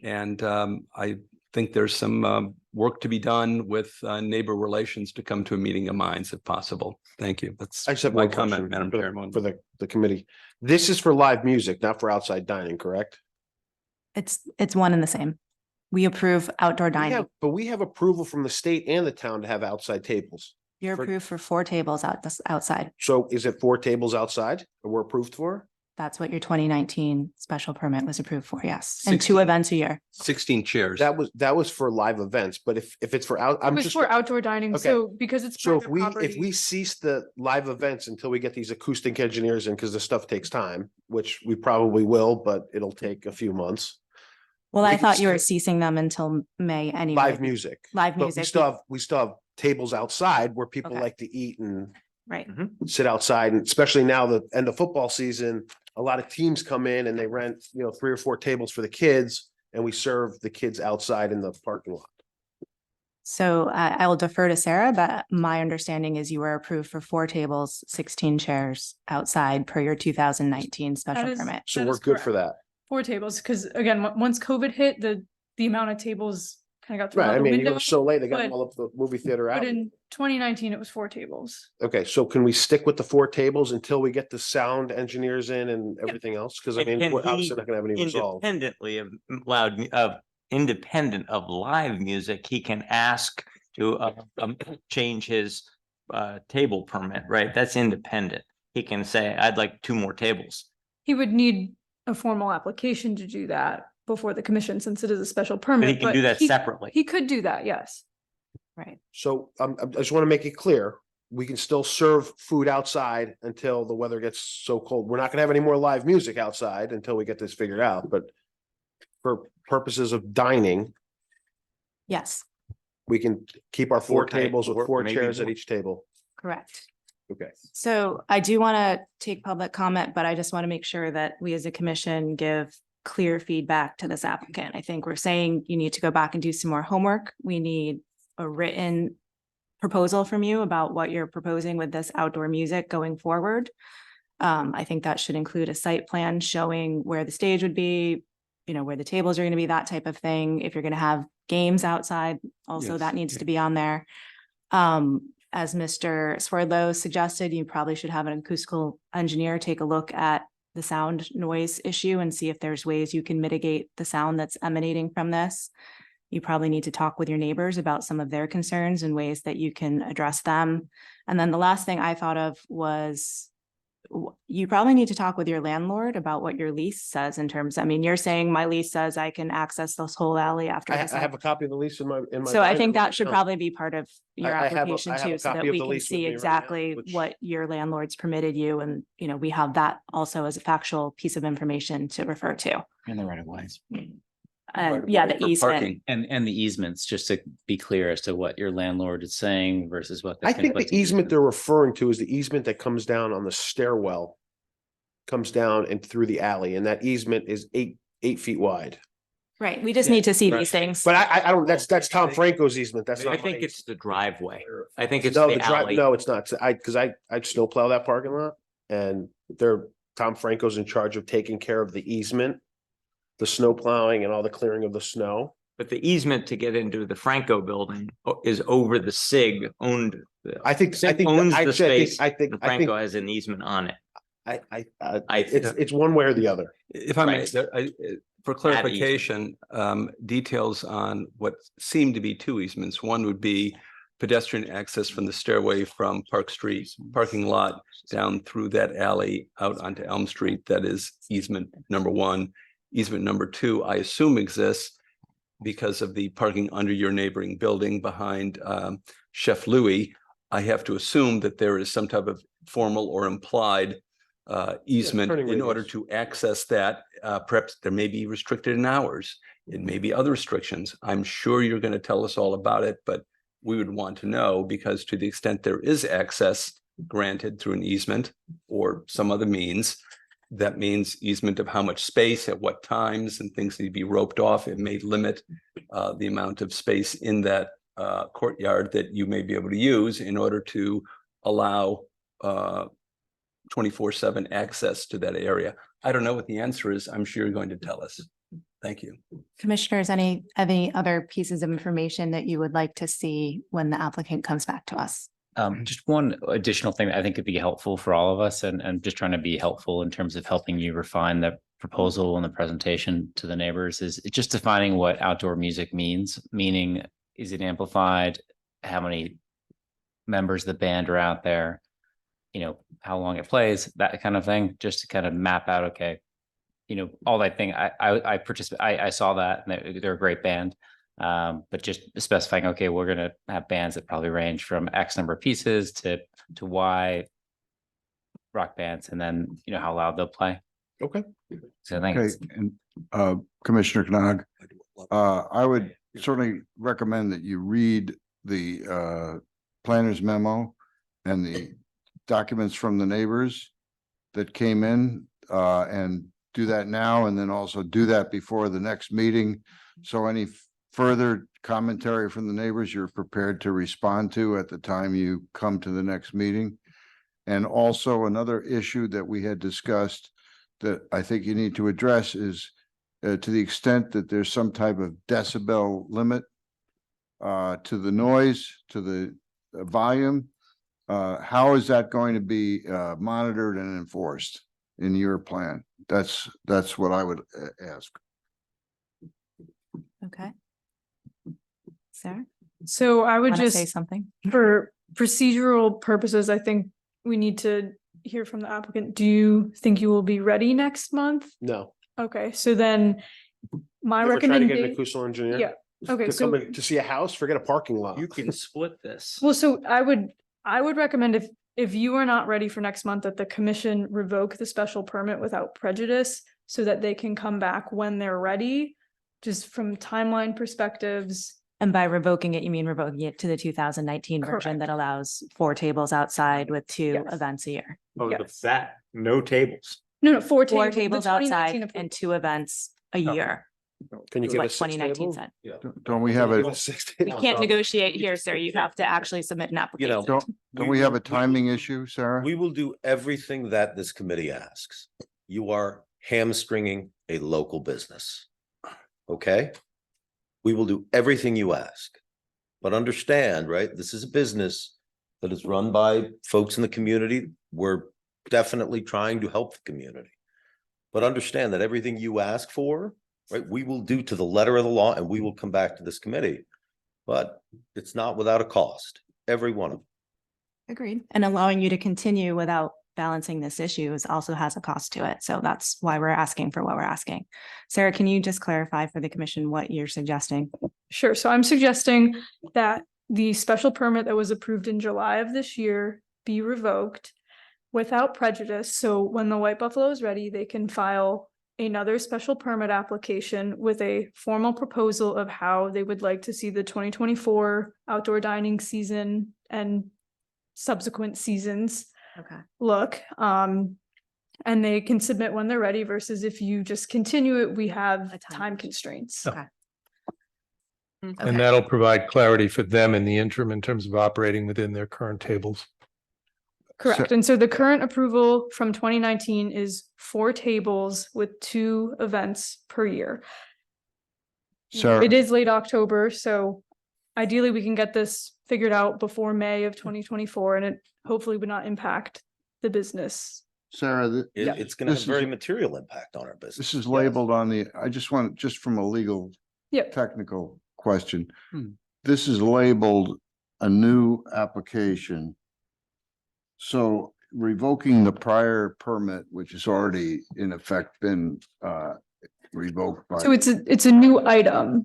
And I think there's some work to be done with neighbor relations to come to a meeting of minds if possible. Thank you. That's I just have my one comment, question Madam Chairman. for the committee. This is for live music, not for outside dining, correct? It's one and the same. We approve outdoor dining. But we have approval from the state and the town to have outside tables. You're approved for 4 tables outside. So is it 4 tables outside that we're approved for? That's what your 2019 special permit was approved for, yes. And 2 events a year. 16 chairs. That was for live events, but if it's for It was for outdoor dining, Okay. so because it's So private if we property, cease the live events until we get these acoustic engineers in, because the stuff takes time, which we probably will, but it'll take a few months. Well, we I can thought you were still- ceasing them until May anyway. Live music. Live But music. we still have tables outside where people Okay. like to eat and Right. sit outside, and especially now the end of football season, a lot of teams come in and they rent, 3 or 4 tables for the kids, and we serve the kids outside in the parking lot. So I will defer to Sarah, but my understanding is you were approved for 4 tables, 16 chairs outside per your 2019 special is- permit. So That we're is good for that. 4 tables, because again, once COVID hit, the amount of tables kind of got thrown Right. out I the mean, window. it was so late, they got but- them all up the movie theater out. But in 2019, it was 4 tables. Okay, so can we stick with the 4 tables until we get the sound engineers in and everything else? Because I And mean, can we're he obviously not gonna have any resolve. Independently independent of live music, he can ask to change his table permit, right? That's independent. He can say, I'd like 2 more tables. He would need a formal application to do that before the commission, since it is a special But permit. he can do that separately. He could do that, yes. Right. So I just want to make it clear, we can still serve food outside until the weather gets so cold. We're not gonna have any more live music outside until we get this figured out, but for purposes of dining, Yes, we can keep our 4 4 tables with 4 maybe chairs at more. each table. correct. Okay. So I do want to take public comment, but I just want to make sure that we as a commission give clear feedback to this applicant. I think we're saying you need to go back and do some more homework. We need a written proposal from you about what you're proposing with this outdoor music going forward. I think that should include a site plan showing where the stage would be, where the tables are going to be, that type of thing. If you're going to have games outside, also Yes, that needs yeah. to be on there. As Mr. Swerdlow suggested, you probably should have an acoustical engineer take a look at the sound noise issue and see if there's ways you can mitigate the sound that's emanating from this. You probably need to talk with your neighbors about some of their concerns and ways that you can address them. And then the last thing I thought of was you probably need to talk with your landlord about what your lease says in terms, you're saying my lease says I can access this whole alley after. I this have a copy of the lease in my. So I think binder. that should No. probably be part of your I have a- application I have a too, so that copy of we the can lease with see me right now, exactly which- what your landlord's permitted you, and, we have that also as a factual piece of information to refer to. In the right of ways. And yeah, the For easement. parking and the easements, just to be clear as to what your landlord is saying versus what. I think the conflicting easement they're referring to is the easement that comes down on the stairwell. Comes down and through the alley, and that easement is 8 feet wide. Right, we just need to see Right. these things. But I don't, that's Tom Franco's easement, that's I not. think mine. it's the driveway. I think it's No, the the drive, alley. no, it's not. Because I snowplow that parking lot, and Tom Franco's in charge of taking care of the easement. The snow plowing and all the clearing of the snow. But the easement to get into the Franco building is over the SIG owned. I think SIG owns the space. I think Franco has an easement on it. it's one way or the other. If I may, Right. for clarification, details on what seem to be two easements. One would be pedestrian access from the stairway from Park Street parking lot down through that alley out onto Elm Street. That is easement number one. Easement number two, I assume exists because of the parking under your neighboring building behind Chef Louis. I have to assume that there is some type of formal or implied easement turning in order radius. to access that. Perhaps there may be restricted in hours. It may be other restrictions. I'm sure you're going to tell us all about it, but we would want to know, because to the extent there is access granted through an easement or some other means, that means easement of how much space at what times and things need to be roped off. It may limit the amount of space in that courtyard that you may be able to use in order to allow 24/7 access to that area. I don't know what the answer is. I'm sure you're going to tell us. Thank you. Commissioners, any other pieces of information that you would like to see when the applicant comes back to us? Just one additional thing that I think could be helpful for all of us, and just trying to be helpful in terms of helping you refine the proposal and the presentation to the neighbors, is just defining what outdoor music means. Meaning, is it amplified? How many members of the band are out there? You know, how long it plays, that kind of thing, just to kind of map out, okay, you know, all that thing. I participate, I saw that, and they're a great band. But just specifying, okay, we're gonna have bands that probably range from X number of pieces to Y rock bands, and then, you know, how loud they'll play. Okay. So I think Okay, it's- and Commissioner Knog, I would certainly recommend that you read the planner's memo and the documents from the neighbors that came in, and do that now, and then also do that before the next meeting. So any further commentary from the neighbors, you're prepared to respond to at the time you come to the next meeting. And also another issue that we had discussed that I think you need to address is to the extent that there's some type of decibel limit to the noise, to the volume, how is that going to be monitored and enforced in your plan? That's what I would ask. Okay. Sarah? So I would Wanna say just, something? for procedural purposes, I think we need to hear from the applicant. Do you think you will be ready next month? No. Okay, so then my You ever try to get an recommendation. acoustical engineer? Yeah, okay, To so, come in to see a house, forget a parking lot. You can split this. well, so I would recommend if you are not ready for next month, that the commission revoke the special permit without prejudice, so that they can come back when they're ready, just from timeline perspectives. And by revoking it, you mean revoking it to the 2019 version that allows 4 tables outside with 2 Yes. events a year? Oh, the Yes. fat, no tables. No, 4 4 tables. the tables 2019 outside approved. and 2 events a year. Can you is give what us 2019 said. Don't we have Give a, us 6 We tables. can't negotiate here, sir. You have to actually submit an application. don't we have a timing issue, Sarah? We will do everything that this committee asks. You are hamstringing a local business. Okay? We will do everything you ask. But understand, right, this is a business that is run by folks in the community. We're definitely trying to help the community. But understand that everything you ask for, right, we will do to the letter of the law, and we will come back to this committee. But it's not without a cost, every one of them. Agreed. And allowing you to continue without balancing this issue also has a cost to it. So that's why we're asking for what we're asking. Sarah, can you just clarify for the commission what you're suggesting? Sure. So I'm suggesting that the special permit that was approved in July of this year be revoked without prejudice. So when the White Buffalo is ready, they can file another special permit application with a formal proposal of how they would like to see the 2024 outdoor dining season and subsequent seasons Okay. look. And they can submit when they're ready, versus if you just continue it, we have time constraints. Okay. And that'll provide clarity for them in the interim in terms of operating within their current tables. Correct. And so the current approval from 2019 is 4 tables with 2 events per year. Sarah, It is late October, so ideally we can get this figured out before May of 2024, and it hopefully would not impact the business. Sarah, It's gonna have this very is, material impact on our business. this is labeled on the, I just want, just from a legal Yep. technical question. Hmm. This is labeled a new application. So revoking the prior permit, which has already in effect been revoked by. So it's a new item.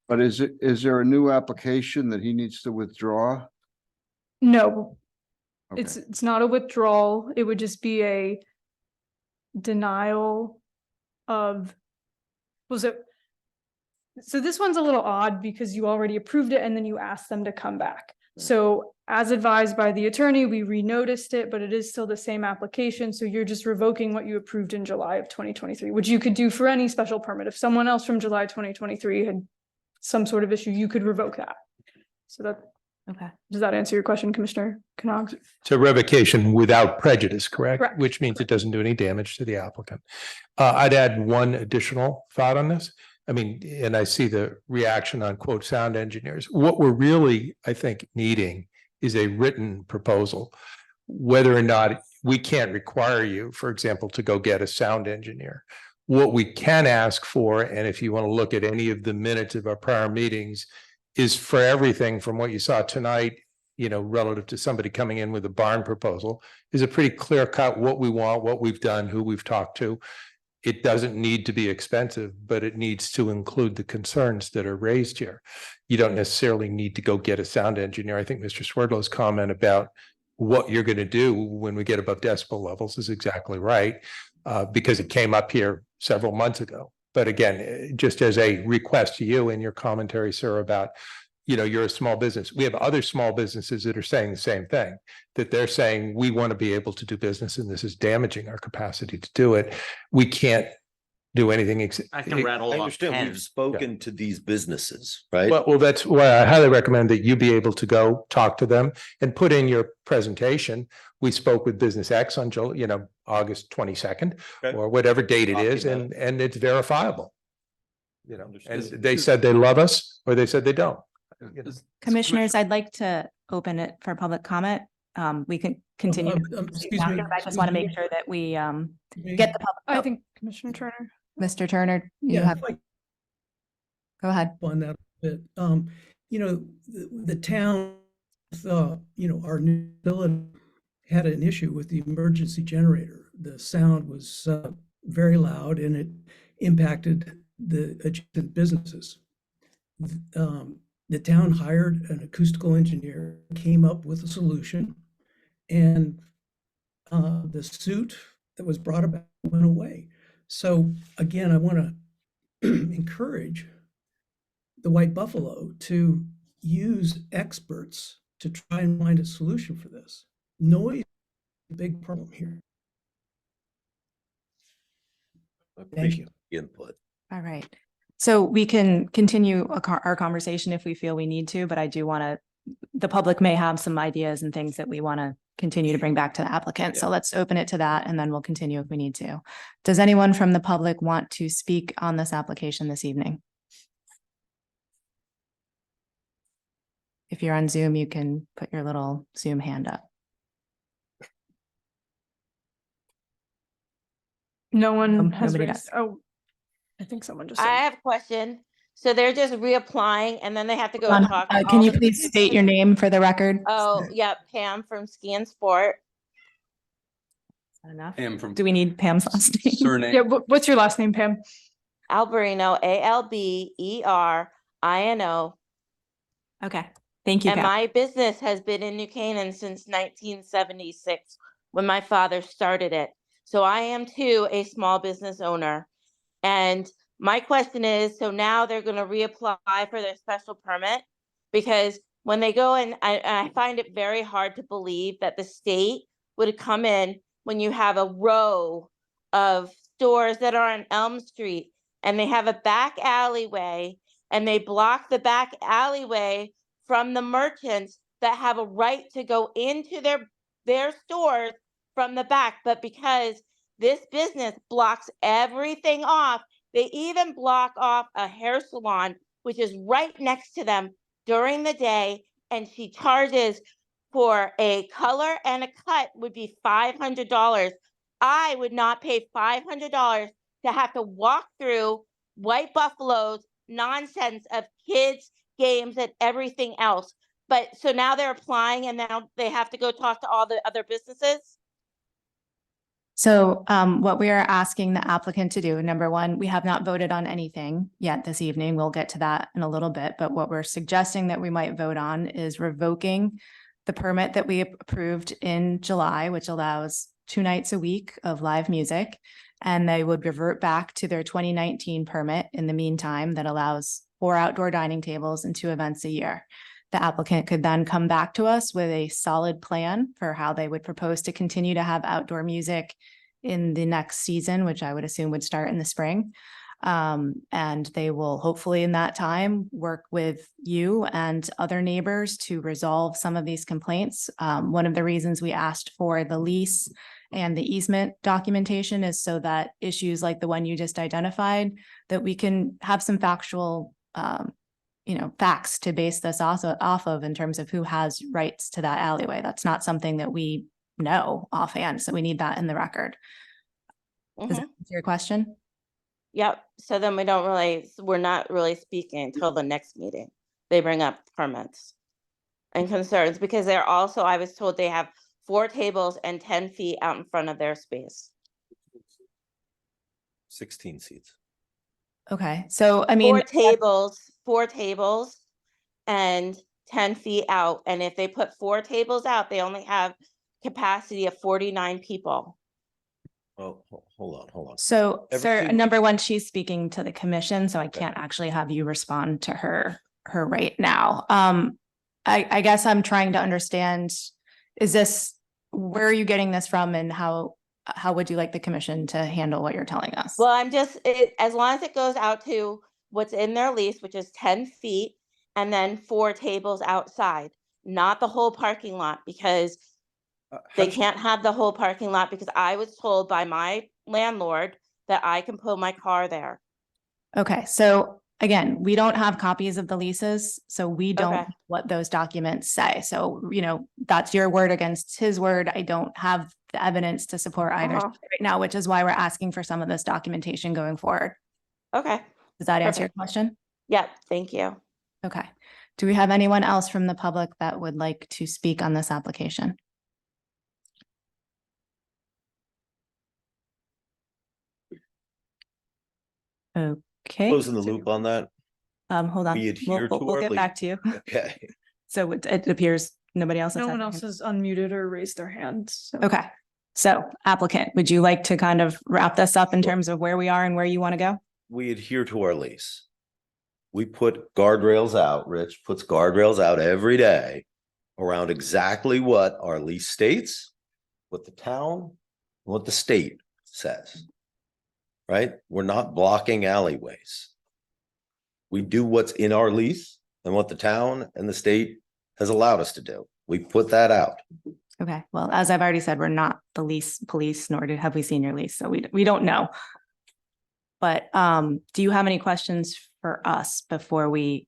But is there a new application that he needs to withdraw? No, Okay. it's not a withdrawal. It would just be a denial of, was it? So this one's a little odd because you already approved it and then you asked them to come back. So as advised by the attorney, we renoticed it, but it is still the same application. So you're just revoking what you approved in July of 2023, which you could do for any special permit. If someone else from July 2023 had some sort of issue, you could revoke that. So that, Okay. does that answer your question, Commissioner Knox? So revocation without prejudice, correct? Correct. Which means it doesn't do any damage to the applicant. I'd add one additional thought on this. I mean, and I see the reaction on quote sound engineers. What we're really, I think, needing is a written proposal. Whether or not we can't require you, for example, to go get a sound engineer. What we can ask for, and if you want to look at any of the minutes of our prior meetings, is for everything from what you saw tonight, you know, relative to somebody coming in with a barn proposal, is a pretty clear cut what we want, what we've done, who we've talked to. It doesn't need to be expensive, but it needs to include the concerns that are raised here. You don't necessarily need to go get a sound engineer. I think Mr. Swerdlow's comment about what you're going to do when we get above decibel levels is exactly right, because it came up here several months ago. But again, just as a request to you in your commentary, sir, about, you know, you're a small business. We have other small businesses that are saying the same thing, that they're saying, we want to be able to do business and this is damaging our capacity to do it. We can't do anything. I understand we've spoken to these businesses, right? Well, that's why I highly recommend that you be able to go talk to them and put in your presentation. We spoke with Business X on, August 22nd or whatever date it is, and it's verifiable. You know, and they said they love us or they said they don't. Commissioners, I'd like to open it for public comment. We can continue. Excuse I me. just want to make sure that we get the public. I think Commissioner Turner. Mr. Turner, you Yeah, have, if I go ahead. on that a bit. You know, the town, our new building had an issue with the emergency generator. The sound was very loud and it impacted the adjacent businesses. The town hired an acoustical engineer, came up with a solution, and the suit that was brought about went away. So again, I want to encourage the White Buffalo to use experts to try and find a solution for this. Noise is a big problem here. Thank you. Input. All right. So we can continue our conversation if we feel we need to, but I do want to, the public may have some ideas and things that we want to continue to bring back to the applicant. So let's open it to that and then we'll continue if we need to. Does anyone from the public want to speak on this application this evening? If you're on Zoom, you can put your little Zoom hand up. No one has nobody raised, oh, I think someone just I said. have a question. So they're just reapplying and then they have to go Hold and on. talk. to Can all you the please business state your owners? name for the record? Oh, yeah, Pam from Ski and Sport. Is that enough? Pam from Do we need Pam's last name? surname. Yeah, what's your last name, Pam? Alberino, Alberino. Okay, thank you, And Pam. my business has been in New Canaan since 1976 when my father started it. So I am too a small business owner. And my question is, so now they're going to reapply for their special permit? Because when they go in, I find it very hard to believe that the state would come in when you have a row of stores that are on Elm Street and they have a back alleyway and they block the back alleyway from the merchants that have a right to go into their stores from the back. But because this business blocks everything off They even block off a hair salon, which is right next to them during the day. And she charges for a color and a cut would be $500. I would not pay $500 to have to walk through White Buffalo's nonsense of kids, games, and everything else. But so now they're applying and now they have to go talk to all the other businesses. So what we are asking the applicant to do, number one, we have not voted on anything yet this evening. We'll get to that in a little bit. But what we're suggesting that we might vote on is revoking the permit that we approved in July, which allows 2 nights a week of live music. And they would revert back to their 2019 permit in the meantime that allows 4 outdoor dining tables and 2 events a year. The applicant could then come back to us with a solid plan for how they would propose to continue to have outdoor music in the next season, which I would assume would start in the spring. And they will hopefully in that time work with you and other neighbors to resolve some of these complaints. One of the reasons we asked for the lease and the easement documentation is so that issues like the one you just identified, that we can have some factual facts to base this also off of in terms of who has rights to that alleyway. That's not something that we know offhand, so we need that in the record. Does that answer your question? Yep. So then we're not really speaking until the next meeting. They bring up permits and concerns because they're also, I was told they have 4 tables and 10 feet out in front of their space. 16 seats. Okay, so I mean, 4 tables and 10 feet out. And if they put 4 tables out, they only have capacity of 49 people. Oh, hold on. so sir, Everything- number one, she's speaking to the commission, so I can't actually have you respond to her right now. I guess I'm trying to understand, where are you getting this from and how would you like the commission to handle what you're telling us? Well, as long as it goes out to what's in their lease, which is 10 feet, and then 4 tables outside, not the whole parking lot, because they can't have the whole parking lot because I was told by my landlord that I can pull my car there. Okay, so again, we don't have copies of the leases, so we don't know what those documents say. So, that's your word against his word. I don't have the evidence to support either side right now, which is why we're asking for some of this documentation going forward. Okay. Does that answer your Perfect. question? Yep, thank you. Okay. Do we have anyone else from the public that would like to speak on this application? Okay. Closing the loop on that. Hold on. We adhere to We'll our get back to you. Okay. So it appears nobody else. has No had one their else hand. has unmuted or raised their hand. So. Okay. So applicant, would you like to kind of wrap this up in terms of where we are and where you want to go? We adhere to our lease. We put guardrails out, Rich puts guardrails out every day around exactly what our lease states, what the town, what the state says. Right? We're not blocking alleyways. We do what's in our lease and what the town and the state has allowed us to do. We put that out. Okay. Well, as I've already said, we're not the lease police, nor have we seen your lease. So we don't know. But do you have any questions for us before we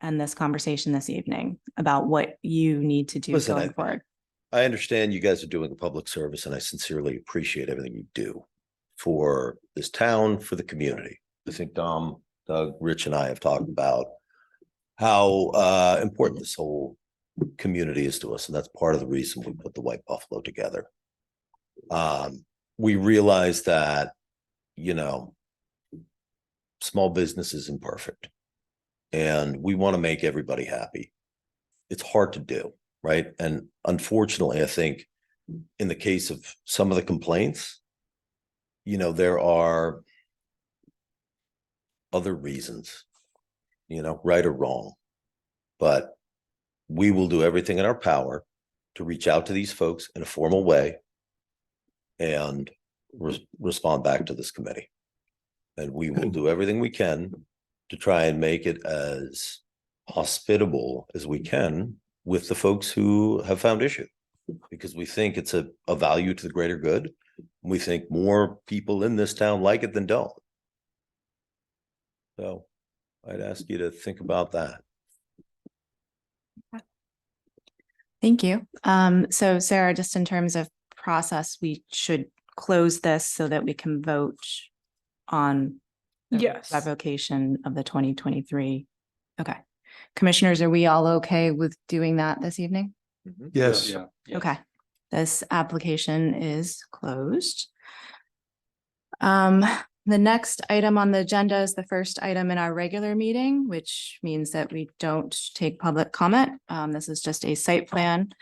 end this conversation this evening about what you need to do Listen, going forward? I understand you guys are doing a public service and I sincerely appreciate everything you do for this town, for the community. I think Dom, Doug, Rich and I have talked about how important this whole community is to us. And that's part of the reason we put the White Buffalo together. We realize that, small business is imperfect and we want to make everybody happy. It's hard to do, right? And unfortunately, I think in the case of some of the complaints, there are other reasons, right or wrong, but we will do everything in our power to reach out to these folks in a formal way and respond back to this committee. And we will do everything we can to try and make it as hospitable as we can with the folks who have found issue, because we think it's a value to the greater good. We think more people in this town like it than don't. So I'd ask you to think about that. Thank you. So Sarah, just in terms of process, we should close this so that we can vote on the Yes. revocation of the 2023. Okay. Commissioners, are we all okay with doing that this evening? Yes. Okay, this application is closed. The next item on the agenda is the first item in our regular meeting, which means that we don't take public comment. This is just a site plan.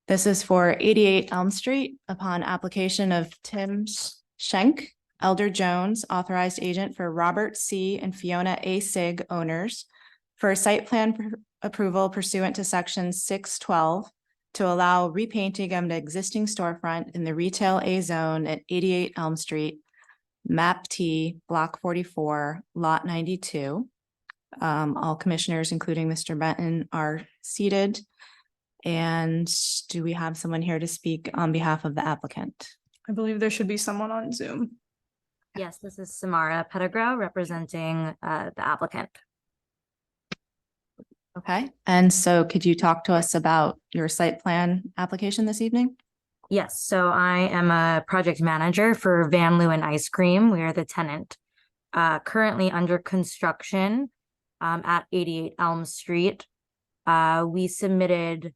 This is for 88 Elm Street upon application of Tim Schenk, Elder Jones, authorized agent for Robert C. and Fiona A. Sig owners for a site plan approval pursuant to section 612 to allow repainting of an existing storefront in the retail A zone at 88 Elm Street, map T, block 44, lot 92. All commissioners, including Mr. Benton, are seated. And do we have someone here to speak on behalf of the applicant? I believe there should be someone on Zoom. Yes, this is Samara Pettigrew representing the applicant. Okay, and so could you talk to us about your site plan application this evening? Yes, so I am a project manager for Van Leeuwen Ice Cream. We are the tenant currently under construction at 88 Elm Street. We submitted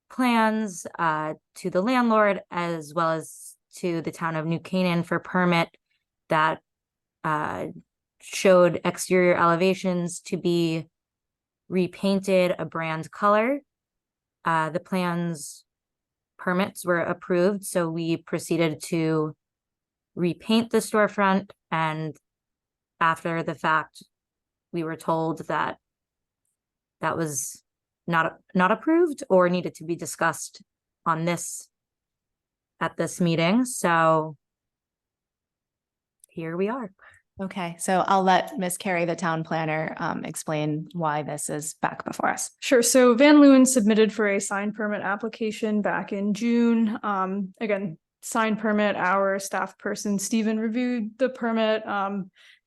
plans to the landlord as well as to the town of New Canaan for permit that showed exterior elevations to be repainted a brand color. The plans permits were approved, so we proceeded to repaint the storefront, and after the fact, we were told that that was not approved or needed to be discussed on this at this meeting. So here we are. Okay, so I'll let Ms. Carey, the town planner, explain why this is back before us. Sure. So Van Leeuwen submitted for a sign permit application back in June. Again, sign permit, our staff person, Stephen, reviewed the permit.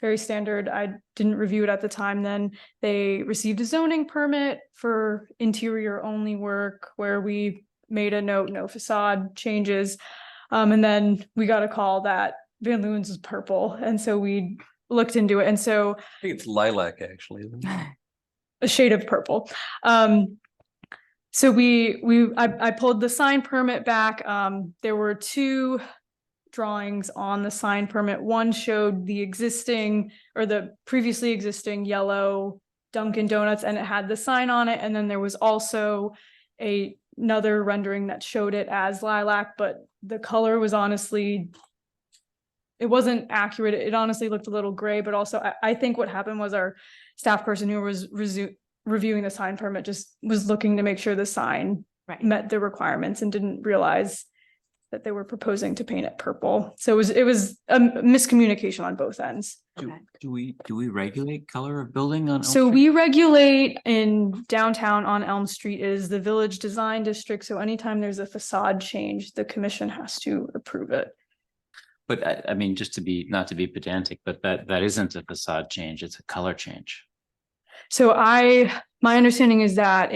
Very standard. I didn't review it at the time then. They received a zoning permit for interior only work where we made a note, no facade changes. And then we got a call that Van Leeuwen's is purple. And so we looked into it. And so I think it's lilac, actually. Isn't it? a shade of purple. So I pulled the sign permit back. There were two drawings on the sign permit. One showed the existing or the previously existing yellow Dunkin' Donuts, and it had the sign on it. And then there was also another rendering that showed it as lilac, but the color was honestly, it wasn't accurate. It honestly looked a little gray, but also I think what happened was our staff person who was reviewing the sign permit just was looking to make sure the sign met the requirements and didn't realize that they were proposing to paint it purple. So it was a miscommunication on both ends. Do we regulate color of building on? Elm So Street? we regulate in downtown on Elm Street is the Village Design District. So anytime there's a facade change, the commission has to approve it. But I mean, just to be, not to be pedantic, but that isn't a facade change, it's a color change. So my understanding is that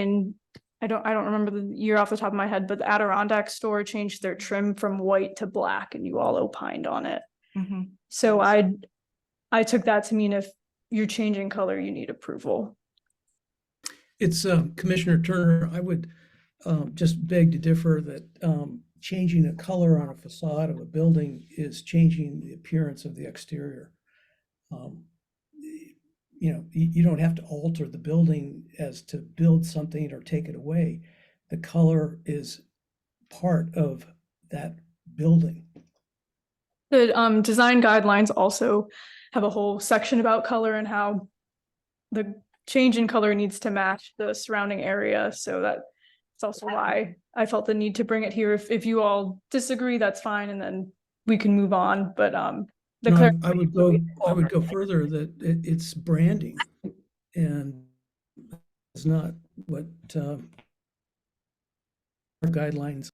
I don't remember the year off the top of my head, but the Adirondack store changed their trim from white to black and you all opined on it. Mm-hmm. So I took that to mean if you're changing color, you need approval. It's Commissioner Turner, I would just beg to differ that changing a color on a facade of a building is changing the appearance of the exterior. You don't have to alter the building as to build something or take it away. The color is part of that building. The design guidelines also have a whole section about color and how the change in color needs to match the surrounding area. So that's also why I felt the need to bring it here. If you all disagree, that's fine, and then we can move on. But No, I would go further that it's branding, and it's not what our guidelines.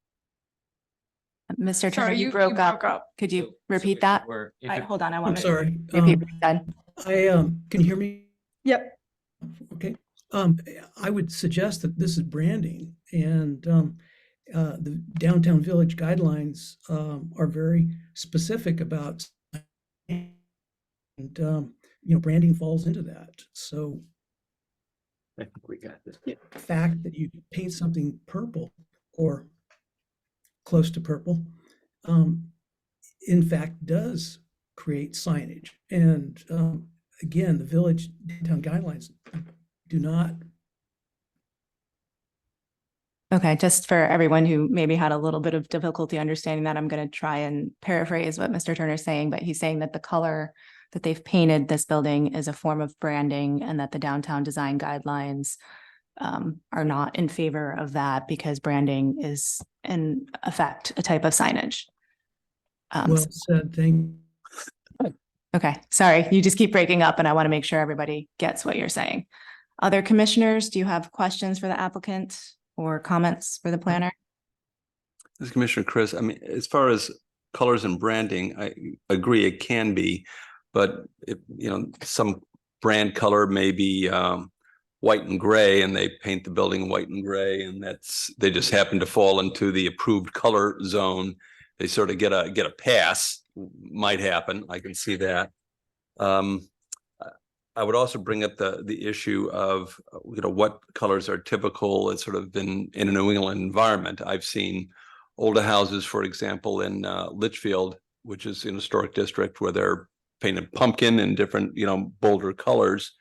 Mr. Turner, Sorry, you broke up. Could you repeat that? All right, hold on. I want I'm sorry. to repeat what you said. Can you hear me? Yep. Okay, I would suggest that this is branding and the downtown village guidelines are very specific about and branding falls into that. So I think we got this. the fact that you paint something purple or close to purple, in fact, does create signage. And again, the village downtown guidelines do not. Okay, just for everyone who maybe had a little bit of difficulty understanding that, I'm going to try and paraphrase what Mr. Turner's saying, but he's saying that the color that they've painted this building is a form of branding and that the downtown design guidelines are not in favor of that because branding is in effect a type of signage. Well said, thank. Okay, sorry, you just keep breaking up and I want to make sure everybody gets what you're saying. Other commissioners, do you have questions for the applicant or comments for the planner? This is Commissioner Chris. I mean, as far as colors and branding, I agree it can be, but if, some brand color may be white and gray and they paint the building white and gray and they just happen to fall into the approved color zone. They sort of get a pass, might happen. I can see that. I would also bring up the issue of what colors are typical. It's sort of in a New England environment. I've seen older houses, for example, in Litchfield, which is an historic district, where they're painted pumpkin and different bolder colors,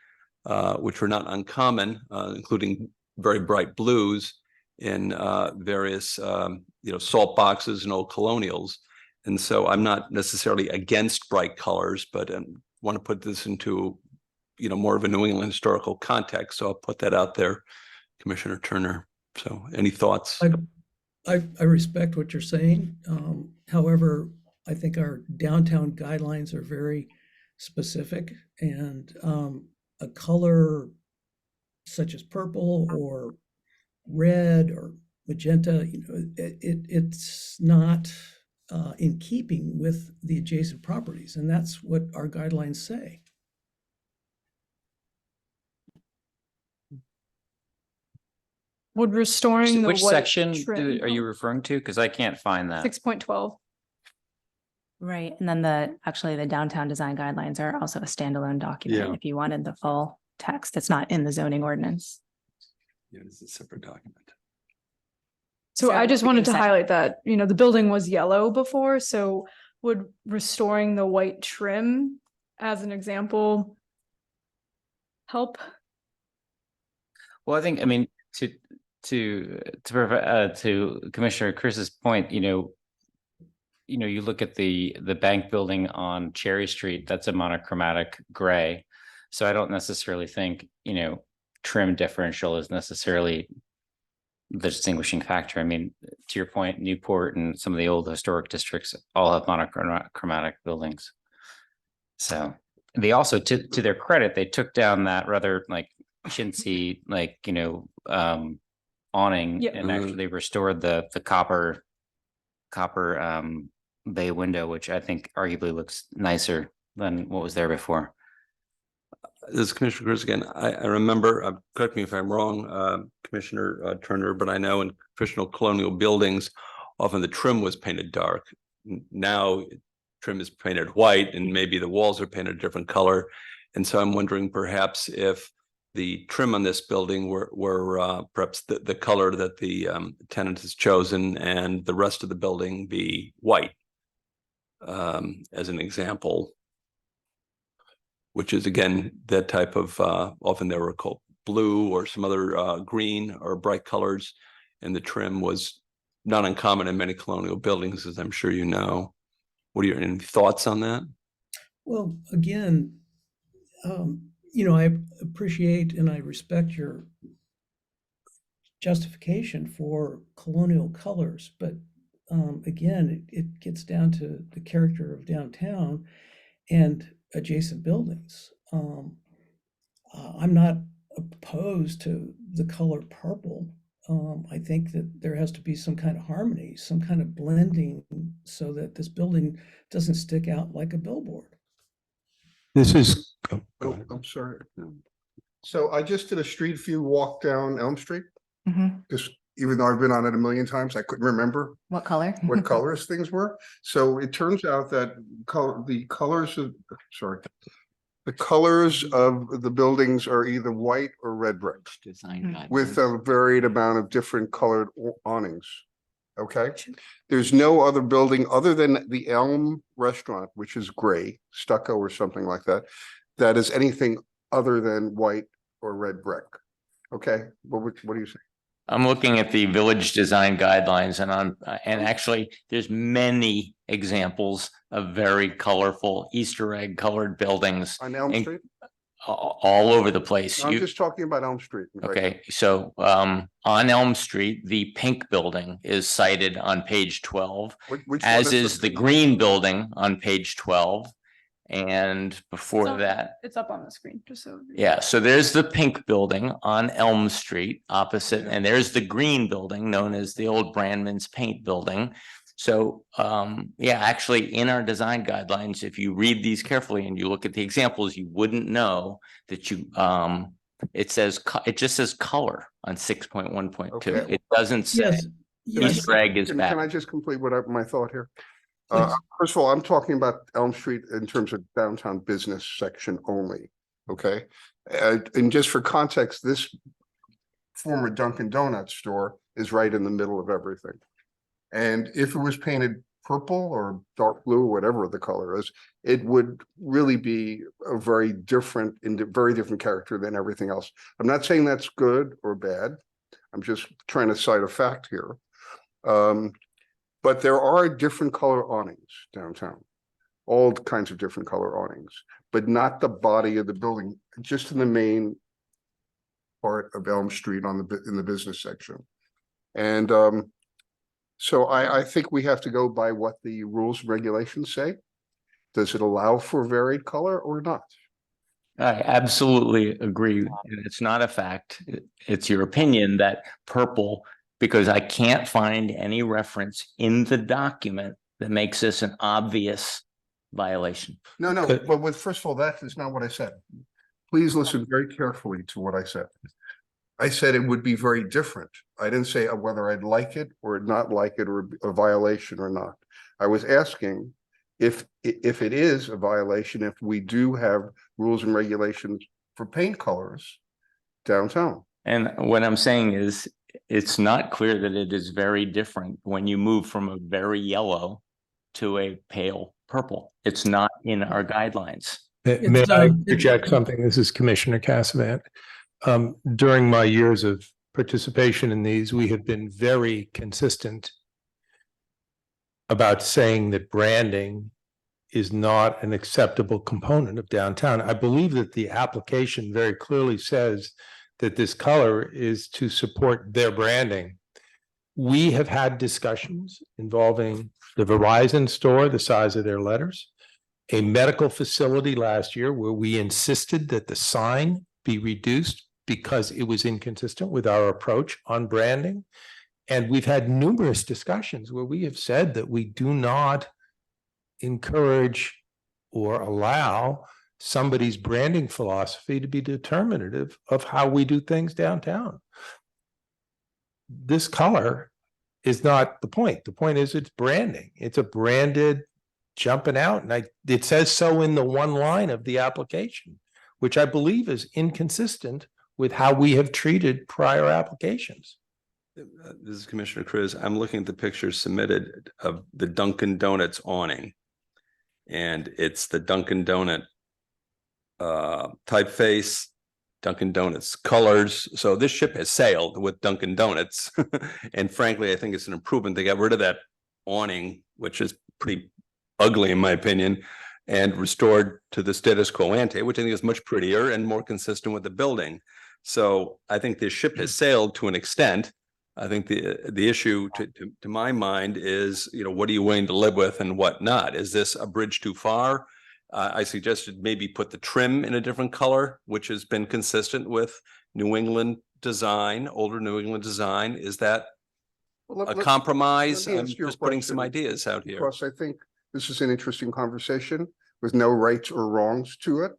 which are not uncommon, including very bright blues in various salt boxes and old colonials. And so I'm not necessarily against bright colors, but want to put this into more of a New England historical context. So I'll put that out there, Commissioner Turner. So any thoughts? I respect what you're saying. However, I think our downtown guidelines are very specific, and a color such as purple or red or magenta, it's not in keeping with the adjacent properties, and that's what our guidelines say. Would restoring the Which white section trim are you referring to? Because I can't find that. 6.12. Right, and then actually the downtown design guidelines are also a standalone document. Yeah. If you wanted the full text, it's not in the zoning ordinance. Yeah, it's a separate document. So I just we wanted can to set- highlight that, the building was yellow before, so would restoring the white trim as an example help? Well, I think, to Commissioner Chris's point, you look at the bank building on Cherry Street, that's a monochromatic gray. So I don't necessarily think, trim differential is necessarily the distinguishing factor. To your point, Newport and some of the old historic districts all have monochromatic buildings. So they also, to their credit, they took down that rather chintzy, awning, Yep. and actually restored the copper bay window, which I think arguably looks nicer than what was there before. This is Commissioner Chris again. I remember, correct me if I'm wrong, Commissioner Turner, but I know in traditional colonial buildings, often the trim was painted dark. Now trim is painted white and maybe the walls are painted a different color. And so I'm wondering perhaps if the trim on this building were perhaps the color that the tenant has chosen and the rest of the building be white, as an example. Which is again, that type of, often they were called blue or some other green or bright colors. And the trim was not uncommon in many colonial buildings, as I'm sure you know. What are your any thoughts on that? Well, again, I appreciate and I respect your justification for colonial colors, but again, it gets down to the character of downtown and adjacent buildings. I'm not opposed to the color purple. I think that there has to be some kind of harmony, some kind of blending so that this building doesn't stick out like a billboard. This is, Oh, I'm sorry. So I just did a street view walk down Elm Street, Mhm. because even though I've been on it a million times, I couldn't remember What color? what colors things were. So it turns out that the colors of the buildings are either white or red brick Design with guidelines. a varied amount of different colored awnings. Okay, there's no other building other than the Elm Restaurant, which is gray, stucco or something like that, that is anything other than white or red brick. Okay, what do you say? I'm looking at the village design guidelines and actually there's many examples of very colorful Easter egg colored buildings. On Elm Street? All over the place. I'm You- just talking about Elm Street. right Okay, so on Elm Street, the pink building is cited on page 12, Which one as is is the green building on page 12. And before that, It's up on the screen, just so. yeah, so there's the pink building on Elm Street opposite, and there's the green building known as the old Brandman's Paint Building. So, yeah, actually, in our design guidelines, if you read these carefully and you look at the examples, you wouldn't know that it just says color on 6.1.2. Okay. It doesn't say Yes, yes. Easter egg is Can I bad. just complete my thought here? Please. First of all, I'm talking about Elm Street in terms of downtown business section only, okay? And just for context, this former Dunkin' Donuts store is right in the middle of everything. And if it was painted purple or dark blue, whatever the color is, it would really be a very different character than everything else. I'm not saying that's good or bad. I'm just trying to cite a fact here. But there are different color awnings downtown, all kinds of different color awnings, but not the body of the building, just in the main part of Elm Street in the business section. And so I think we have to go by what the rules and regulations say. Does it allow for varied color or not? I absolutely agree. And it's not a fact. It's your opinion that purple, because I can't find any reference in the document that makes this an obvious violation. No, but first of all, that is not what I said. Please listen very carefully to what I said. I said it would be very different. I didn't say whether I'd like it or not like it or a violation or not. I was asking if it is a violation, if we do have rules and regulations for paint colors downtown. And what I'm saying is, it's not clear that it is very different when you move from a very yellow to a pale purple. It's not in our guidelines. May I interject something? This is Commissioner Cassavant. During my years of participation in these, we have been very consistent about saying that branding is not an acceptable component of downtown. I believe that the application very clearly says that this color is to support their branding. We have had discussions involving the Verizon store, the size of their letters, a medical facility last year where we insisted that the sign be reduced because it was inconsistent with our approach on branding. And we've had numerous discussions where we have said that we do not encourage or allow somebody's branding philosophy to be determinative of how we do things downtown. This color is not the point. The point is it's branding. It's a branded jumping out. And it says so in the one line of the application, which I believe is inconsistent with how we have treated prior applications. This is Commissioner Cruz. I'm looking at the pictures submitted of the Dunkin' Donuts awning. And it's the Dunkin' Donut typeface, Dunkin' Donuts colors. So this ship has sailed with Dunkin' Donuts. And frankly, I think it's an improvement. They got rid of that awning, which is pretty ugly in my opinion, and restored to the status quo ante, which I think is much prettier and more consistent with the building. So I think this ship has sailed to an extent. I think the issue to my mind is, what are you willing to live with and what not? Is this a bridge too far? I suggested maybe put the trim in a different color, which has been consistent with New England design, older New England design. Is that a compromise? I'm just putting some ideas out here. Because I think this is an interesting conversation with no rights or wrongs to it.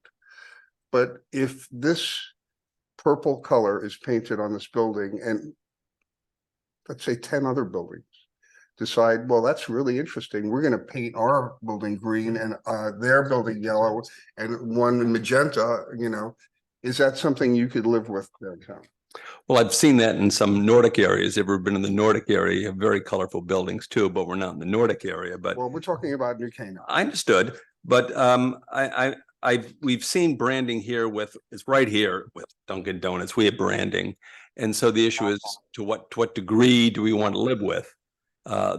But if this purple color is painted on this building and let's say 10 other buildings decide, well, that's really interesting. We're going to paint our building green and their building yellow and one magenta, you know, is that something you could live with downtown? Well, I've seen that in some Nordic areas. Ever been in the Nordic area? You have very colorful buildings too, but we're not in the Nordic area. But Well, we're talking about New Canaan. I understood, but we've seen branding here with, it's right here with Dunkin' Donuts. We have branding. And so the issue is to what degree do we want to live with?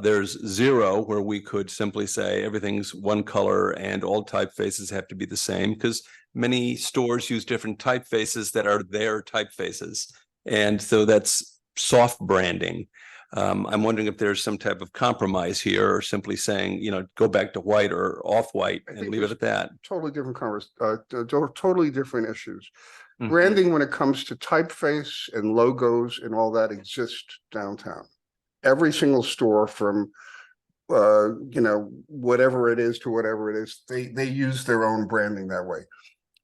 There's zero where we could simply say everything's one color and all typefaces have to be the same, because many stores use different typefaces that are their typefaces. And so that's soft branding. I'm wondering if there's some type of compromise here, or simply saying, you know, go back to white or off-white and leave it at that. Totally different totally different issues. Mhm. Branding when it comes to typeface and logos and all that exists downtown. Every single store from you know, whatever it is to whatever it is, they use their own branding that way.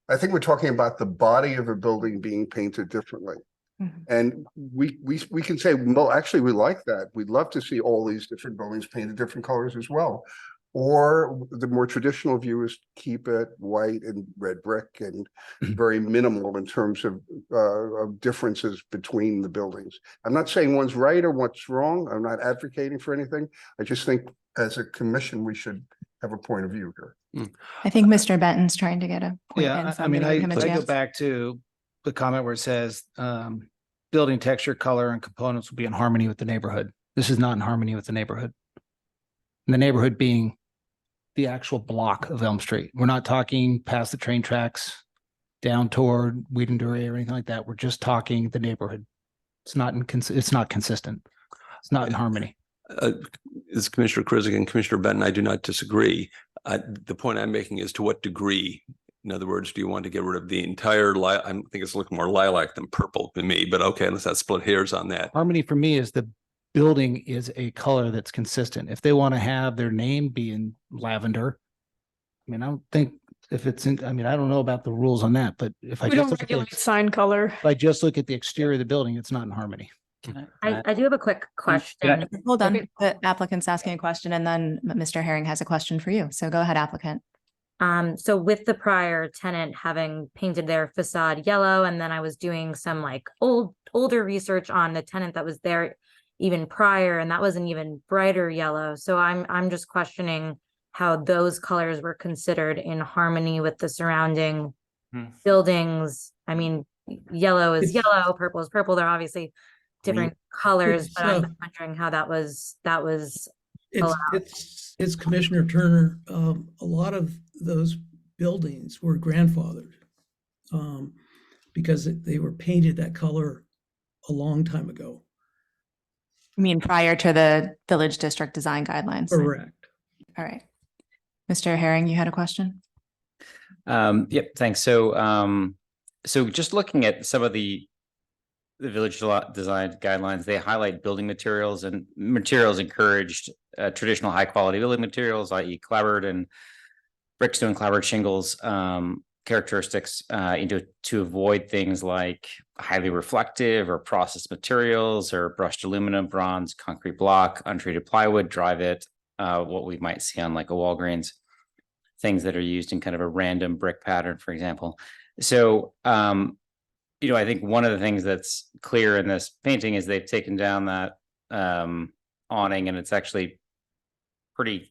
I think we're talking about the body of a building being painted differently. And we can say, well, actually, we like that. We'd love to see all these different buildings painted different colors as well. Or the more traditional view is keep it white and red brick and very minimal in terms of differences between the buildings. I'm not saying one's right or what's wrong. I'm not advocating for anything. I just think as a commission, we should have a point of view here. I think Mr. Benton's trying to get a point in. Yeah, so I I'm mean, gonna I give him a go chance. back to the comment where it says, building texture, color, and components will be in harmony with the neighborhood. This is not in harmony with the neighborhood. And the neighborhood being the actual block of Elm Street. We're not talking past the train tracks, down toward Weedenbury or anything like that. We're just talking the neighborhood. It's not it's not consistent. It's not in harmony. As Commissioner Krizik and Commissioner Benton, I do not disagree. The point I'm making is to what degree? In other words, do you want to get rid of the entire I think it's looking more lilac than purple to me, but okay, let's not split hairs on that. Harmony for me is the building is a color that's consistent. If they want to have their name be in lavender, I mean, I don't think if it's in, I mean, I don't know about the rules on that, but if I We just don't look at the, regulate sign color. if I just look at the exterior of the building, it's not in harmony. I do have a quick question. Hold on, the applicant's asking a question and then Mr. Herring has a question for you. So go ahead, applicant. So with the prior tenant having painted their facade yellow, and then I was doing some like older research on the tenant that was there even prior, and that was an even brighter yellow. So I'm just questioning how those colors were considered in harmony with the surrounding buildings. I mean, yellow is yellow, purple is purple. They're obviously different colors, but I'm wondering how that was allowed. It's Commissioner Turner. A lot of those buildings were grandfathered because they were painted that color a long time ago. I mean, prior to the village district design guidelines. Correct. All right. Mr. Herring, you had a question? Yep, thanks. So just looking at some of the village design guidelines, they highlight building materials, and materials encouraged traditional high quality building materials, i.e. clapboard and brickstone clapboard shingles, characteristics to avoid things like highly reflective or processed materials or brushed aluminum, bronze, concrete block, untreated plywood, Dryvit, what we might see on like a Walgreens, things that are used in kind of a random brick pattern, for example. So, I think one of the things that's clear in this painting is they've taken down that awning, and it's actually pretty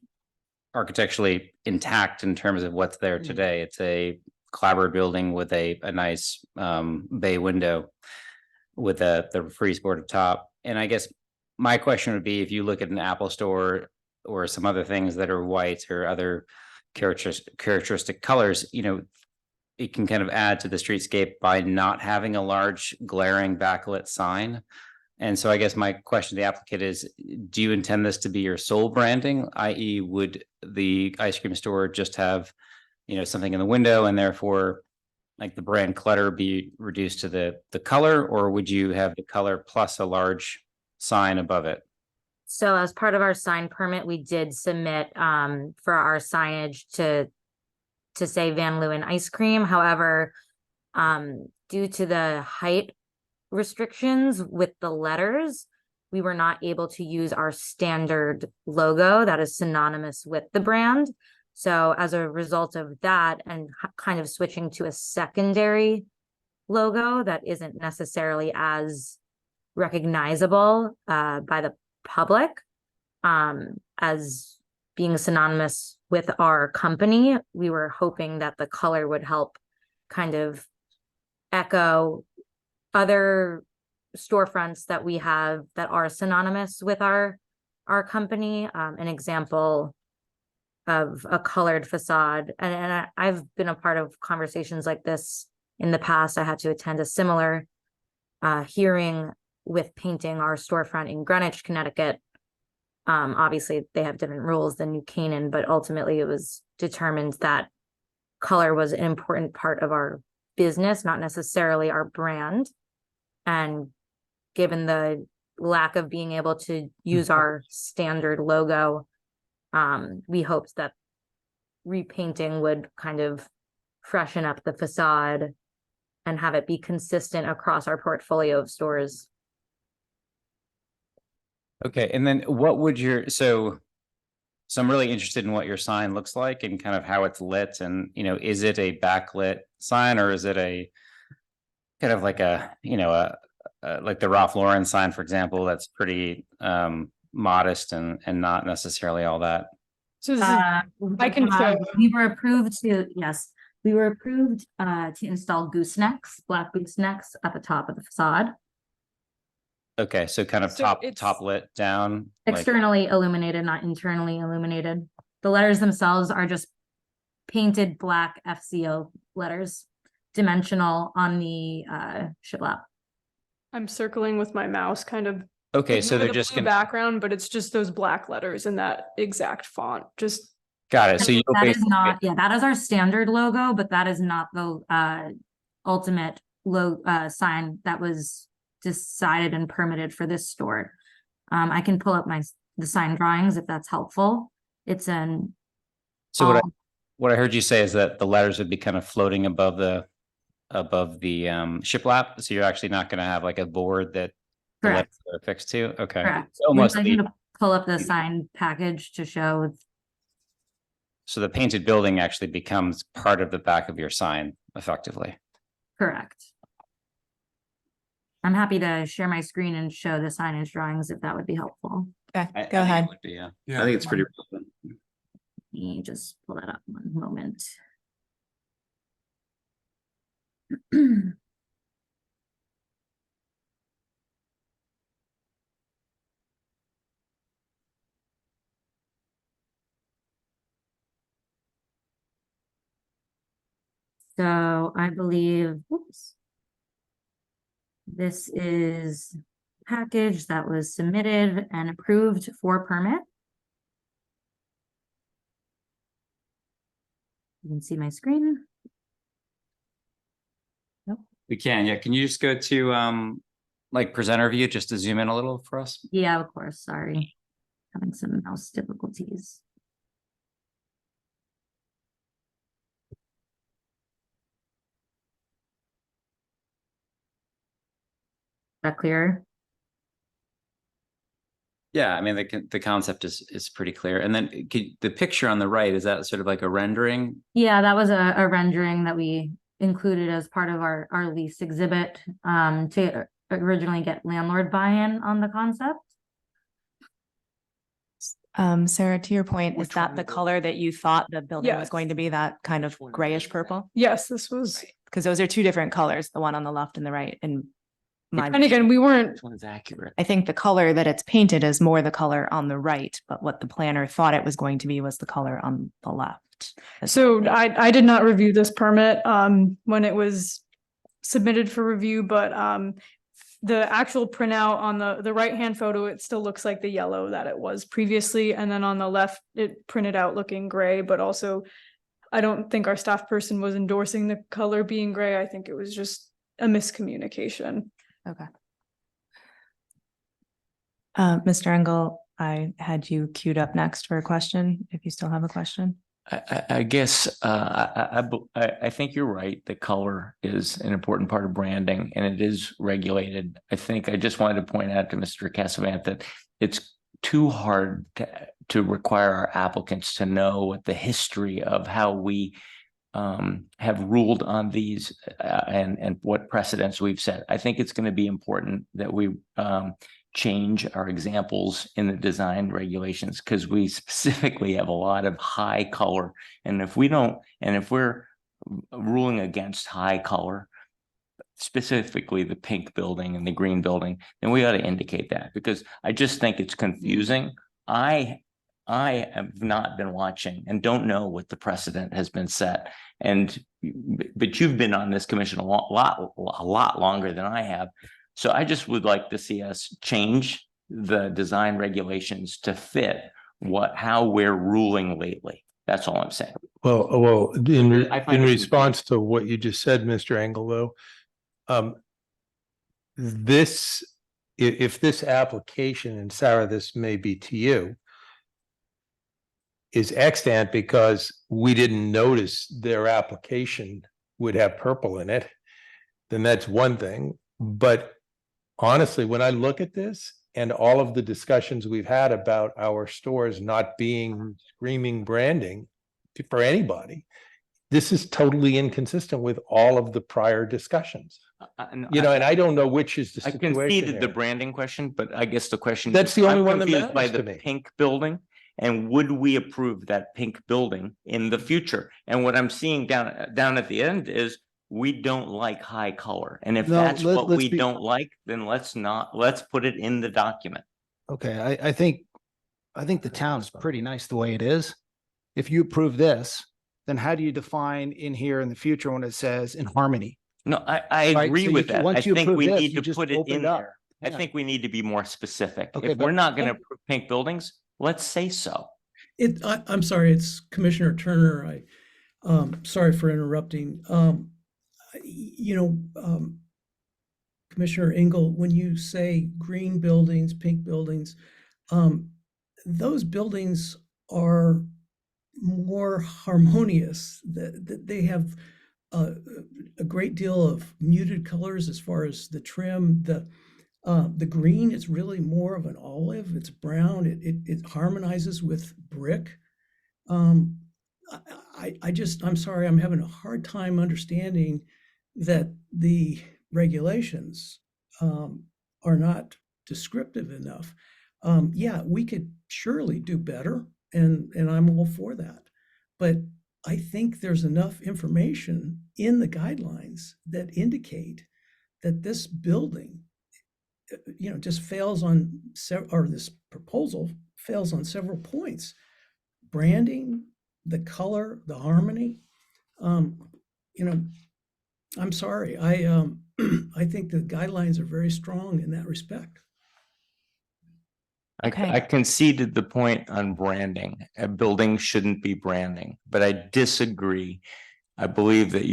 architecturally intact in terms of what's there today. It's a clapboard building with a nice bay window with the frieze board at top. And I guess my question would be, if you look at an Apple store or some other things that are white or other characteristic colors, it can kind of add to the streetscape by not having a large glaring backlit sign. And so I guess my question to the applicant is, do you intend this to be your sole branding? i.e. would the ice cream store just have, something in the window and therefore like the brand clutter be reduced to the color, or would you have the color plus a large sign above it? So as part of our sign permit, we did submit for our signage to say Van Leeuwen ice cream. However, due to the height restrictions with the letters, we were not able to use our standard logo that is synonymous with the brand. So as a result of that and kind of switching to a secondary logo that isn't necessarily as recognizable by the public as being synonymous with our company, we were hoping that the color would help kind of echo other storefronts that we have that are synonymous with our company. An example of a colored facade, and I've been a part of conversations like this in the past. I had to attend a similar hearing with painting our storefront in Greenwich, Connecticut. Obviously they have different rules than New Canaan, but ultimately it was determined that color was an important part of our business, not necessarily our brand. And given the lack of being able to use our standard logo, we hoped that repainting would kind of freshen up the facade and have it be consistent across our portfolio of stores. Okay, and then what would your, so I'm really interested in what your sign looks like and kind of how it's lit, and, you know, is it a backlit sign, or is it a kind of like a, you know, like the Ralph Lauren sign, for example, that's pretty modest and not necessarily all that? So this is, I can show. We were approved to, yes, we were approved to install goosenecks, black goosenecks at the top of the facade. Okay, so kind of So top lit down. like- Externally illuminated, not internally illuminated. The letters themselves are just painted black FCO letters, dimensional on the shiplap. I'm circling with my mouse, kind of. Okay, so ignore they're the just blue gonna, background, but it's just those black letters in that exact font, just. got it, so you That is basically, not, yeah, that is our standard logo, but that is not the ultimate sign that was decided and permitted for this store. I can pull up the sign drawings if that's helpful. It's an so what I heard you say is that the letters would be kind of floating above the shiplap, so you're actually not gonna have like a board that the Correct. letters are affixed to, okay. correct. It's almost I'm the, gonna pull up the sign package to show. so the painted building actually becomes part of the back of your sign effectively. Correct. I'm happy to share my screen and show the signage drawings if that would be helpful. Okay, I go think it ahead. would be, I think it's pretty relevant. Let me just pull that up one moment. So I believe, whoops. This is package that was submitted and approved for permit. You can see my screen. We can, yeah, can you just go to like presenter view, just to zoom in a little for us? Yeah, of course, sorry. Having some mouse difficulties. That clear? Yeah, I mean, the concept is pretty clear, and then the picture on the right, is that sort of like a rendering? Yeah, that was a rendering that we included as part of our lease exhibit to originally get landlord buy-in on the concept. Sarah, to your point, is that the color that you thought the building was Yes. going to be, that kind of grayish purple? Yes, this was, Because those are two different colors, the one on the left and the right, and and again, we weren't, Which one's accurate? I think the color that it's painted is more the color on the right, but what the planner thought it was going to be was the color on the left. so I did not review this permit when it was submitted for review, but the actual printout on the right-hand photo, it still looks like the yellow that it was previously, and then on the left, it printed out looking gray, but also I don't think our staff person was endorsing the color being gray. I think it was just a miscommunication. Okay. Mr. Engel, I had you queued up next for a question, if you still have a question. I guess I think you're right. The color is an important part of branding and it is regulated. I think I just wanted to point out to Mr. Cassavant that it's too hard to require our applicants to know what the history of how we have ruled on these and what precedents we've set. I think it's going to be important that we change our examples in the design regulations because we specifically have a lot of high color. And if we're ruling against high color, specifically the pink building and the green building, then we ought to indicate that because I just think it's confusing. I have not been watching and don't know what the precedent has been set. But you've been on this commission a lot longer than I have. So I just would like to see us change the design regulations to fit how we're ruling lately. That's all I'm saying. Well, in I find it response to what you just said, Mr. Engel, though, if this application, and Sarah, this may be to you, is extant because we didn't notice their application would have purple in it, then that's one thing. But honestly, when I look at this and all of the discussions we've had about our stores not being screaming branding for anybody, this is totally inconsistent with all of the prior discussions. And I don't know which is the I situation conceded here. the branding question, but I guess the question That's is, the only I'm one that confused by matters to the me. pink building. And would we approve that pink building in the future? And what I'm seeing down at the end is we don't like high color. And if No, that's what let's we be- don't like, then let's put it in the document. Okay, I think the town's pretty nice the way it is. If you approve this, then how do you define in here in the future when it says in harmony? No, I Right, agree so with you- that. I once you think approve we this, need you to just put it open in it up. there. I Yeah. think we need to be more specific. Okay, If we're but- not going to approve pink buildings, let's say so. I'm sorry, it's Commissioner Turner. Sorry for interrupting. Commissioner Engel, when you say green buildings, pink buildings, those buildings are more harmonious. They have a great deal of muted colors as far as the trim. The green is really more of an olive. It's brown. It harmonizes with brick. I'm sorry, I'm having a hard time understanding that the regulations are not descriptive enough. Yeah, we could surely do better, and I'm all for that. But I think there's enough information in the guidelines that indicate that this building, just fails on this proposal fails on several points. Branding, the color, the harmony. I'm sorry. I think the guidelines are very strong in that respect. I conceded the point on branding. A building shouldn't be branding, but I disagree. I believe that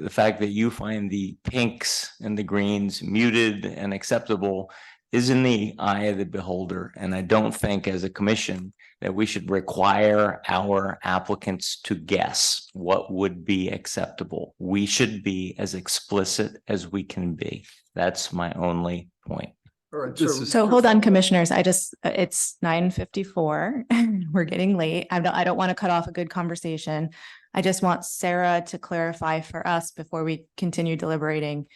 the fact that you find the pinks and the greens muted and acceptable is in the eye of the beholder. And I don't think as a commission that we should require our applicants to guess what would be acceptable. We should be as explicit as we can be. That's my only point. All right, So hold on, commissioners. It's 9:54. We're getting late. I don't want to cut off a good conversation. I just want Sarah to clarify for us before we continue deliberating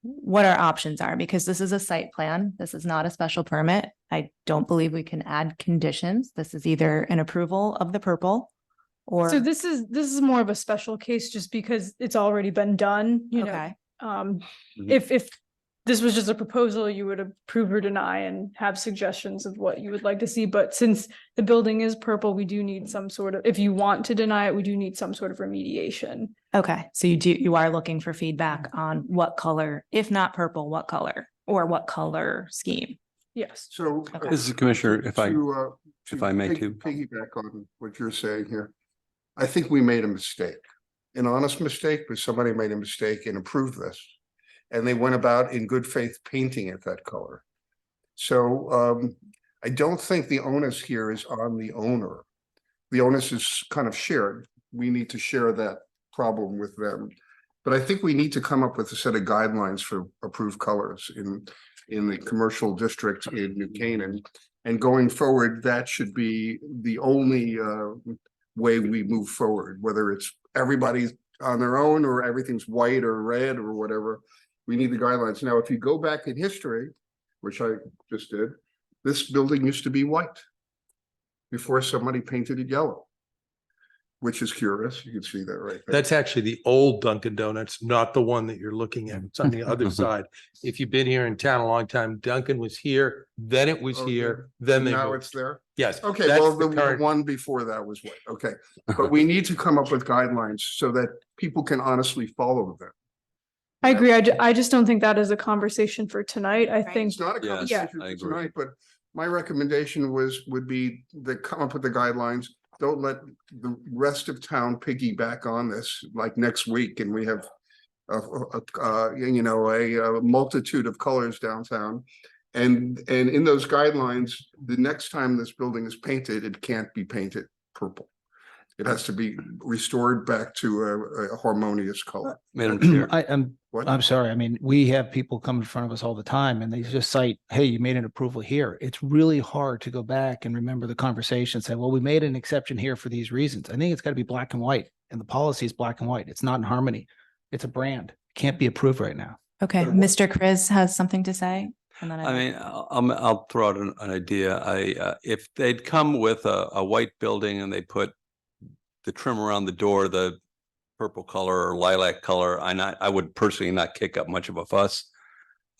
what our options are, because this is a site plan. This is not a special permit. I don't believe we can add conditions. This is either an approval of the purple or. So this is more of a special case just because it's already been done, Okay. If this was just a proposal, you would approve or deny and have suggestions of what you would like to see. But since the building is purple, we do need some sort of, if you want to deny it, we do need some sort of remediation. Okay, so you are looking for feedback on what color, if not purple, what color or what color scheme? Yes. So. This is Commissioner, if I may too. Piggyback on what you're saying here. I think we made a mistake, an honest mistake, but somebody made a mistake and approved this. And they went about in good faith painting it that color. So I don't think the onus here is on the owner the onus is kind of shared. We need to share that problem with them. But I think we need to come up with a set of guidelines for approved colors in the commercial district in New Canaan. And going forward, that should be the only way we move forward, whether it's everybody's on their own or everything's white or red or whatever. We need the guidelines. Now, if you go back in history, which I just did, this building used to be white before somebody painted it yellow, which is curious. You can see that right there. That's actually the old Dunkin' Donuts, not the one that you're looking at. It's on the other side. If you've been here in town a long time, Dunkin' was here, then it was here, then they Now moved. it's there? Yes. Okay, that's well, the the current- one before that was white. Okay. But we need to come up with guidelines so that people can honestly follow them. I agree. I just don't think that is a conversation for tonight. I think. It's not a conversation for tonight, but my recommendation would be to come up with the guidelines. Don't let the rest of town piggyback on this like next week and we have a multitude of colors downtown. And in those guidelines, the next time this building is painted, it can't be painted purple. It has to be restored back to a harmonious color. Madam Chair. I'm sorry. I mean, we have people come in front of us all the time and they just cite, hey, you made an approval here. It's really hard to go back and remember the conversation and say, well, we made an exception here for these reasons. I think it's got to be black and white and the policy is black and white. It's not in harmony. It's a brand. It can't be approved right now. Okay, Mr. Chris has something to say. And then I mean, I'll throw out an idea. If they'd come with a white building and they put the trim around the door, the purple color or lilac color, I would personally not kick up much of a fuss.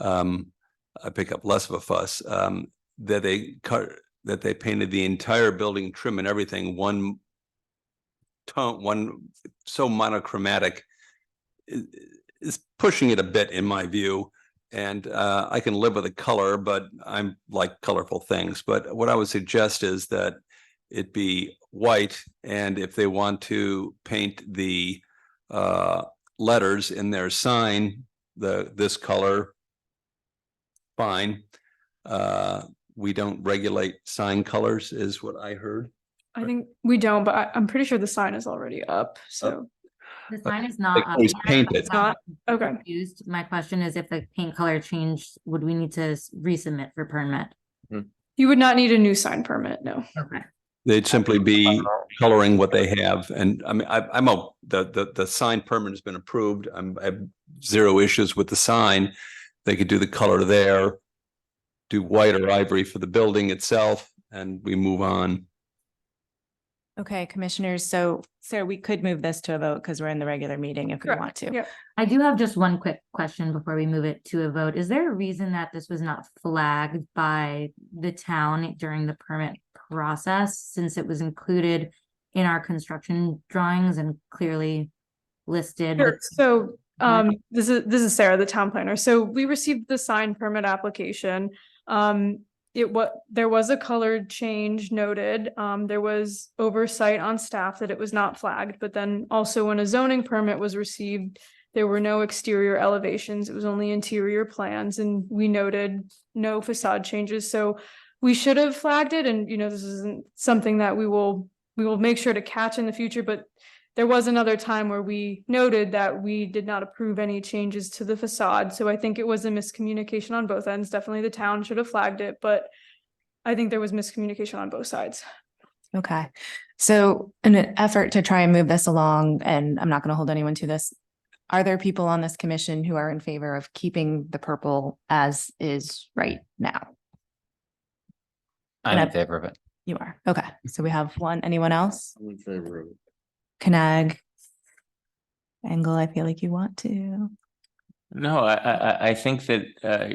I pick up less of a fuss. That they painted the entire building trim and everything one tone, one so monochromatic is pushing it a bit in my view. And I can live with a color, but I'm like colorful things. But what I would suggest is that it be white, and if they want to paint the letters in their sign, this color, fine. We don't regulate sign colors, is what I heard. I think we don't, but I'm pretty sure the sign is already up, so. The sign is not up. It's yet. painted. It's not Okay. confused. My question is if the paint color changed, would we need to resubmit for permit? You would not need a new sign permit, no. Okay. They'd simply be coloring what they have. And I mean, the sign permit has been approved. I have zero issues with the sign. They could do the color there, do white or ivory for the building itself, and we move on. Okay, commissioners, so we could move this to a vote because we're in the regular meeting if we want to. Yeah. I do have just one quick question before we move it to a vote. Is there a reason that this was not flagged by the town during the permit process, since it was included in our construction drawings and clearly listed? Sure. So this is Sarah, the town planner. So we received the sign permit application. There was a color change noted. There was oversight on staff that it was not flagged, but then also when a zoning permit was received, there were no exterior elevations. It was only interior plans, and we noted no facade changes. So we should have flagged it, and this isn't something that we will make sure to catch in the future, but there was another time where we noted that we did not approve any changes to the facade. So I think it was a miscommunication on both ends. Definitely the town should have flagged it, but I think there was miscommunication on both sides. Okay, so in an effort to try and move this along, and I'm not going to hold anyone to this, are there people on this commission who are in favor of keeping the purple as is right now? I'm in favor of it. You are. Okay, so we have one. Anyone else? I'm in favor of it. Canag, Engel, I feel like you want to. No, I think that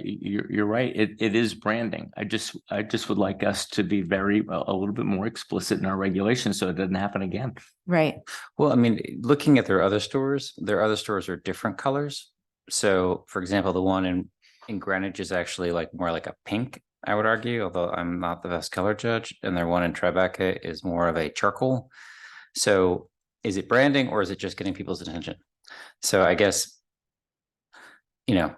you're right. It is branding. I just would like us to be a little bit more explicit in our regulations so it doesn't happen again. Right. Well, I mean, looking at their other stores are different colors. So, for example, the one in Greenwich is actually more like a pink, I would argue, although I'm not the best color judge. And their one in Tribeca is more of a charcoal. So is it branding or is it just getting people's attention? So I guess, to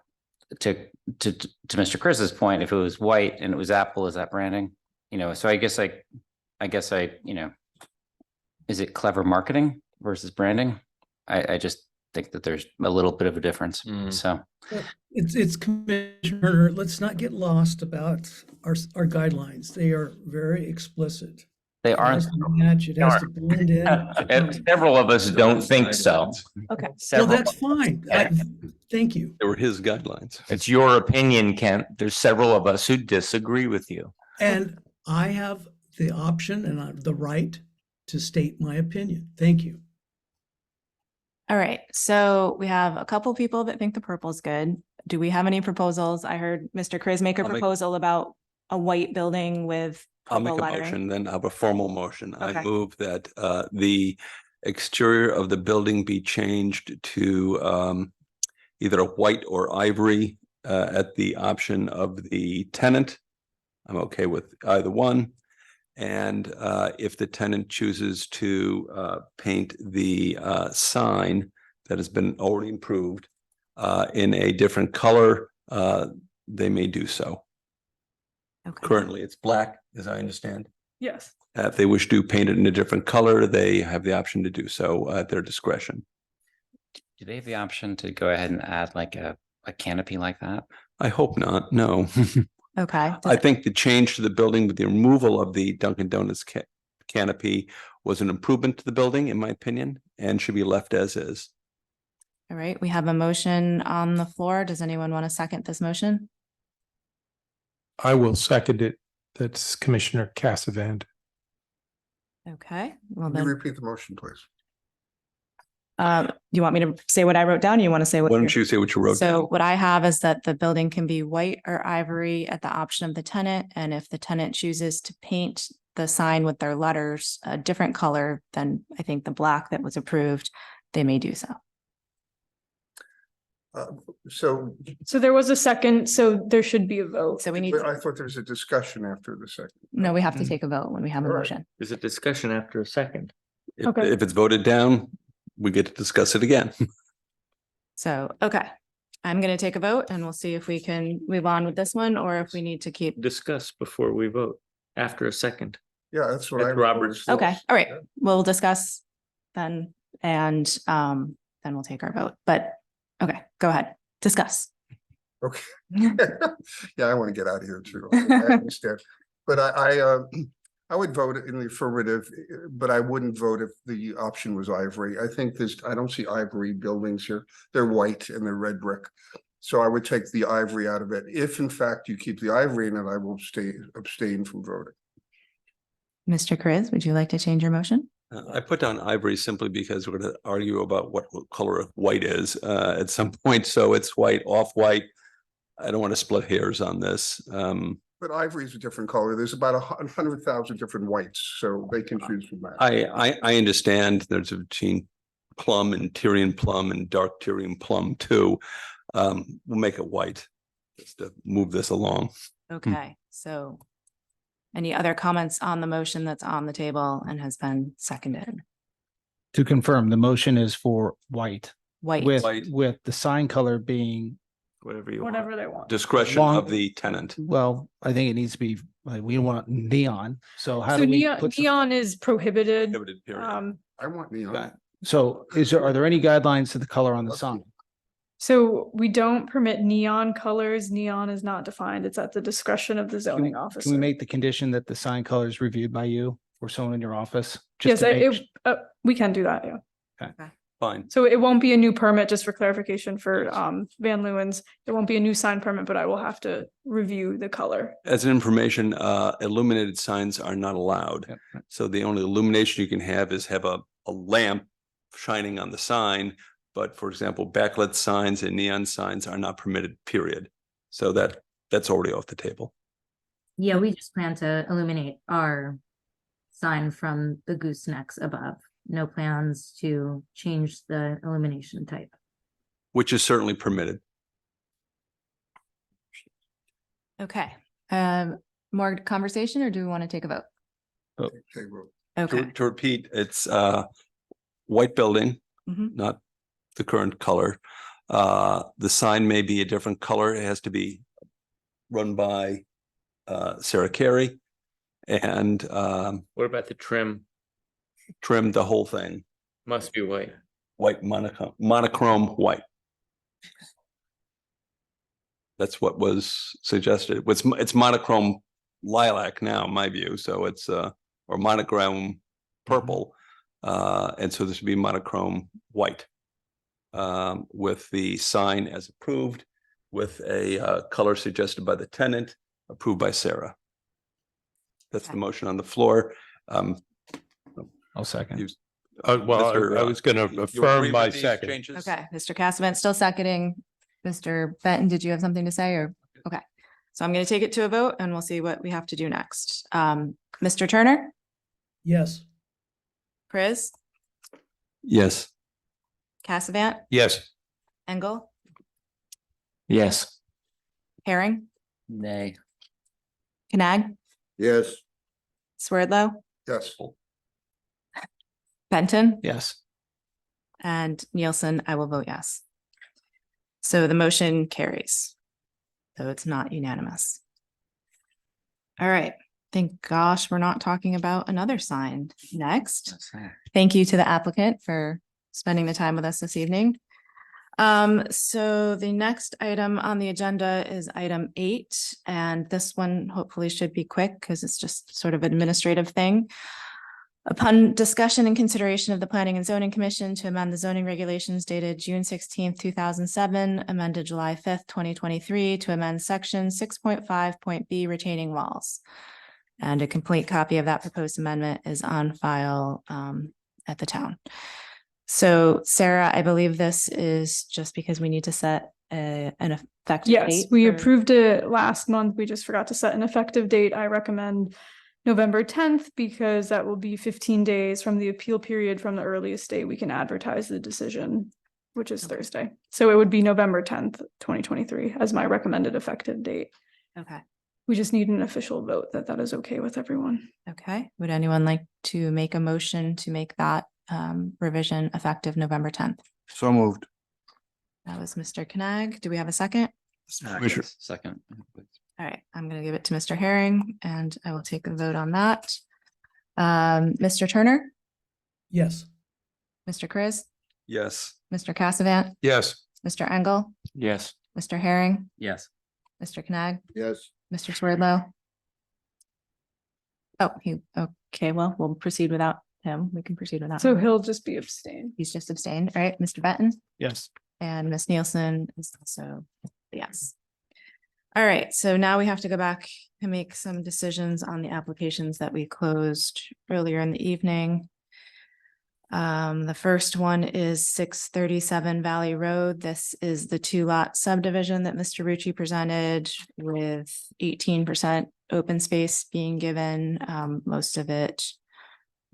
Mr. Chris's point, if it was white and it was Apple, is that branding? So I guess I is it clever marketing versus branding? I just think that there's a little bit of a difference. So It's Commissioner, let's not get lost about our guidelines. They are very explicit. they It has aren't. to match, it has to blend in. And several of us don't think so. Okay, well, Several- that's fine. Thank you. They were his guidelines. It's your opinion, Kent. There's several of us who disagree with you. And I have the option and the right to state my opinion. Thank you. All right, so we have a couple people that think the purple's good. Do we have any proposals? I heard Mr. Chris make a I'll make- proposal about a white building with I'll purple make a lettering. motion, then I'll have a formal motion. Okay. I move that the exterior of the building be changed to either a white or ivory at the option of the tenant. I'm okay with either one. And if the tenant chooses to paint the sign that has been already improved in a different color, they may do so. Okay. Currently, it's black, as I understand. Yes. If they wish to paint it in a different color, they have the option to do so at their discretion. do they have the option to go ahead and add like a canopy like that? I hope not, no. Okay. I think the change to the building with the removal of the Dunkin' Donuts canopy was an improvement to the building, in my opinion, and should be left as is. All right, we have a motion on the floor. Does anyone want to second this motion? I will second it. That's Commissioner Cassavant. Okay, well Can you then, repeat the motion, please? you want me to say what I wrote down? Or you want to say what? Why you're- don't you say what you wrote So down? what I have is that the building can be white or ivory at the option of the tenant. And if the tenant chooses to paint the sign with their letters a different color than I think the black that was approved, they may do so. So, So there was a second, so there should be a vote. So we need, but I thought there was a discussion after the second. no, we have to take a vote when we have a All right. motion. There's a discussion after a second. Okay. If it's voted down, we get to discuss it again. So, okay, I'm going to take a vote and we'll see if we can move on with this one or if we need to keep. Discuss before we vote, after a second. Yeah, that's what I. That's Robert's. Okay, all right, we'll discuss then and then we'll take our vote. But, okay, go ahead, discuss. Okay. Yeah, I want to get out of here too. I understand. But I would vote in the affirmative, but I wouldn't vote if the option was ivory. I think I don't see ivory buildings here. They're white and they're red brick. So I would take the ivory out of it. If in fact you keep the ivory in it, I will abstain from voting. Mr. Chris, would you like to change your motion? I put down ivory simply because we're going to argue about what color of white is at some point. So it's white, off-white. I don't want to split hairs on this. But ivory is a different color. There's about 100,000 different whites, so they can choose from that. I understand there's a between plum and Tyrian plum and dark Tyrian plum too. We'll make it white just to move this along. Okay, so any other comments on the motion that's on the table and has been seconded? To confirm, the motion is for white. White. With the sign color being, Whatever you want. Whatever they want. Discretion Long- of the tenant. well, I think it needs to be, like, we want neon. So how So do we neon, put? some- neon is prohibited. Prohibited period. I want neon. So are there any guidelines to the color on the sign? So we don't permit neon colors. Neon is not defined. It's at the discretion of the zoning Can we officer. make the condition that the sign color is reviewed by you or someone in your office? Yes, Just to make we can do that, yeah. Fine. So it won't be a new permit, just for clarification for Van Leeuwen's. It won't be a new sign permit, but I will have to review the color. As an information, illuminated signs are not allowed. Yep. So the only illumination you can have is have a lamp shining on the sign. But for example, backlit signs and neon signs are not permitted, period. So that's already off the table. Yeah, we just plan to illuminate our sign from the goosenecks above. No plans to change the illumination type. Which is certainly permitted. Okay, more conversation or do we want to take a vote? Okay, well, Okay, To repeat, it's white building, Mhm. not the current color. The sign may be a different color. It has to be run by Sarah Carey. And What about the trim? trim the whole thing, Must be white. white monochrome white. That's what was suggested. It's monochrome lilac now, in my view, so it's or monochrome purple. And so this would be monochrome white. With the sign as approved, with a color suggested by the tenant, approved by Sarah. That's the motion on the floor. I'll second. Well, I was going to affirm my second. Okay, Mr. Cassavant still seconding. Mr. Benton, did you have something to say or? Okay, so I'm going to take it to a vote and we'll see what we have to do next. Mr. Turner, Yes. Chris, Yes. Cassavant, Yes. Engel, Yes. Herring, Nay. Knag, Yes. Swerdlow, Yes. Benton, Yes. and Nielsen. I will vote yes. So the motion carries. So it's not unanimous. All right. Thank gosh, we're not talking about another sign next. Thank you to the applicant for spending the time with us this evening. So the next item on the agenda is item 8, and this one hopefully should be quick because it's just sort of an administrative thing. Upon discussion and consideration of the Planning and Zoning Commission to amend the zoning regulations dated June 16th, 2007, amended July 5th, 2023, to amend section 6.5.b retaining walls. And a complete copy of that proposed amendment is on file at the town. So Sarah, I believe this is just because we need to set an effective date. Yes, we for- approved it last month. We just forgot to set an effective date. I recommend November 10th because that will be 15 days from the appeal period from the earliest date we can advertise the decision, which is Thursday. So it would be November 10th, 2023 as my recommended effective date. Okay. We just need an official vote that that is okay with everyone. Okay. Would anyone like to make a motion to make that revision effective November 10th? So moved. That was Mr. Knag. Do we have a second? Second. All right, I'm going to give it to Mr. Herring and I will take a vote on that. Mr. Turner, Yes. Mr. Chris, Yes. Mr. Cassavant, Yes. Mr. Engel, Yes. Mr. Herring, Yes. Mr. Knag, Yes. Mr. Swerdlow. Oh, okay, well, we'll proceed without him. We can proceed without So him. he'll just be abstained. He's just abstained. All right, Mr. Benton Yes. and Ms. Nielsen is also yes. All right, so now we have to go back and make some decisions on the applications that we closed earlier in the evening. The first one is 637 Valley Road. This is the 2-lot subdivision that Mr. Rucci presented with 18% open space being given, most of it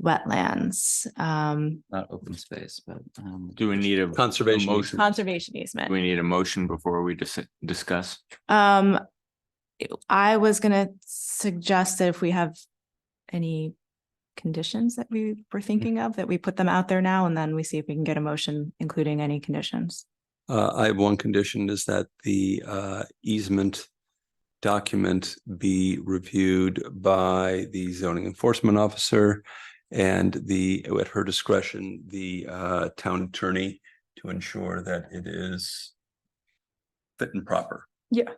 wetlands. Not open space, but Do we need a Conservation motion? Conservation Do easement. we need a motion before we discuss? I was gonna suggest that if we have any conditions that we were thinking of, that we put them out there now and then we see if we can get a motion, including any conditions. I have one condition is that the easement document be reviewed by the zoning enforcement officer and at her discretion, the town attorney to ensure that it is fit and proper. Yeah.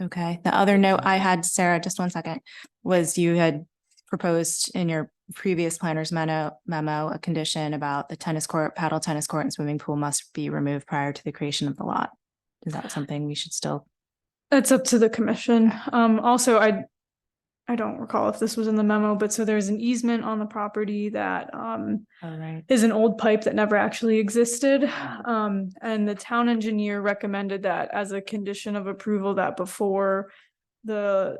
Okay, the other note I had, Sarah, just 1 second, was you had proposed in your previous planner's memo, a condition about the tennis court, paddle tennis court and swimming pool must be removed prior to the creation of the lot. Is that something we should still? It's up to the commission. Also, I don't recall if this was in the memo, but so there's an easement on the property that is an old pipe that never actually existed. And the town engineer recommended that as a condition of approval that before the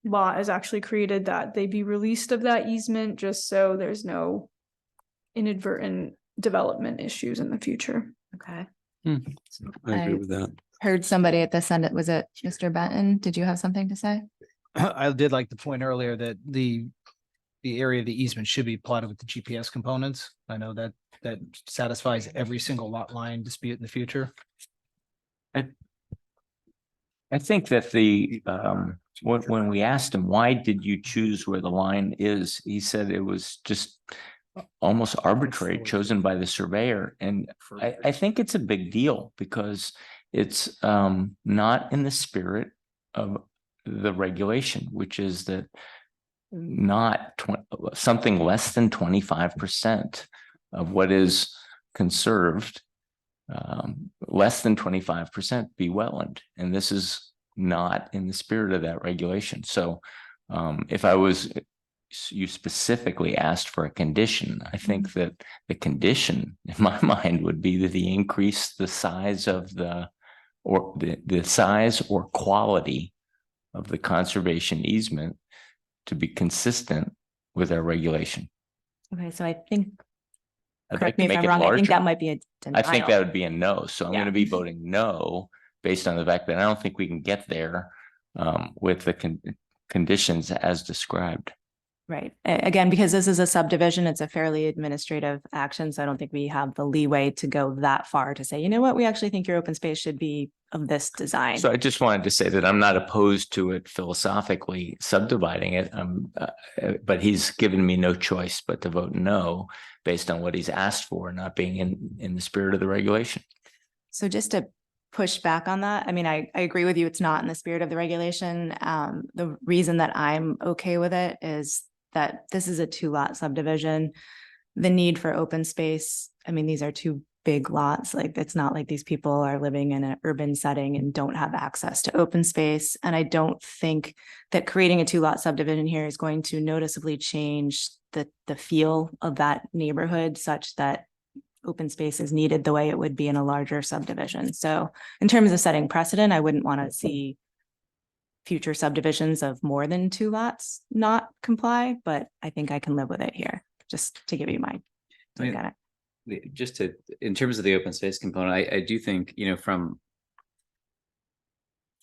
lot is actually created, that they be released of that easement, just so there's no inadvertent development issues in the future. Okay. I agree with that. Heard somebody at this end, was it Mr. Benton? Did you have something to say? I did like the point earlier that the area of the easement should be plotted with the GPS components. I know that satisfies every single lot line dispute in the future. I think that when we asked him, why did you choose where the line is? He said it was just almost arbitrary, chosen by the surveyor. And I think it's a big deal because it's not in the spirit of the regulation, which is that not something less than 25% of what is conserved, less than 25% be wetland. And this is not in the spirit of that regulation. So if you specifically asked for a condition, I think that the condition in my mind would be that he increase the size of the size or quality of the conservation easement to be consistent with our regulation. Okay, so I think, I'd like correct to me if make I'm it wrong, I think larger. that might be a I denial. think that would be a no. So I'm Yeah. going to be voting no based on the fact that I don't think we can get there with the conditions as described. Right. Again, because this is a subdivision, it's a fairly administrative action. So I don't think we have the leeway to go that far to say, you know what, we actually think your open space should be of this design. So I just wanted to say that I'm not opposed to it philosophically subdividing it. But he's given me no choice but to vote no based on what he's asked for, not being in the spirit of the regulation. So just to push back on that, I mean, I agree with you. It's not in the spirit of the regulation. The reason that I'm okay with it is that this is a 2-lot subdivision. The need for open space, I mean, these are 2 big lots. Like, it's not like these people are living in an urban setting and don't have access to open space. And I don't think that creating a 2-lot subdivision here is going to noticeably change the feel of that neighborhood such that open space is needed the way it would be in a larger subdivision. So in terms of setting precedent, I wouldn't want to see future subdivisions of more than 2 lots not comply, but I think I can live with it here, just to give you my take on it. Just to, in terms of the open space component, I do think, you know, from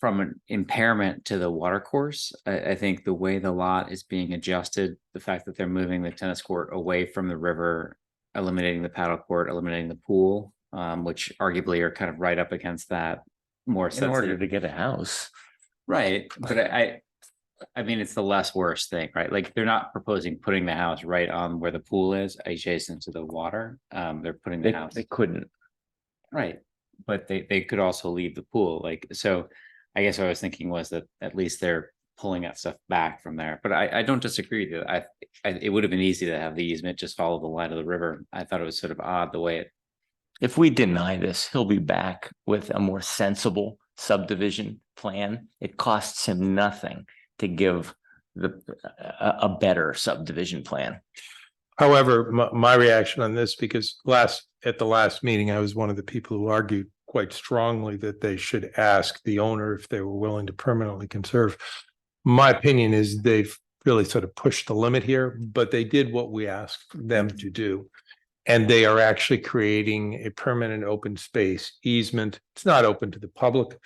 an impairment to the water course, I think the way the lot is being adjusted, the fact that they're moving the tennis court away from the river, eliminating the paddle court, eliminating the pool, which arguably are kind of right up against that more In order sensitive. to get a house. Right, but I mean, it's the less worse thing, right? Like, they're not proposing putting the house right on where the pool is, adjacent to the water. They're putting the house. They couldn't. Right, but they could also leave the pool, like, so I guess what I was thinking was that at least they're pulling that stuff back from there. But I don't disagree with you. It would have been easy to have the easement just follow the line of the river. I thought it was sort of odd the way it. If we deny this, he'll be back with a more sensible subdivision plan. It costs him nothing to give a better subdivision plan. However, my reaction on this, because at the last meeting, I was one of the people who argued quite strongly that they should ask the owner if they were willing to permanently conserve. My opinion is they've really sort of pushed the limit here, but they did what we asked them to do. And they are actually creating a permanent open space easement. It's not open to the public.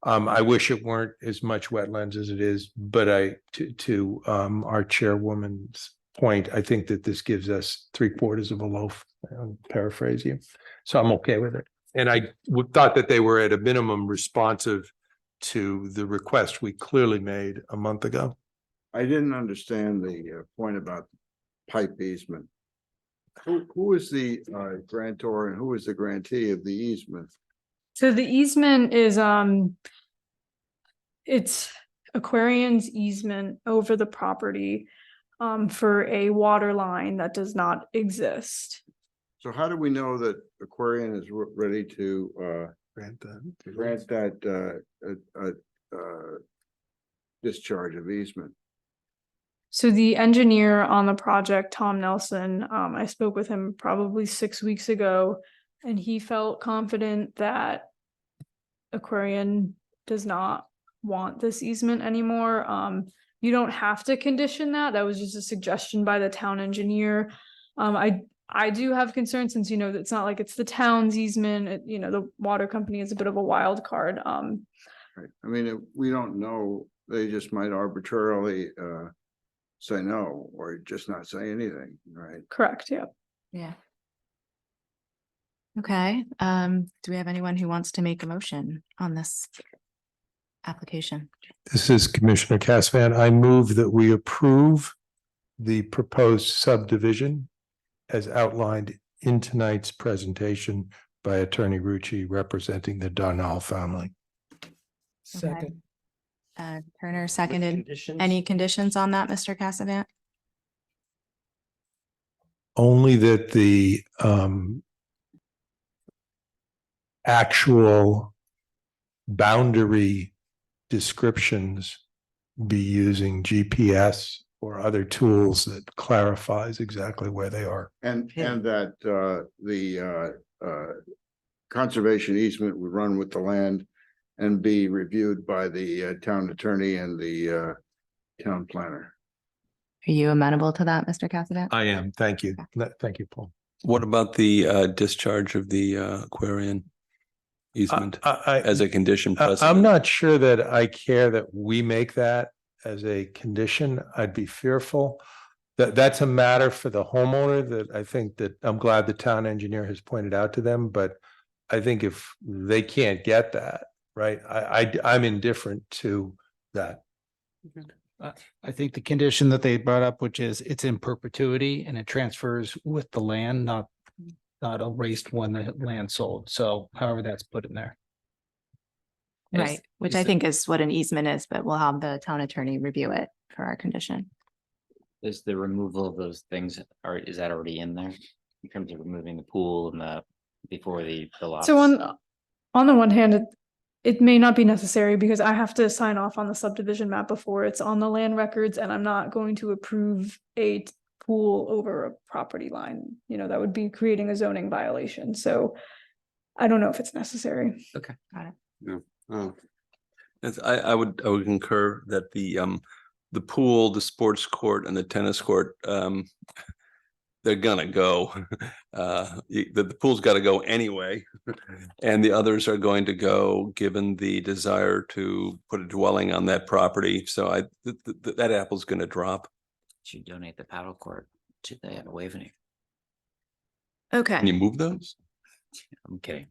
I wish it weren't as much wetlands as it is, but to our chairwoman's point, I think that this gives us 3/4 of a loaf, paraphrase you. So I'm okay with it. And I thought that they were at a minimum responsive to the request we clearly made a month ago. I didn't understand the point about pipe easement. Who is the grantor and who is the grantee of the easement? So the easement is, it's Aquarion's easement over the property for a water line that does not exist. So how do we know that Aquarian is ready to grant that discharge of easement? So the engineer on the project, Tom Nelson, I spoke with him probably 6 weeks ago, and he felt confident that Aquarian does not want this easement anymore. You don't have to condition that. That was just a suggestion by the town engineer. I do have concerns since, you know, it's not like it's the town's easement. You know, the water company is a bit of a wild card. Right. I mean, we don't know. They just might arbitrarily say no, or just not say anything, right? Correct, yeah. Yeah. Okay, do we have anyone who wants to make a motion on this application? This is Commissioner Cassavant. I move that we approve the proposed subdivision as outlined in tonight's presentation by Attorney Rucci representing the Darnall family. Second. Turner seconded. conditions? Any conditions on that, Mr. Cassavant? Only that the actual boundary descriptions be using GPS or other tools that clarifies exactly where they are. And that the conservation easement would run with the land and be reviewed by the town attorney and the town planner. Are you amenable to that, Mr. Cassavant? I am. Thank you. Thank you, Paul. What about the discharge of the Aquarian easement as a condition I'm precedent? not sure that I care that we make that as a condition. I'd be fearful that that's a matter for the homeowner that I think that I'm glad the town engineer has pointed out to them, but I think if they can't get that, right, I'm indifferent to that. I think the condition that they brought up, which is it's in perpetuity and it transfers with the land, not erased when the land sold. So however that's put in there. Right, which I think is what an easement is, but we'll have the town attorney review it for our condition. Is the removal of those things, is that already in there? In terms of removing the pool and before the lots? So on the one hand, it may not be necessary because I have to sign off on the subdivision map before it's on the land records, and I'm not going to approve a pool over a property line. You know, that would be creating a zoning violation. So I don't know if it's necessary. Okay. Got it. Yeah. Oh. I would concur that the pool, the sports court and the tennis court, they're gonna go. The pool's got to go anyway, and the others are going to go given the desire to put a dwelling on that property. So that apple's going to drop. Should donate the paddle court to the Waveney. Okay. Can you move those? I'm kidding.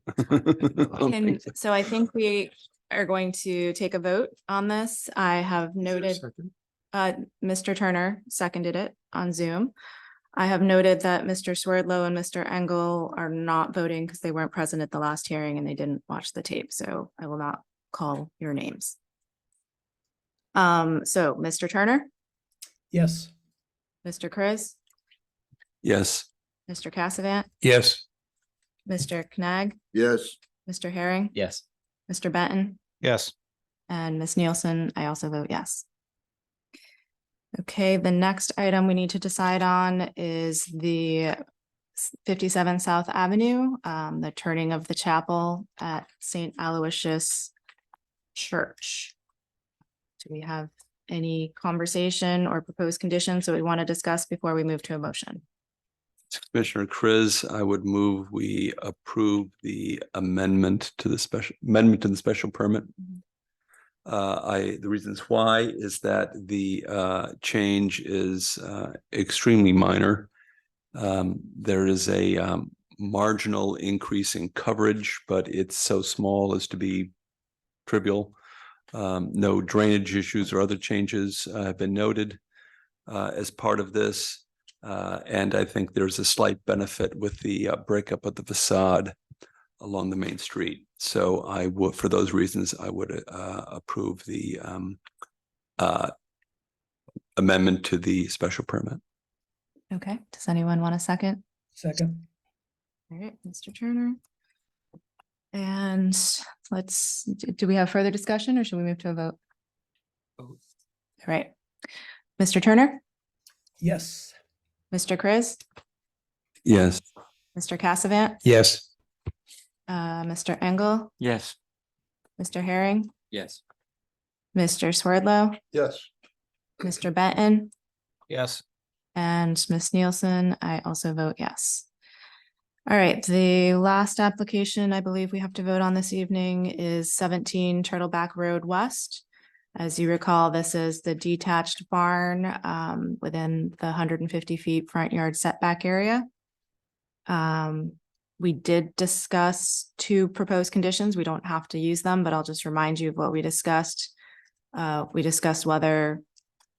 So I think we are going to take a vote on this. I have noted, Mr. Turner seconded it on Zoom. I have noted that Mr. Swerdlow and Mr. Engel are not voting because they weren't present at the last hearing and they didn't watch the tape, so I will not call your names. So Mr. Turner, Yes. Mr. Chris, Yes. Mr. Cassavant, Yes. Mr. Knag, Yes. Mr. Herring, Yes. Mr. Benton, Yes. and Ms. Nielsen, I also vote yes. Okay, the next item we need to decide on is the 57 South Avenue, the turning of the chapel at St. Aloysius Church. Do we have any conversation or proposed conditions that we want to discuss before we move to a motion? Commissioner Chris, I would move we approve the amendment to the special permit. The reasons why is that the change is extremely minor. There is a marginal increase in coverage, but it's so small as to be trivial. No drainage issues or other changes have been noted as part of this. And I think there's a slight benefit with the breakup of the facade along the main street. So I would, for those reasons, I would approve the amendment to the special permit. Okay, does anyone want a second? Second. All right, Mr. Turner. And do we have further discussion or should we move to a vote? All right, Mr. Turner, Yes. Mr. Chris, Yes. Mr. Cassavant, Yes. Mr. Engel, Yes. Mr. Herring, Yes. Mr. Swerdlow, Yes. Mr. Benton, Yes. and Ms. Nielsen, I also vote yes. All right, the last application I believe we have to vote on this evening is 17 Turtleback Road West. As you recall, this is the detached barn within the 150 feet front yard setback area. We did discuss 2 proposed conditions. We don't have to use them, but I'll just remind you of what we discussed. We discussed whether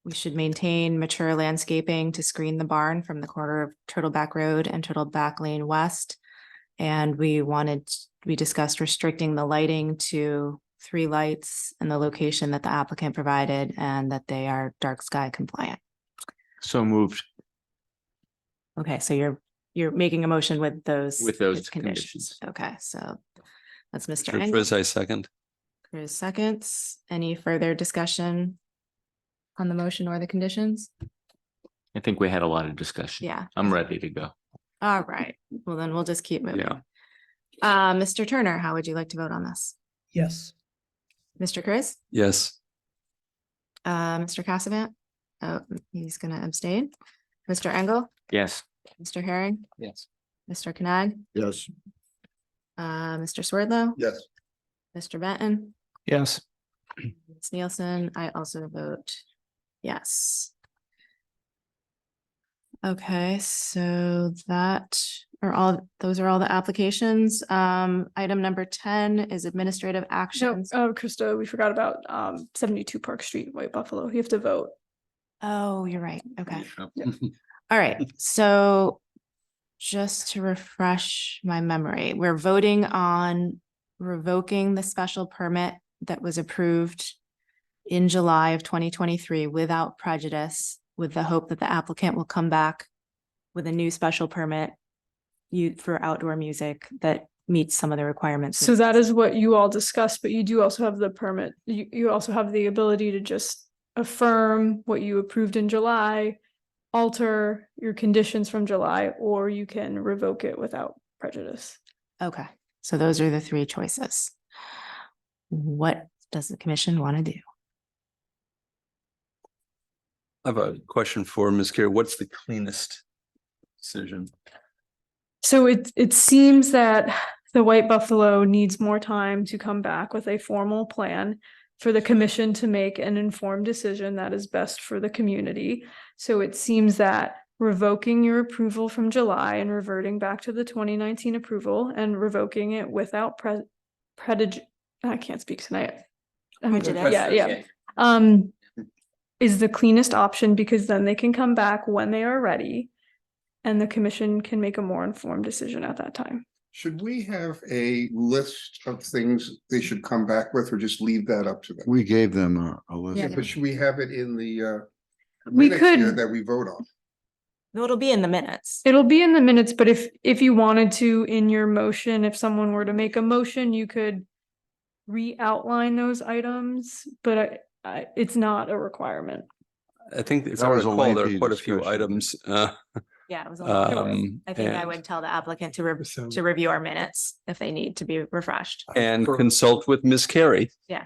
we should maintain mature landscaping to screen the barn from the corner of Turtleback Road and Turtleback Lane West. And we discussed restricting the lighting to 3 lights in the location that the applicant provided and that they are dark sky compliant. So moved. Okay, so you're making a motion with those. With those conditions. Okay, so that's Mr. Sure, Engel. Chris, I second. Chris seconds. Any further discussion on the motion or the conditions? I think we had a lot of discussion. Yeah. I'm ready to go. All right, well then we'll just keep moving. Yeah. Mr. Turner, how would you like to vote on this? Yes. Mr. Chris? Yes. Mr. Cassavant? Oh, he's gonna abstain. Mr. Engel? Yes. Mr. Herring? Yes. Mr. Knag? Yes. Mr. Swerdlow? Yes. Mr. Benton? Yes. Ms. Nielsen, I also vote yes. Okay, so those are all the applications. Item number 10 is administrative No, actions. Krista, we forgot about 72 Park Street, White Buffalo. You have to vote. Oh, you're right. Okay. All right, so just to refresh my memory, we're voting on revoking the special permit that was approved in July of 2023 without prejudice, with the hope that the applicant will come back with a new special permit for outdoor music that meets some of the requirements. So that is what you all discussed, but you do also have the permit. You also have the ability to just affirm what you approved in July, alter your conditions from July, or you can revoke it without prejudice. Okay, so those are the 3 choices. What does the commission want to do? I have a question for Ms. Carey. What's the cleanest decision? So it seems that the White Buffalo needs more time to come back with a formal plan for the commission to make an informed decision that is best for the community. So it seems that revoking your approval from July and reverting back to the 2019 approval and revoking it without I can't speak tonight. Prejudice. Yeah. Is the cleanest option, because then they can come back when they are ready and the commission can make a more informed decision at that time. Should we have a list of things they should come back with, or just leave that up to them? We gave them a list. Yeah, but should we have it in the We minutes here could- that we vote on? No, it'll be in the minutes. It'll be in the minutes, but if you wanted to, in your motion, if someone were to make a motion, you could re-outline those items, but it's not a requirement. I think if That I was a recall, there are lengthy quite a few discussion. items. Yeah, it was a lot. I think I and- would tell the applicant to review our minutes if they need to be refreshed. And consult with Ms. Carey. Yeah.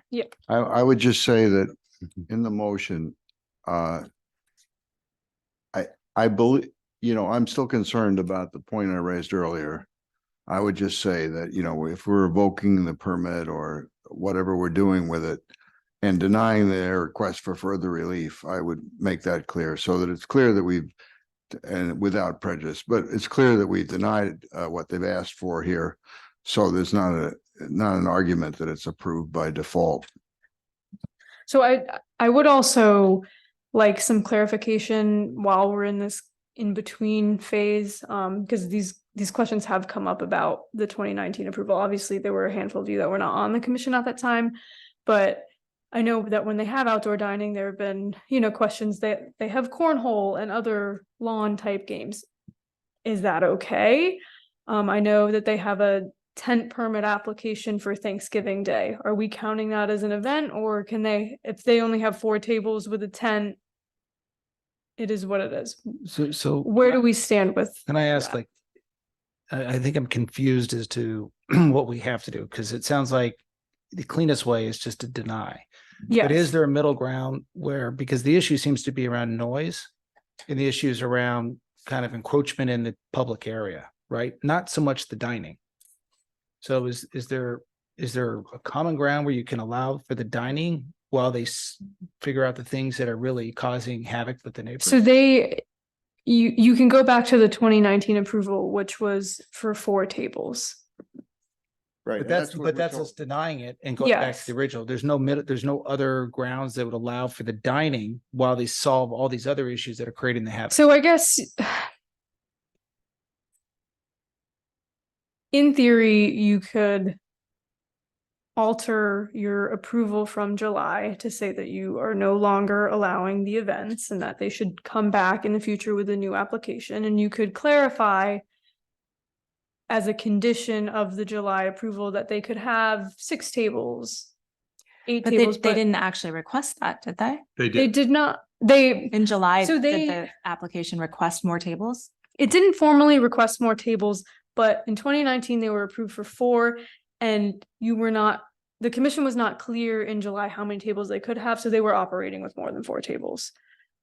I would just say that in the motion, I believe, I'm still concerned about the point I raised earlier. I would just say that, if we're revoking the permit or whatever we're doing with it and denying their request for further relief, I would make that clear so that it's clear that and without prejudice, but it's clear that we've denied what they've asked for here. So there's not an argument that it's approved by default. So I would also like some clarification while we're in this in-between phase, because these questions have come up about the 2019 approval. Obviously, there were a handful of you that were not on the commission at that time, but I know that when they have outdoor dining, there have been, questions that they have cornhole and other lawn type games. Is that okay? I know that they have a tent permit application for Thanksgiving Day. Are we counting that as an event, or can they, if they only have 4 tables with a tent, it is what it is? So Where do we stand with? can I ask, that? like, I think I'm confused as to what we have to do, because it sounds like the cleanest way is just to deny. But is Yes. there a middle ground where, because the issue seems to be around noise and the issues around kind of encroachment in the public area, right? Not so much the dining. So is there a common ground where you can allow for the dining while they figure out the things that are really causing havoc with the neighbors? So you can go back to the 2019 approval, which was for 4 tables. Right. But and that's, what but we're that's told. us denying it and going back Yes. to the original. There's no other grounds that would allow for the dining while they solve all these other issues that are creating the havoc. So I guess in theory, you could alter your approval from July to say that you are no longer allowing the events and that they should come back in the future with a new application. And you could clarify as a condition of the July approval that they could have 6 tables, 8 But tables, they but didn't actually request that, did they? They they did. did not, they, In July, So did they- the application request more tables? it didn't formally request more tables, but in 2019, they were approved for 4, and you were not, the commission was not clear in July how many tables they could have, so they were operating with more than 4 tables.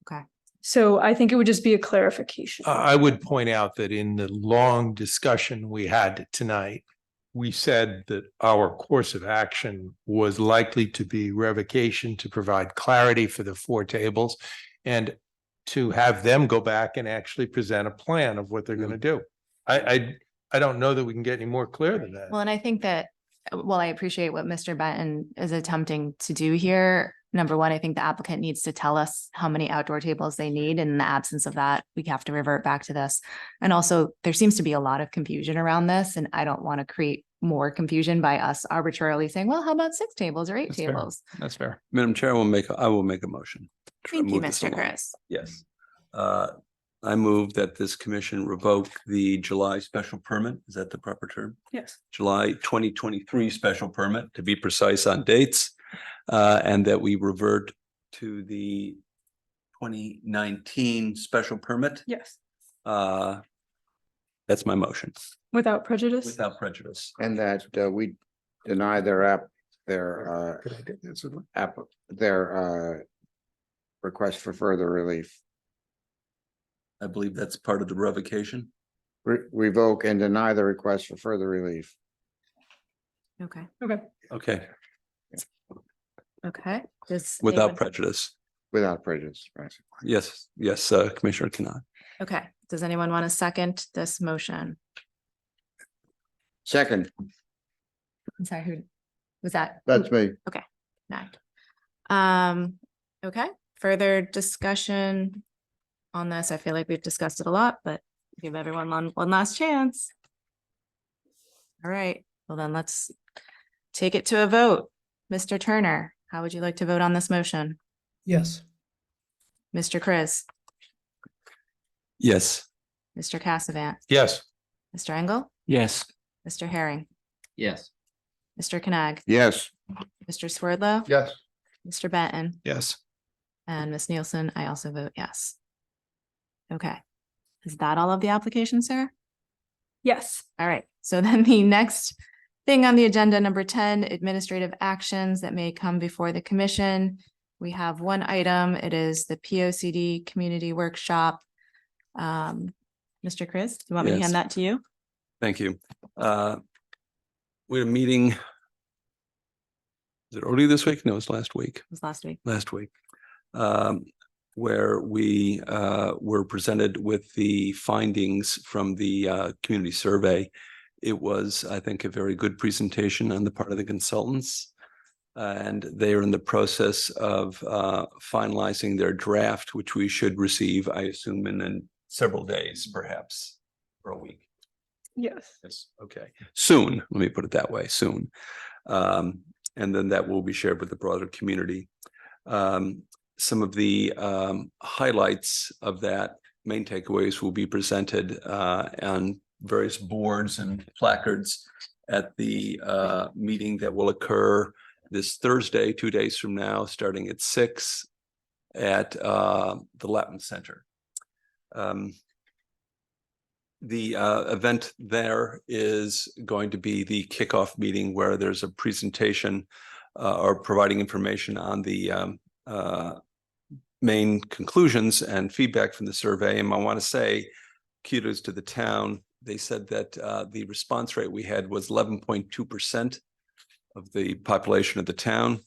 Okay. So I think it would just be a clarification. I would point out that in the long discussion we had tonight, we said that our course of action was likely to be revocation to provide clarity for the 4 tables and to have them go back and actually present a plan of what they're going to do. I don't know that we can get any more clear than that. Well, and I think that, well, I appreciate what Mr. Benton is attempting to do here. Number one, I think the applicant needs to tell us how many outdoor tables they need. And in the absence of that, we have to revert back to this. And also, there seems to be a lot of confusion around this, and I don't want to create more confusion by us arbitrarily saying, well, how about 6 tables or 8 That's fair. tables? That's fair. Madam Chair, I will make a motion. to Thank you, move this Mr. along. Chris. Yes. I move that this commission revoke the July special permit. Is that the proper term? Yes. July 2023 special permit, to be precise on dates. And that we revert to the 2019 special permit. Yes. That's my motion, Without prejudice. without prejudice. And that we deny their request for further relief. I believe that's part of the revocation. Revoke and deny the request for further relief. Okay. Okay. Okay, Okay. Does without anyone- prejudice. Without prejudice, right? Yes, Commissioner Kennard. Okay. Does anyone want to second this motion? Second, I'm sorry, who was that? that's me. Okay. Okay, further discussion on this. I feel like we've discussed it a lot, but give everyone one last chance. All right, well then let's take it to a vote. Mr. Turner, how would you like to vote on this motion? Yes. Mr. Chris, Yes. Mr. Cassavant, Yes. Mr. Engel, Yes. Mr. Herring, Yes. Mr. Knag, Yes. Mr. Swerdlow, Yes. Mr. Benton, Yes. and Ms. Nielsen, I also vote yes. Okay, is that all of the application, sir? Yes. All right, so then the next thing on the agenda, number 10, administrative actions that may come before the commission. We have one item. It is the POCD Community Workshop. Mr. Chris, do you want me to Yes. hand that to you? Thank you. We had a meeting. Is it early this week? No, it's last week. It was last week. Last week. Where we were presented with the findings from the community survey. It was, I think, a very good presentation on the part of the consultants. And they are in the process of finalizing their draft, which we should receive, I assume, in several days, perhaps, or a week. Yes. Yes, okay. Soon, let me put it that way, soon. And then that will be shared with the broader community. Some of the highlights of that, main takeaways, will be presented on various boards and placards at the meeting that will occur this Thursday, 2 days from now, starting at 6 at the Lapham Center. The event there is going to be the kickoff meeting where there's a presentation or providing information on the main conclusions and feedback from the survey. And I want to say kudos to the town. They said that the response rate we had was 11.2% of the population of the town.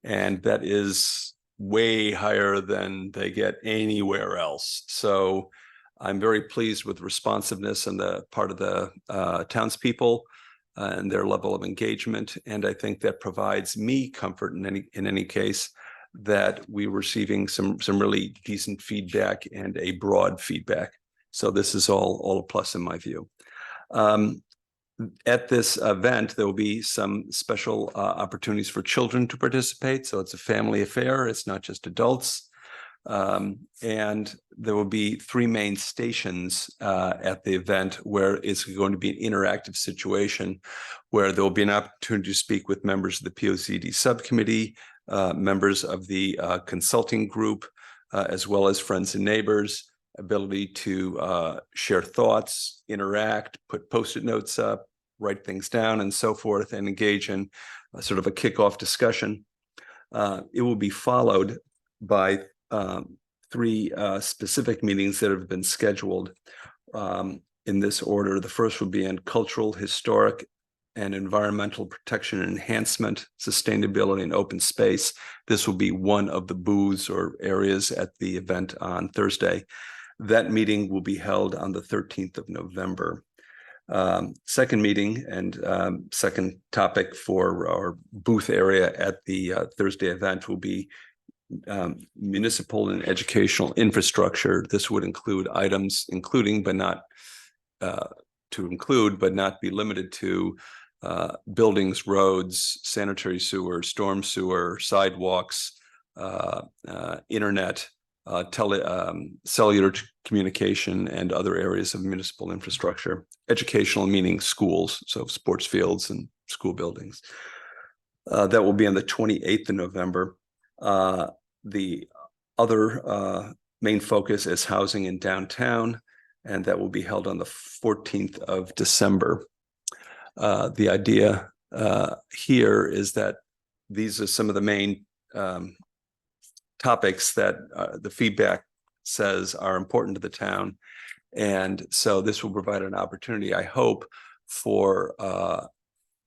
And that is way higher than they get anywhere else. So I'm very pleased with responsiveness on the part of the townspeople. and their level of engagement. And I think that provides me comfort in any case that we're receiving some really decent feedback and a broad feedback. So this is all a plus in my view. At this event, there will be some special opportunities for children to participate. So it's a family affair. It's not just adults. And there will be 3 main stations at the event where it's going to be an interactive situation where there will be an opportunity to speak with members of the POCD subcommittee, members of the consulting group, as well as friends and neighbors, ability to share thoughts, interact, put Post-it notes up, write things down and so forth, and engage in sort of a kickoff discussion. It will be followed by 3 specific meetings that have been scheduled in this order. The first will be on cultural, historic, and environmental protection and enhancement, sustainability, and open space. This will be one of the booths or areas at the event on Thursday. That meeting will be held on the 13th of November. Second meeting and second topic for our booth area at the Thursday event will be municipal and educational infrastructure. This would include items including but not be limited to buildings, roads, sanitary sewer, storm sewer, sidewalks, internet, cellular communication, and other areas of municipal infrastructure. Educational meaning schools, so sports fields and school buildings. That will be on the 28th of November. The other main focus is housing in downtown, and that will be held on the 14th of December. The idea here is that these are some of the main topics that the feedback says are important to the town. And so this will provide an opportunity, I hope, for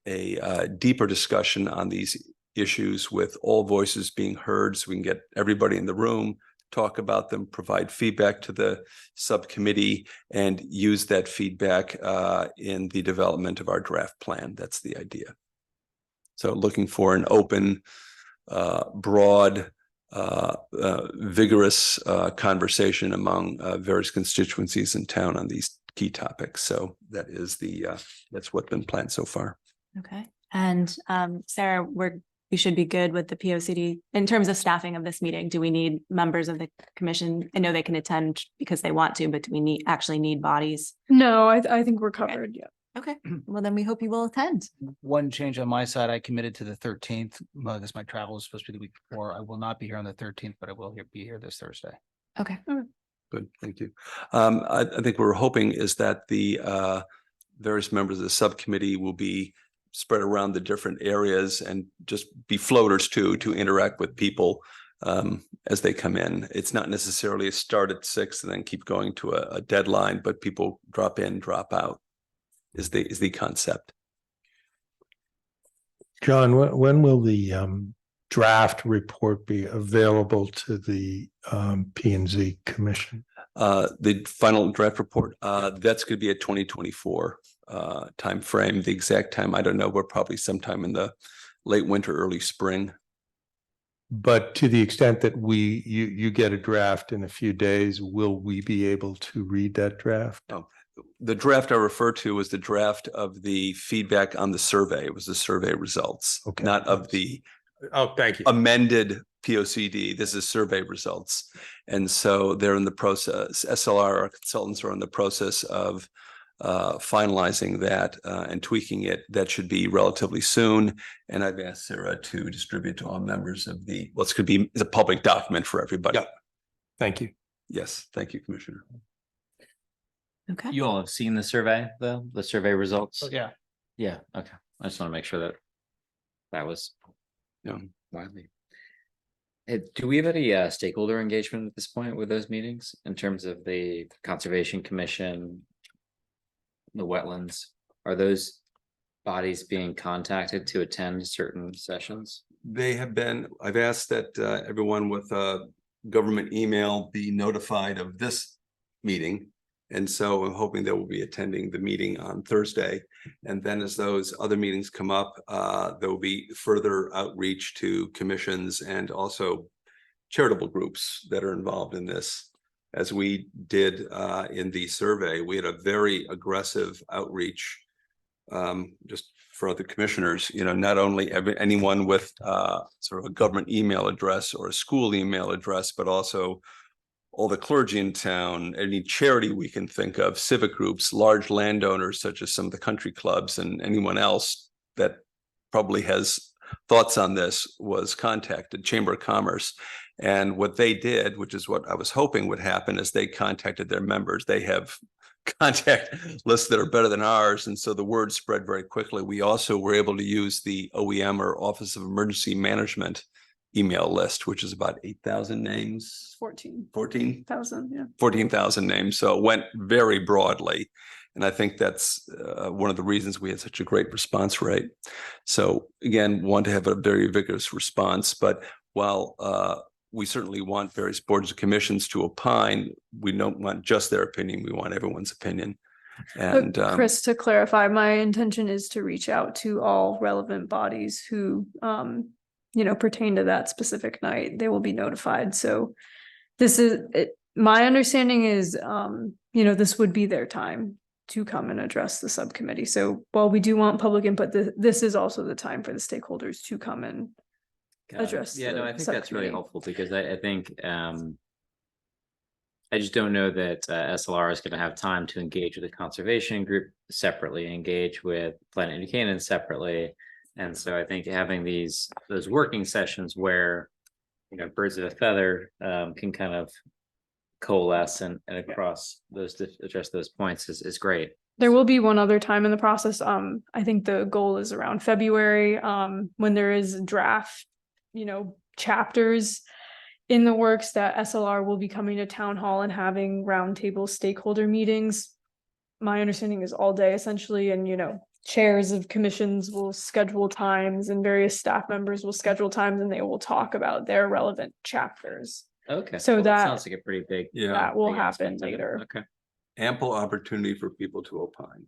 a deeper discussion on these issues with all voices being heard, so we can get everybody in the room, talk about them, provide feedback to the subcommittee, and use that feedback in the development of our draft plan. That's the idea. So looking for an open, broad, vigorous conversation among various constituencies in town on these key topics. So that is that's what's been planned so far. Okay. And Sarah, we should be good with the POCD in terms of staffing of this meeting. Do we need members of the commission? I know they can attend because they want to, but do we actually need bodies? No, I think we're covered. Yeah. Okay. Well, then we hope you will attend. One change on my side, I committed to the 13th. Because my travel is supposed to be the week before. I will not be here on the 13th, but I will be here this Thursday. Okay. Good, thank you. I think we're hoping is that the various members of the subcommittee will be spread around the different areas and just be floaters too, to interact with people as they come in. It's not necessarily a start at 6 and then keep going to a deadline, but people drop in, drop out is the concept. John, when will the draft report be available to the P&Z Commission? The final draft report, that's going to be a 2024 time frame. The exact time, I don't know. We're probably sometime in the late winter, early spring. But to the extent that you get a draft in a few days, will we be able to read that draft? Oh, the draft I refer to was the draft of the feedback on the survey. It was the survey results, okay, not of the thank you. Amended POCD. This is survey results. And so they're in the process, SLR, our consultants are in the process of finalizing that and tweaking it. That should be relatively soon. And I've asked Sarah to distribute to all members of it's going to be a public document for everybody. Yeah. Thank you. Yes. Thank you, Commissioner. Okay. You all have seen the survey, though, the survey results? Oh, yeah. Yeah, okay. I just want to make sure that was widely. Do we have any stakeholder engagement at this point with those meetings in terms of the Conservation Commission, the wetlands? Are those bodies being contacted to attend certain sessions? They have been. I've asked that everyone with a government email be notified of this meeting. And so I'm hoping they will be attending the meeting on Thursday. And then as those other meetings come up, there will be further outreach to commissions and also charitable groups that are involved in this. As we did in the survey, we had a very aggressive outreach just for other commissioners, not only anyone with sort of a government email address or a school email address, but also all the clergy in town, any charity we can think of, civic groups, large landowners such as some of the country clubs, and anyone else that probably has thoughts on this was contacted, Chamber of Commerce. And what they did, which is what I was hoping would happen, is they contacted their members. They have contact lists that are better than ours. And so the word spread very quickly. We also were able to use the OEM, or Office of Emergency Management, email list, which is about 8,000 names. 14,000, yeah. 14,000 names. So it went very broadly. And I think that's one of the reasons we had such a great response rate. So again, want to have a very vigorous response, but while we certainly want various boards and commissions to opine, we don't want just their opinion. We want everyone's opinion. And Chris, to clarify, my intention is to reach out to all relevant bodies who, pertain to that specific night. They will be notified. So this is, my understanding is, this would be their time to come and address the subcommittee. So while we do want public input, this is also the time for the stakeholders to come and address. Yeah, no, I think that's really subcommittee. helpful because I think I just don't know that SLR is going to have time to engage with the conservation group separately, engage with Planet New Canaan separately. And so I think having those working sessions where, birds of a feather can kind of coalesce and across those to address those points is great. There will be one other time in the process. I think the goal is around February, when there is draft, chapters in the works, that SLR will be coming to town hall and having roundtable stakeholder meetings. My understanding is all day essentially, and chairs of commissions will schedule times and various staff members will schedule times and they will talk about their relevant chapters. Okay. So Well, that sounds like a pretty big. that will big happen aspect of it. later. Okay. ample opportunity for people to opine.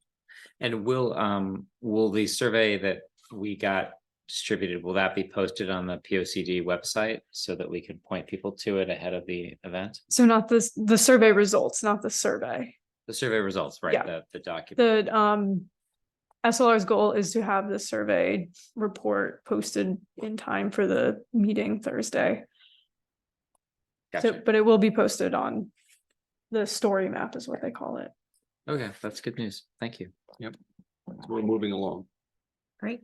And will the survey that we got distributed, will that be posted on the POCD website so that we can point people to it ahead of the event? So not the survey results, not the survey. The survey results, right? Yeah. The document. The SLR's goal is to have the survey report posted in time for the meeting Thursday. So, Gotcha. but it will be posted on the story map is what they call it. Okay, that's good news. Thank you. Yep. So we're moving along. Great.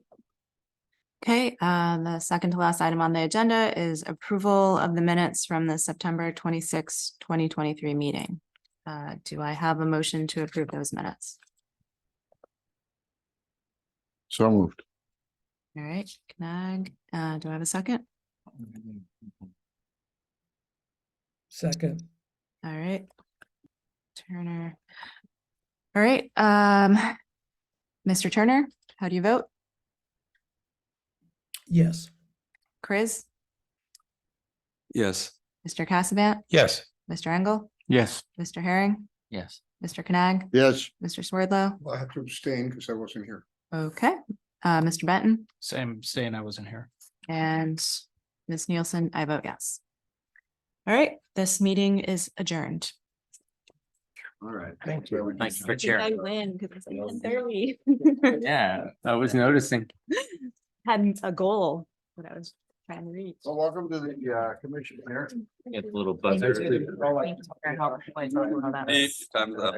Okay, the second to last item on the agenda is approval of the minutes from the September 26, 2023 meeting. Do I have a motion to approve those minutes? So moved. All right, Knag, do I have a second? Second. All right. Turner. All right, Mr. Turner, how do you vote? Yes. Chris, Yes. Mr. Cassavant, Yes. Mr. Engel, Yes. Mr. Herring, Yes. Mr. Knag, Yes, Mr. Swerdlow. I have to abstain because I wasn't here. Okay, Mr. Benton Same, saying I wasn't here. and Ms. Nielsen, I vote yes. All right, this meeting is adjourned. All right. Thank you. Thank you for sharing. win because it's 11:30. Yeah, I was noticing. Had a goal that I was trying to reach. Well, welcome to the commission here. Get a little buzzer. Thank you for your help. Time's up.